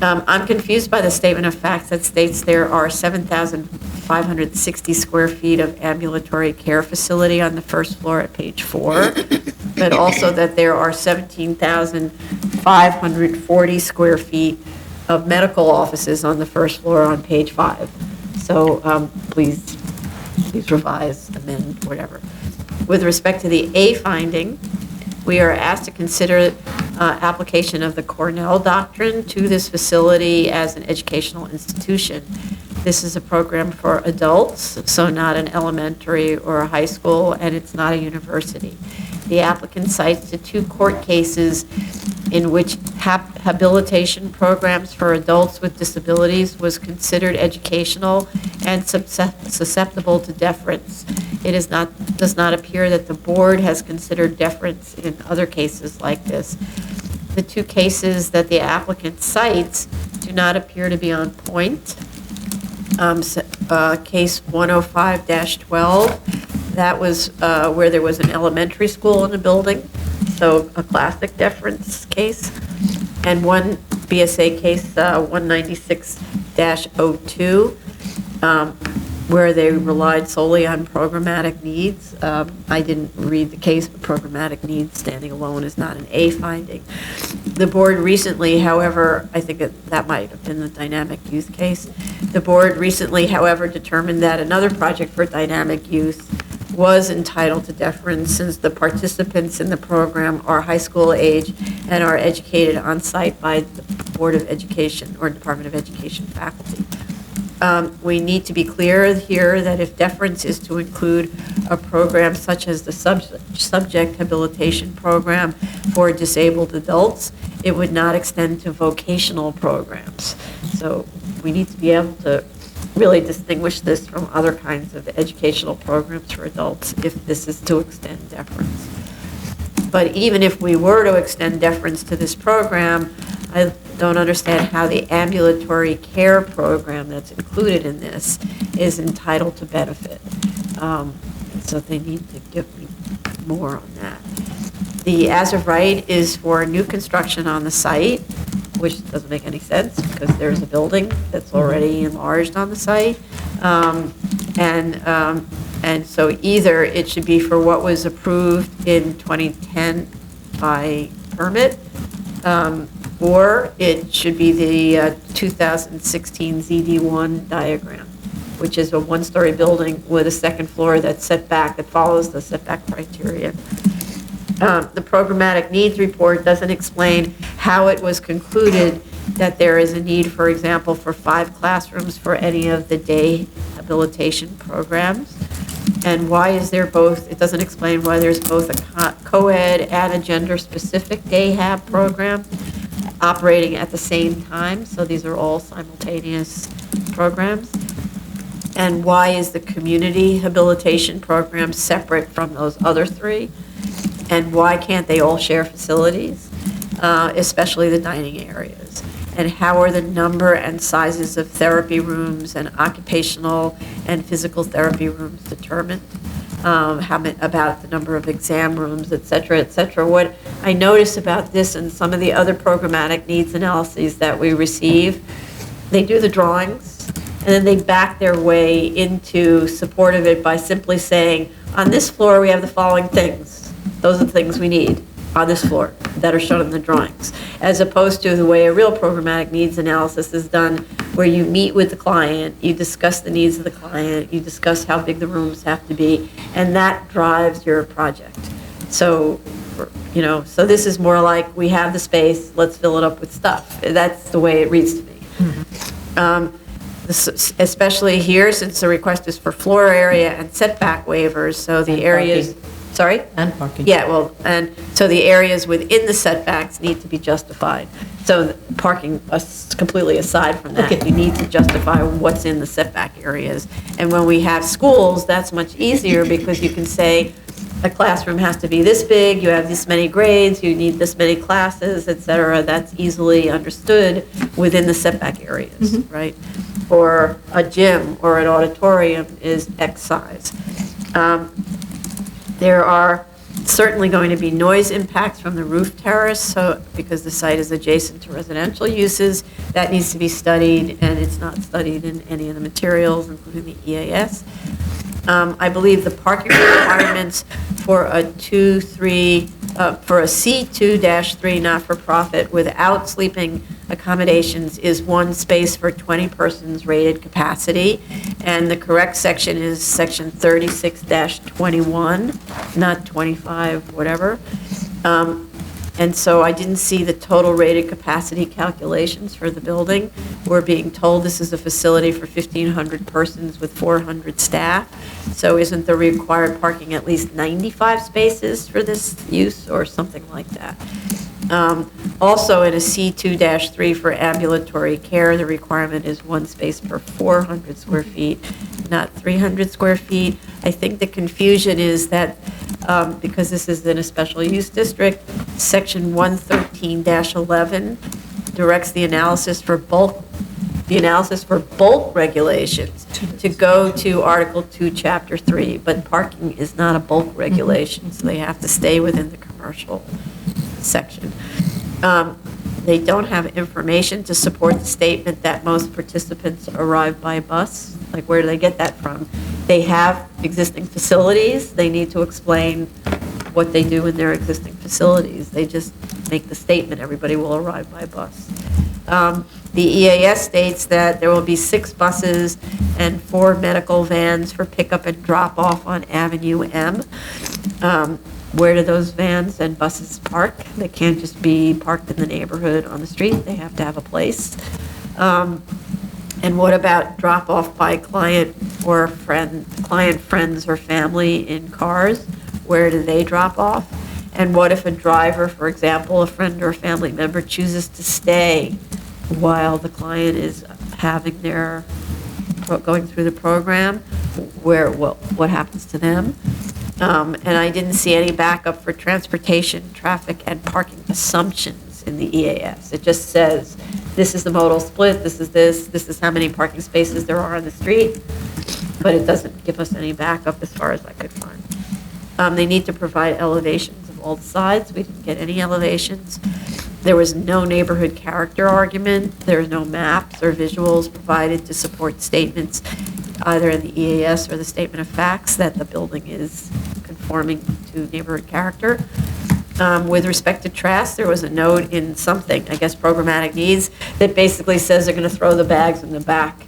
I'm confused by the statement of facts that states there are 7,560 square feet of ambulatory care facility on the first floor at page 4, but also that there are 17,540 square feet of medical offices on the first floor on page 5. So please revise, amend, whatever. With respect to the A finding, we are asked to consider application of the Cornell Doctrine to this facility as an educational institution. This is a program for adults, so not an elementary or a high school, and it's not a university. The applicant cites the 2 court cases in which habilitation programs for adults with disabilities was considered educational and susceptible to deference. It does not appear that the board has considered deference in other cases like this. The 2 cases that the applicant cites do not appear to be on point. Case 105-12, that was where there was an elementary school in the building, so a classic deference case, and one BSA case 196-02, where they relied solely on programmatic needs. I didn't read the case, but programmatic needs standing alone is not an A finding. The board recently, however, I think that might have been the dynamic youth case. The board recently, however, determined that another project for dynamic youth was entitled to deference since the participants in the program are high school age and are educated on site by the Board of Education or Department of Education faculty. We need to be clear here that if deference is to include a program such as the subject habilitation program for disabled adults, it would not extend to vocational programs. So we need to be able to really distinguish this from other kinds of educational programs for adults if this is to extend deference. But even if we were to extend deference to this program, I don't understand how the ambulatory care program that's included in this is entitled to benefit. So they need to give me more on that. The as of right is for new construction on the site, which doesn't make any sense because there's a building that's already enlarged on the site. And so either it should be for what was approved in 2010 by permit, or it should be the 2016 ZD1 diagram, which is a one-story building with a second floor that's set back, that follows the setback criteria. The programmatic needs report doesn't explain how it was concluded that there is a need, for example, for 5 classrooms for any of the day habilitation programs. And why is there both, it doesn't explain why there's both a co-ed and a gender-specific day hab program operating at the same time. So these are all simultaneous programs. And why is the community habilitation program separate from those other 3? And why can't they all share facilities, especially the dining areas? And how are the number and sizes of therapy rooms and occupational and physical therapy rooms determined? About the number of exam rooms, et cetera, et cetera. What I notice about this and some of the other programmatic needs analyses that we receive, they do the drawings, and then they back their way into support of it by simply saying, on this floor, we have the following things. Those are the things we need on this floor that are shown in the drawings, as opposed to the way a real programmatic needs analysis is done, where you meet with the client, you discuss the needs of the client, you discuss how big the rooms have to be, and that drives your project. So, so this is more like, we have the space, let's fill it up with stuff. That's the way it reads to me. Especially here, since the request is for floor area and setback waivers, so the areas... Sorry? And parking. Yeah, well, and so the areas within the setbacks need to be justified. So parking completely aside from that, you need to justify what's in the setback areas. And when we have schools, that's much easier because you can say a classroom has to be this big, you have this many grades, you need this many classes, et cetera. That's easily understood within the setback areas, right? Or a gym or an auditorium is X size. There are certainly going to be noise impacts from the roof terrace, so because the site is adjacent to residential uses, that needs to be studied, and it's not studied in any of the materials, including the EAS. I believe the parking requirements for a C2-3 not-for-profit without sleeping accommodations is 1 space for 20 persons rated capacity, and the correct section is section 36-21, not 25, whatever. And so I didn't see the total rated capacity calculations for the building. We're being told this is a facility for 1,500 persons with 400 staff. So isn't the required parking at least 95 spaces for this use or something like that? Also, in a C2-3 for ambulatory care, the requirement is 1 space per 400 square feet, not 300 square feet. I think the confusion is that because this is in a special use district, section 113-11 directs the analysis for bulk regulations to go to Article 2, Chapter 3, but parking is not a bulk regulation, so they have to stay within the commercial section. They don't have information to support the statement that most participants arrive by bus. Like, where do they get that from? They have existing facilities. They need to explain what they do in their existing facilities. They just make the statement, everybody will arrive by bus. The EAS states that there will be 6 buses and 4 medical vans for pickup and drop-off on Avenue M. Where do those vans and buses park? They can't just be parked in the neighborhood on the street. They have to have a place. And what about drop-off by client friends or family in cars? Where do they drop off? And what if a driver, for example, a friend or a family member chooses to stay while the client is having going through the program? What happens to them? And I didn't see any backup for transportation, traffic, and parking assumptions in the EAS. It just says, this is the modal split, this is how many parking spaces there are on the street, but it doesn't give us any backup as far as I could find. They need to provide elevations of all the sides. We didn't get any elevations. There was no neighborhood character argument. There are no maps or visuals provided to support statements either in the EAS or the statement of facts that the building is conforming to neighborhood character. With respect to trash, there was a note in something, I guess programmatic needs, that basically says they're going to throw the bags in the back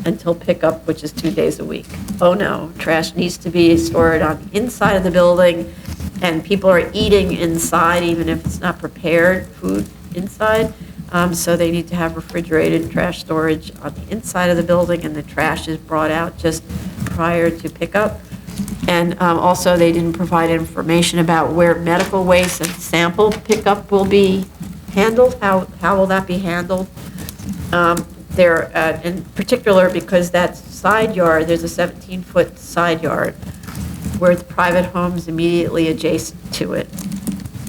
until pickup, which is 2 days a week. Oh no, trash needs to be stored on the inside of the building, and people are eating inside even if it's not prepared food inside. So they need to have refrigerated trash storage on the inside of the building, and the trash is brought out just prior to pickup. And also, they didn't provide information about where medical waste and sample pickup will be handled. How will that be handled? In particular, because that side yard, there's a 17-foot side yard with private homes immediately adjacent to it.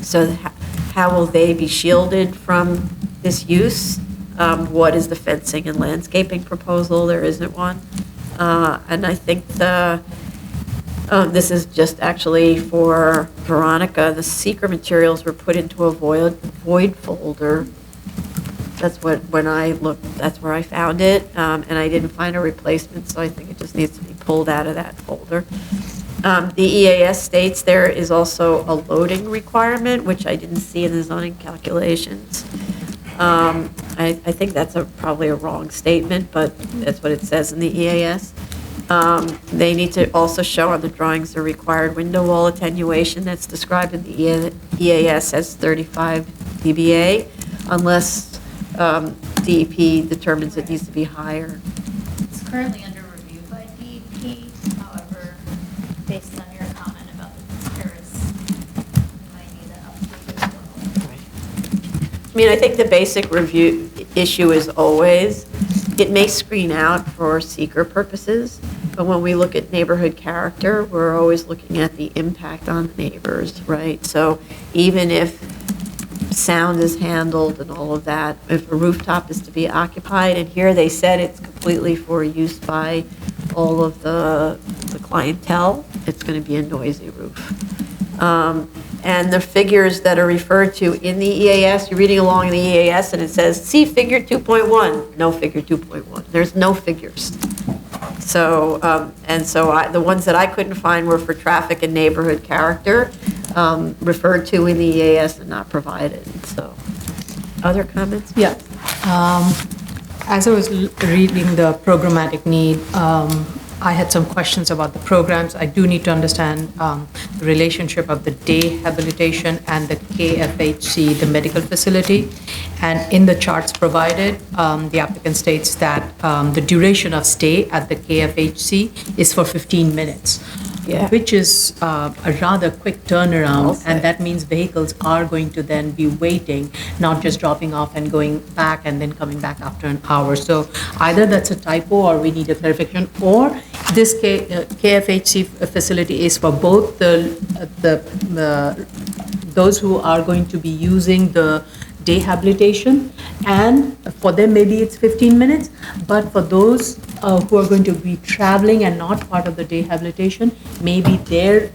So how will they be shielded from this use? What is the fencing and landscaping proposal? There isn't one. And I think this is just actually for Veronica. The secret materials were put into a void folder. That's when I looked, that's where I found it. And I didn't find a replacement, so I think it just needs to be pulled out of that folder. The EAS states there is also a loading requirement, which I didn't see in the zoning calculations. I think that's probably a wrong statement, but that's what it says in the EAS. They need to also show on the drawings the required window wall attenuation that's described in the EAS as 35 dBA, unless DEP determines it needs to be higher. It's currently under review by DEP, however, based on your comment about the terrace, we might need an update as well. I mean, I think the basic review issue is always, it may screen out for seeker purposes, but when we look at neighborhood character, we're always looking at the impact on the neighbors, right? So even if sound is handled and all of that, if a rooftop is to be occupied, and here they said it's completely for use by all of the clientele, it's going to be a noisy roof. And the figures that are referred to in the EAS, you're reading along in the EAS and it says, see figure 2.1. No figure 2.1. There's no figures. So, the ones that I couldn't find were for traffic and neighborhood character, referred to in the EAS and not provided. So, other comments? Yeah. As I was reading the programmatic need, I had some questions about the programs. I do need to understand the relationship of the day habilitation and the KFHC, the medical facility. And in the charts provided, the applicant states that the duration of stay at the KFHC is for 15 minutes. Yeah. Which is a rather quick turnaround, and that means vehicles are going to then be waiting, not just dropping off and going back and then coming back after an hour. So either that's a typo or we need a clarification, or this KFHC facility is for both those who are going to be using the day habilitation, and for them maybe it's 15 minutes, but for those who are going to be traveling and not part of the day habilitation, maybe their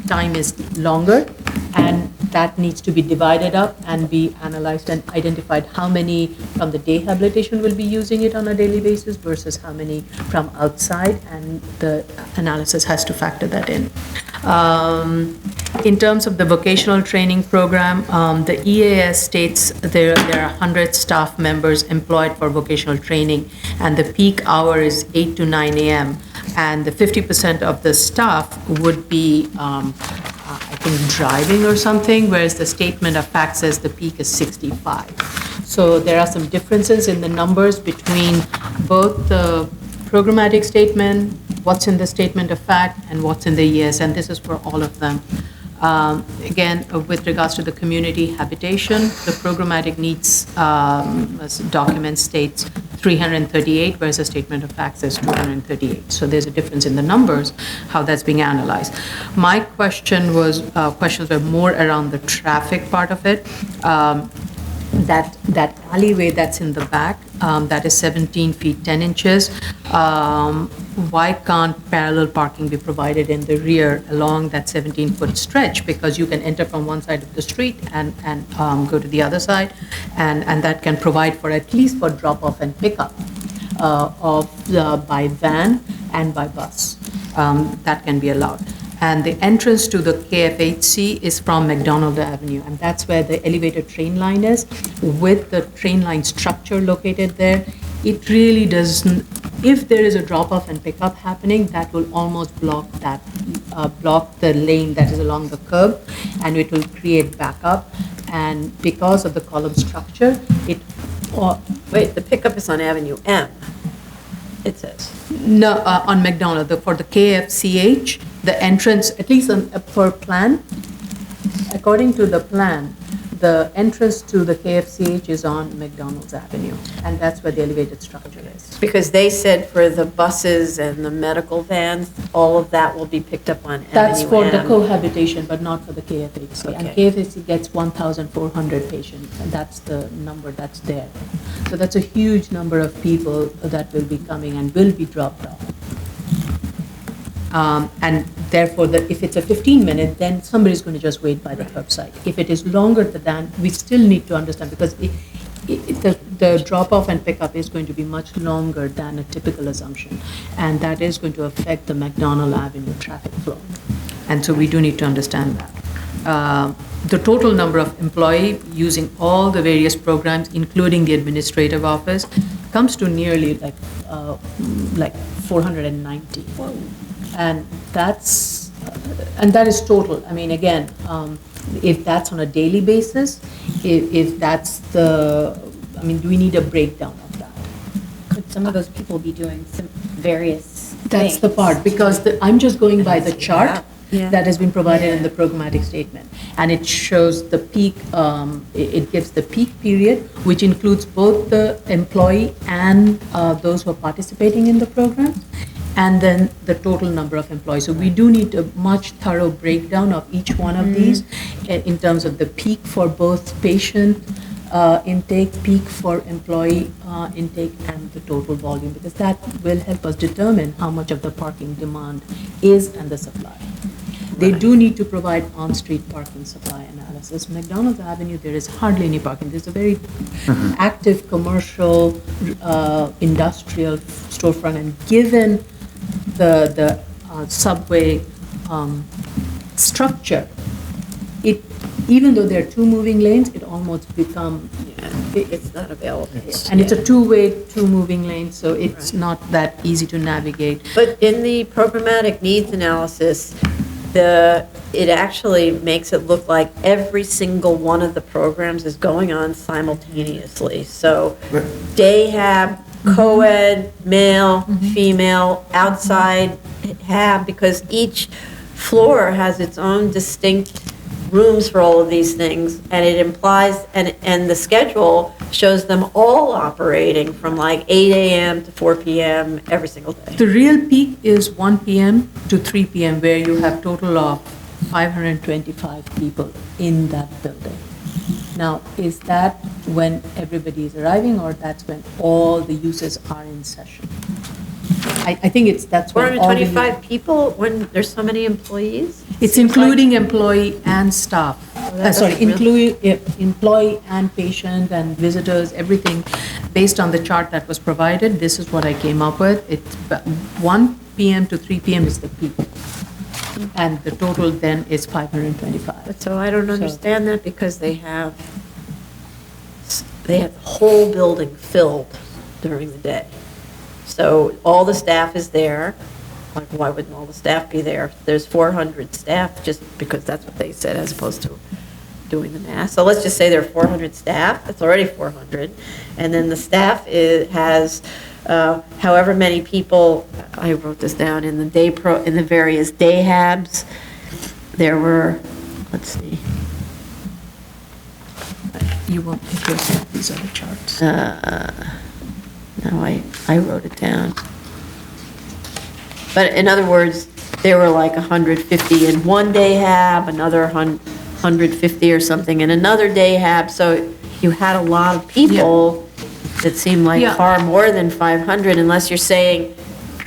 time is longer, and that needs to be divided up and be analyzed and identified how many from the day habilitation will be using it on a daily basis versus how many from outside, and the analysis has to factor that in. In terms of the vocational training program, the EAS states there are 100 staff members employed for vocational training, and the peak hour is 8 to 9 a.m. And the 50% of the staff would be, I think, driving or something, whereas the statement of fact says the peak is 65. So there are some differences in the numbers between both the programmatic statement, what's in the statement of fact, and what's in the EAS, and this is for all of them. Again, with regards to the community habitation, the programmatic needs document states 338, whereas the statement of facts says 238. So there's a difference in the numbers, how that's being analyzed. My question was, questions were more around the traffic part of it. That alleyway that's in the back, that is 17 feet 10 inches. Why can't parallel parking be provided in the rear along that 17-foot stretch? Because you can enter from one side of the street and go to the other side, and that can provide for at least for drop-off and pickup by van and by bus. That can be allowed. And the entrance to the KFHC is from McDonald Avenue, and that's where the elevated train line is. With the train line structure located there, it really doesn't, if there is a drop-off and pickup happening, that will almost block the lane that is along the curb, and it will create backup. And because of the column structure, Wait, the pickup is on Avenue M, it says. No, on McDonald, for the KFCH, the entrance, at least per plan, according to the plan, the entrance to the KFCH is on McDonald's Avenue, and that's where the elevated structure is. Because they said for the buses and the medical vans, all of that will be picked up on Avenue M. That's for the cohabitation, but not for the KFHC. And Okay. KFHC gets 1,400 patients, and that's the number that's there. So that's a huge number of people that will be coming and will be dropped off. And therefore, if it's a 15-minute, then somebody's going to just wait by the curbside. If it is longer than that, we still need to understand, because the drop-off and pickup is going to be much longer than a typical assumption, and that is going to affect the McDonald Avenue traffic flow. And so we do need to understand that. The total number of employees using all the various programs, including the administrative office, comes to nearly like 490. And that is total. I mean, again, if that's on a daily basis, if that's do we need a breakdown of that? Could some of those people be doing some various things? That's the part, because I'm just going by the chart Yeah. that has been provided in the programmatic statement. And it shows the peak, it gives the peak period, which includes both the employee and those who are participating in the program, and then the total number of employees. So we do need a much thorough breakdown of each one of these in terms of the peak for both patient intake, peak for employee intake, and the total volume, because that will help us determine how much of the parking demand is and the supply. They do need to provide on-street parking supply analysis. McDonald's Avenue, there is hardly any parking. There's a very active commercial, industrial storefront, and given the subway structure, even though there are two moving lanes, it almost becomes, It's not available. and it's a two-way, two moving lanes, so it's not that easy to navigate. But in the programmatic needs analysis, it actually makes it look like every single one of the programs is going on simultaneously. So day hab, co-ed, male, female, outside hab, because each floor has its own distinct rooms for all of these things, and it implies, and the schedule shows them all operating from like 8 a.m. to 4 p.m. every single day. The real peak is 1 p.m. to 3 p.m., where you have total of 525 people in that building. Now, is that when everybody is arriving, or that's when all the uses are in session? I think that's when all the... 425 people when there's so many employees? It's including employee and staff. Employee and patient and visitors, everything, based on the chart that was provided, this is what I came up with. It's 1 PM to 3 PM is the peak. And the total then is 525. So I don't understand that because they have the whole building filled during the day. So all the staff is there. Like, why wouldn't all the staff be there? There's 400 staff, just because that's what they said, as opposed to doing the math. So let's just say there are 400 staff, that's already 400. And then the staff has however many people, I wrote this down, in the various day habs, there were, let's see. You won't, these are the charts. No, I wrote it down. But in other words, there were like 150 in one day hab, another 150 or something in another day hab. So you had a lot of people that seemed like far more than 500, unless you're saying,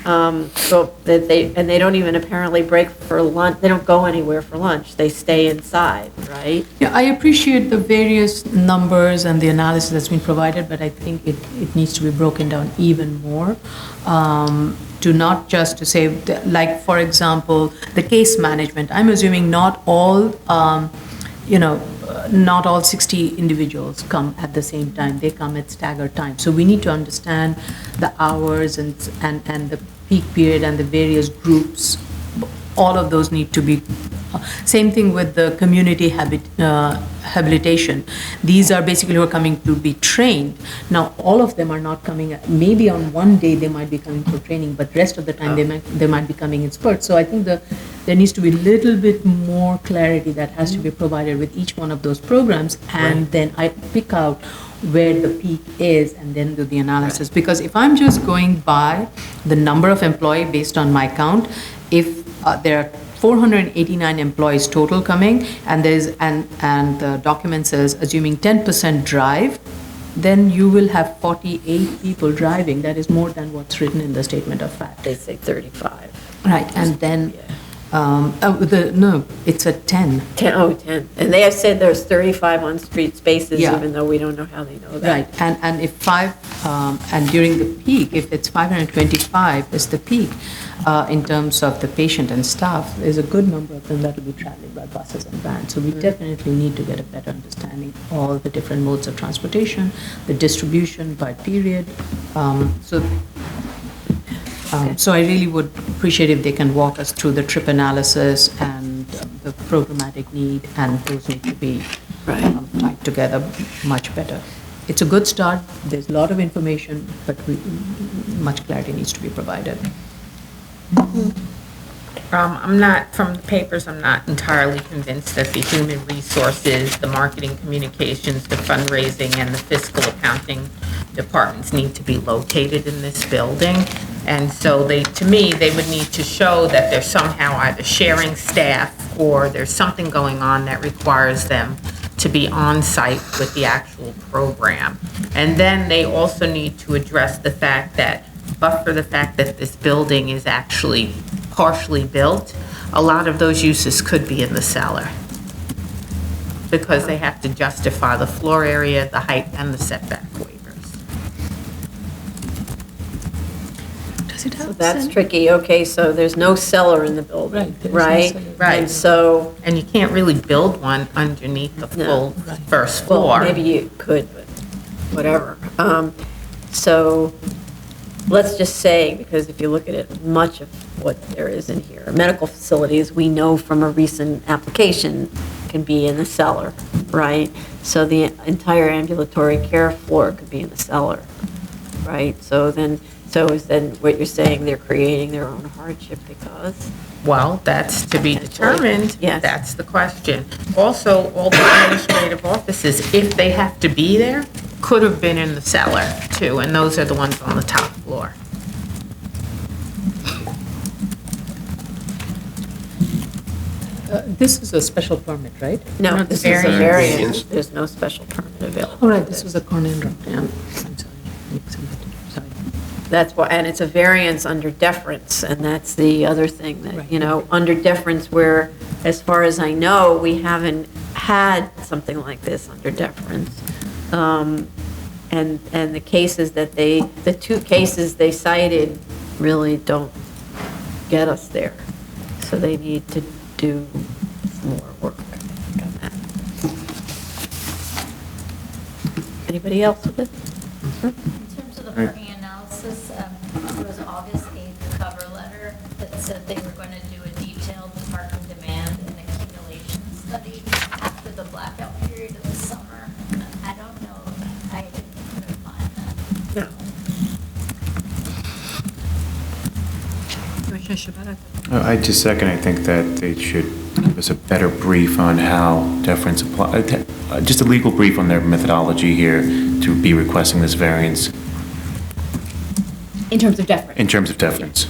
so that they don't even apparently break for lunch. They don't go anywhere for lunch. They stay inside, right? Yeah, I appreciate the various numbers and the analysis that's been provided, but I think it needs to be broken down even more. To not just to say, like, for example, the case management. I'm assuming not all, not all 60 individuals come at the same time. They come at staggered times. So we need to understand the hours and the peak period and the various groups. All of those need to be. Same thing with the community habilitation. These are basically who are coming to be trained. Now, all of them are not coming, maybe on one day they might be coming for training, but rest of the time they might be coming in spurts. So I think there needs to be a little bit more clarity that has to be provided with each one of those programs, and then I pick out where the peak is and then do the analysis. Because if I'm just going by the number of employees based on my count, if there are 489 employees total coming, and the document says assuming 10% drive, then you will have 48 people driving. That is more than what's written in the statement of fact. They say 35. Right, and then it's a 10. 10. And they have said there's 35 on-street spaces, Yeah. even though we don't know how they know that. Right, and if and during the peak, if it's 525 is the peak, in terms of the patient and staff, there's a good number of them that will be traveling by buses and vans. So we definitely need to get a better understanding of all the different modes of transportation, the distribution by period. So I really would appreciate if they can walk us through the trip analysis and the programmatic need, and those need to be tied together much better. It's a good start. There's a lot of information, but much clarity needs to be provided. I'm not, from the papers, I'm not entirely convinced that the human resources, the marketing communications, the fundraising, and the fiscal accounting departments need to be located in this building. And so to me, they would need to show that they're somehow either sharing staff or there's something going on that requires them to be on site with the actual program. And then they also need to address the fact that, but for the fact that this building is actually partially built, a lot of those uses could be in the cellar, because they have to justify the floor area, the height, and the setback waivers. So that's tricky. Okay, so there's no cellar in the building, right? Right. And so, And you can't really build one underneath the full first floor. well, maybe you could, but whatever. So let's just say, because if you look at it, much of what there is in here, medical facilities, we know from a recent application, can be in the cellar, right? So the entire ambulatory care floor could be in the cellar, right? So is then what you're saying, they're creating their own hardship because? Well, that's to be determined. Yes. That's the question. Also, all the administrative offices, if they have to be there, could have been in the cellar too, and those are the ones on the top floor. This is a special permit, right? No, this is a variance. There's no special permit available. All right, this was a corner and I'm sorry. That's why, and it's a variance under deference, and that's the other thing that, Right. under deference where, as far as I know, we haven't had something like this under deference. And the cases that the two cases they cited really don't get us there. So they need to do more work, I think, on that. Anybody else with it? In terms of the parking analysis, there was an August 8th cover letter that said they were going to do a detailed parking demand and accumulation study after the blackout period of the summer. I don't know, I couldn't find that. No. Commissioner Shabbat? I just second, I think that they should give us a better brief on how deference apply, just a legal brief on their methodology here to be requesting this variance In terms of deference. in terms of deference.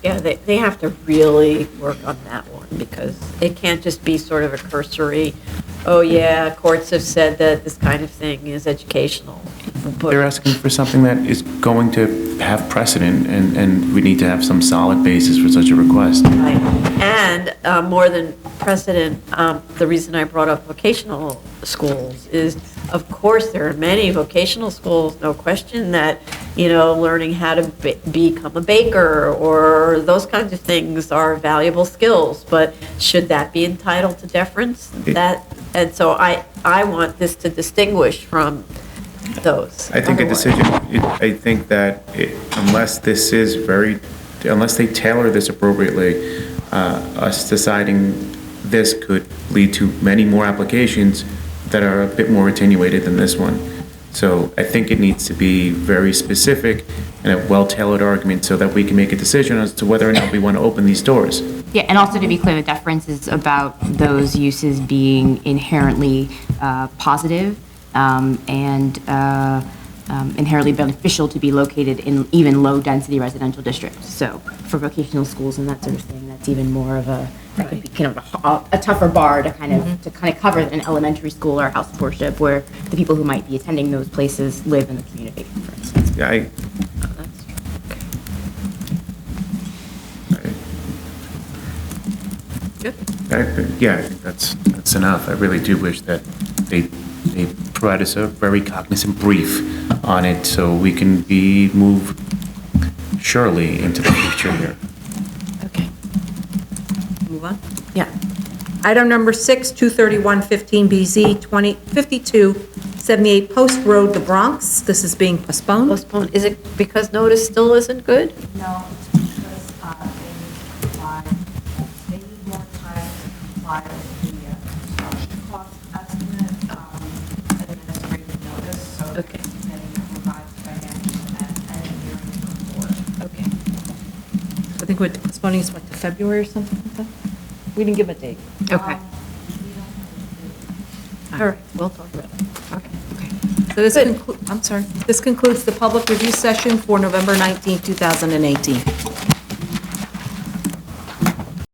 Yeah, they have to really work on that one, because it can't just be sort of a cursory, oh yeah, courts have said that this kind of thing is educational. They're asking for something that is going to have precedent, and we need to have some solid basis for such a request. Right. And more than precedent, the reason I brought up vocational schools is, of course, there are many vocational schools, no question, that, learning how to become a baker or those kinds of things are valuable skills, but should that be entitled to deference? And so I want this to distinguish from those. I think a Otherwise- decision, I think that unless they tailor this appropriately, us deciding this could lead to many more applications that are a bit more attenuated than this one. So I think it needs to be very specific and a well-tailored argument so that we can make a decision as to whether or not we want to open these doors. Yeah, and also to be clear, the deference is about those uses being inherently positive and inherently beneficial to be located in even low-density residential districts. So for vocational schools and that sort of thing, that's even more of a, that could be kind of a tougher bar to kind of cover an elementary school or house of worship where the people who might be attending those places live in the community, for instance. Yeah, Yeah, I think that's enough. I really do wish that they provide us a very cognizant brief on it so we can move surely into the future here. Okay. Move on? Yeah. Item number 6, 23115BZ, 5278 Post Road, the Bronx. This is being postponed. Postpone, is it because notice still isn't good? No, it's because they need more time to comply with the construction cost estimate, administrative notice, so Okay. it's getting a revised financial and engineering report. Okay. I think we're postponing this, what, to February or something like that? We didn't give a date. Okay. All right, we'll talk about it. Okay. So this this concludes the public review session for November 19, 2018.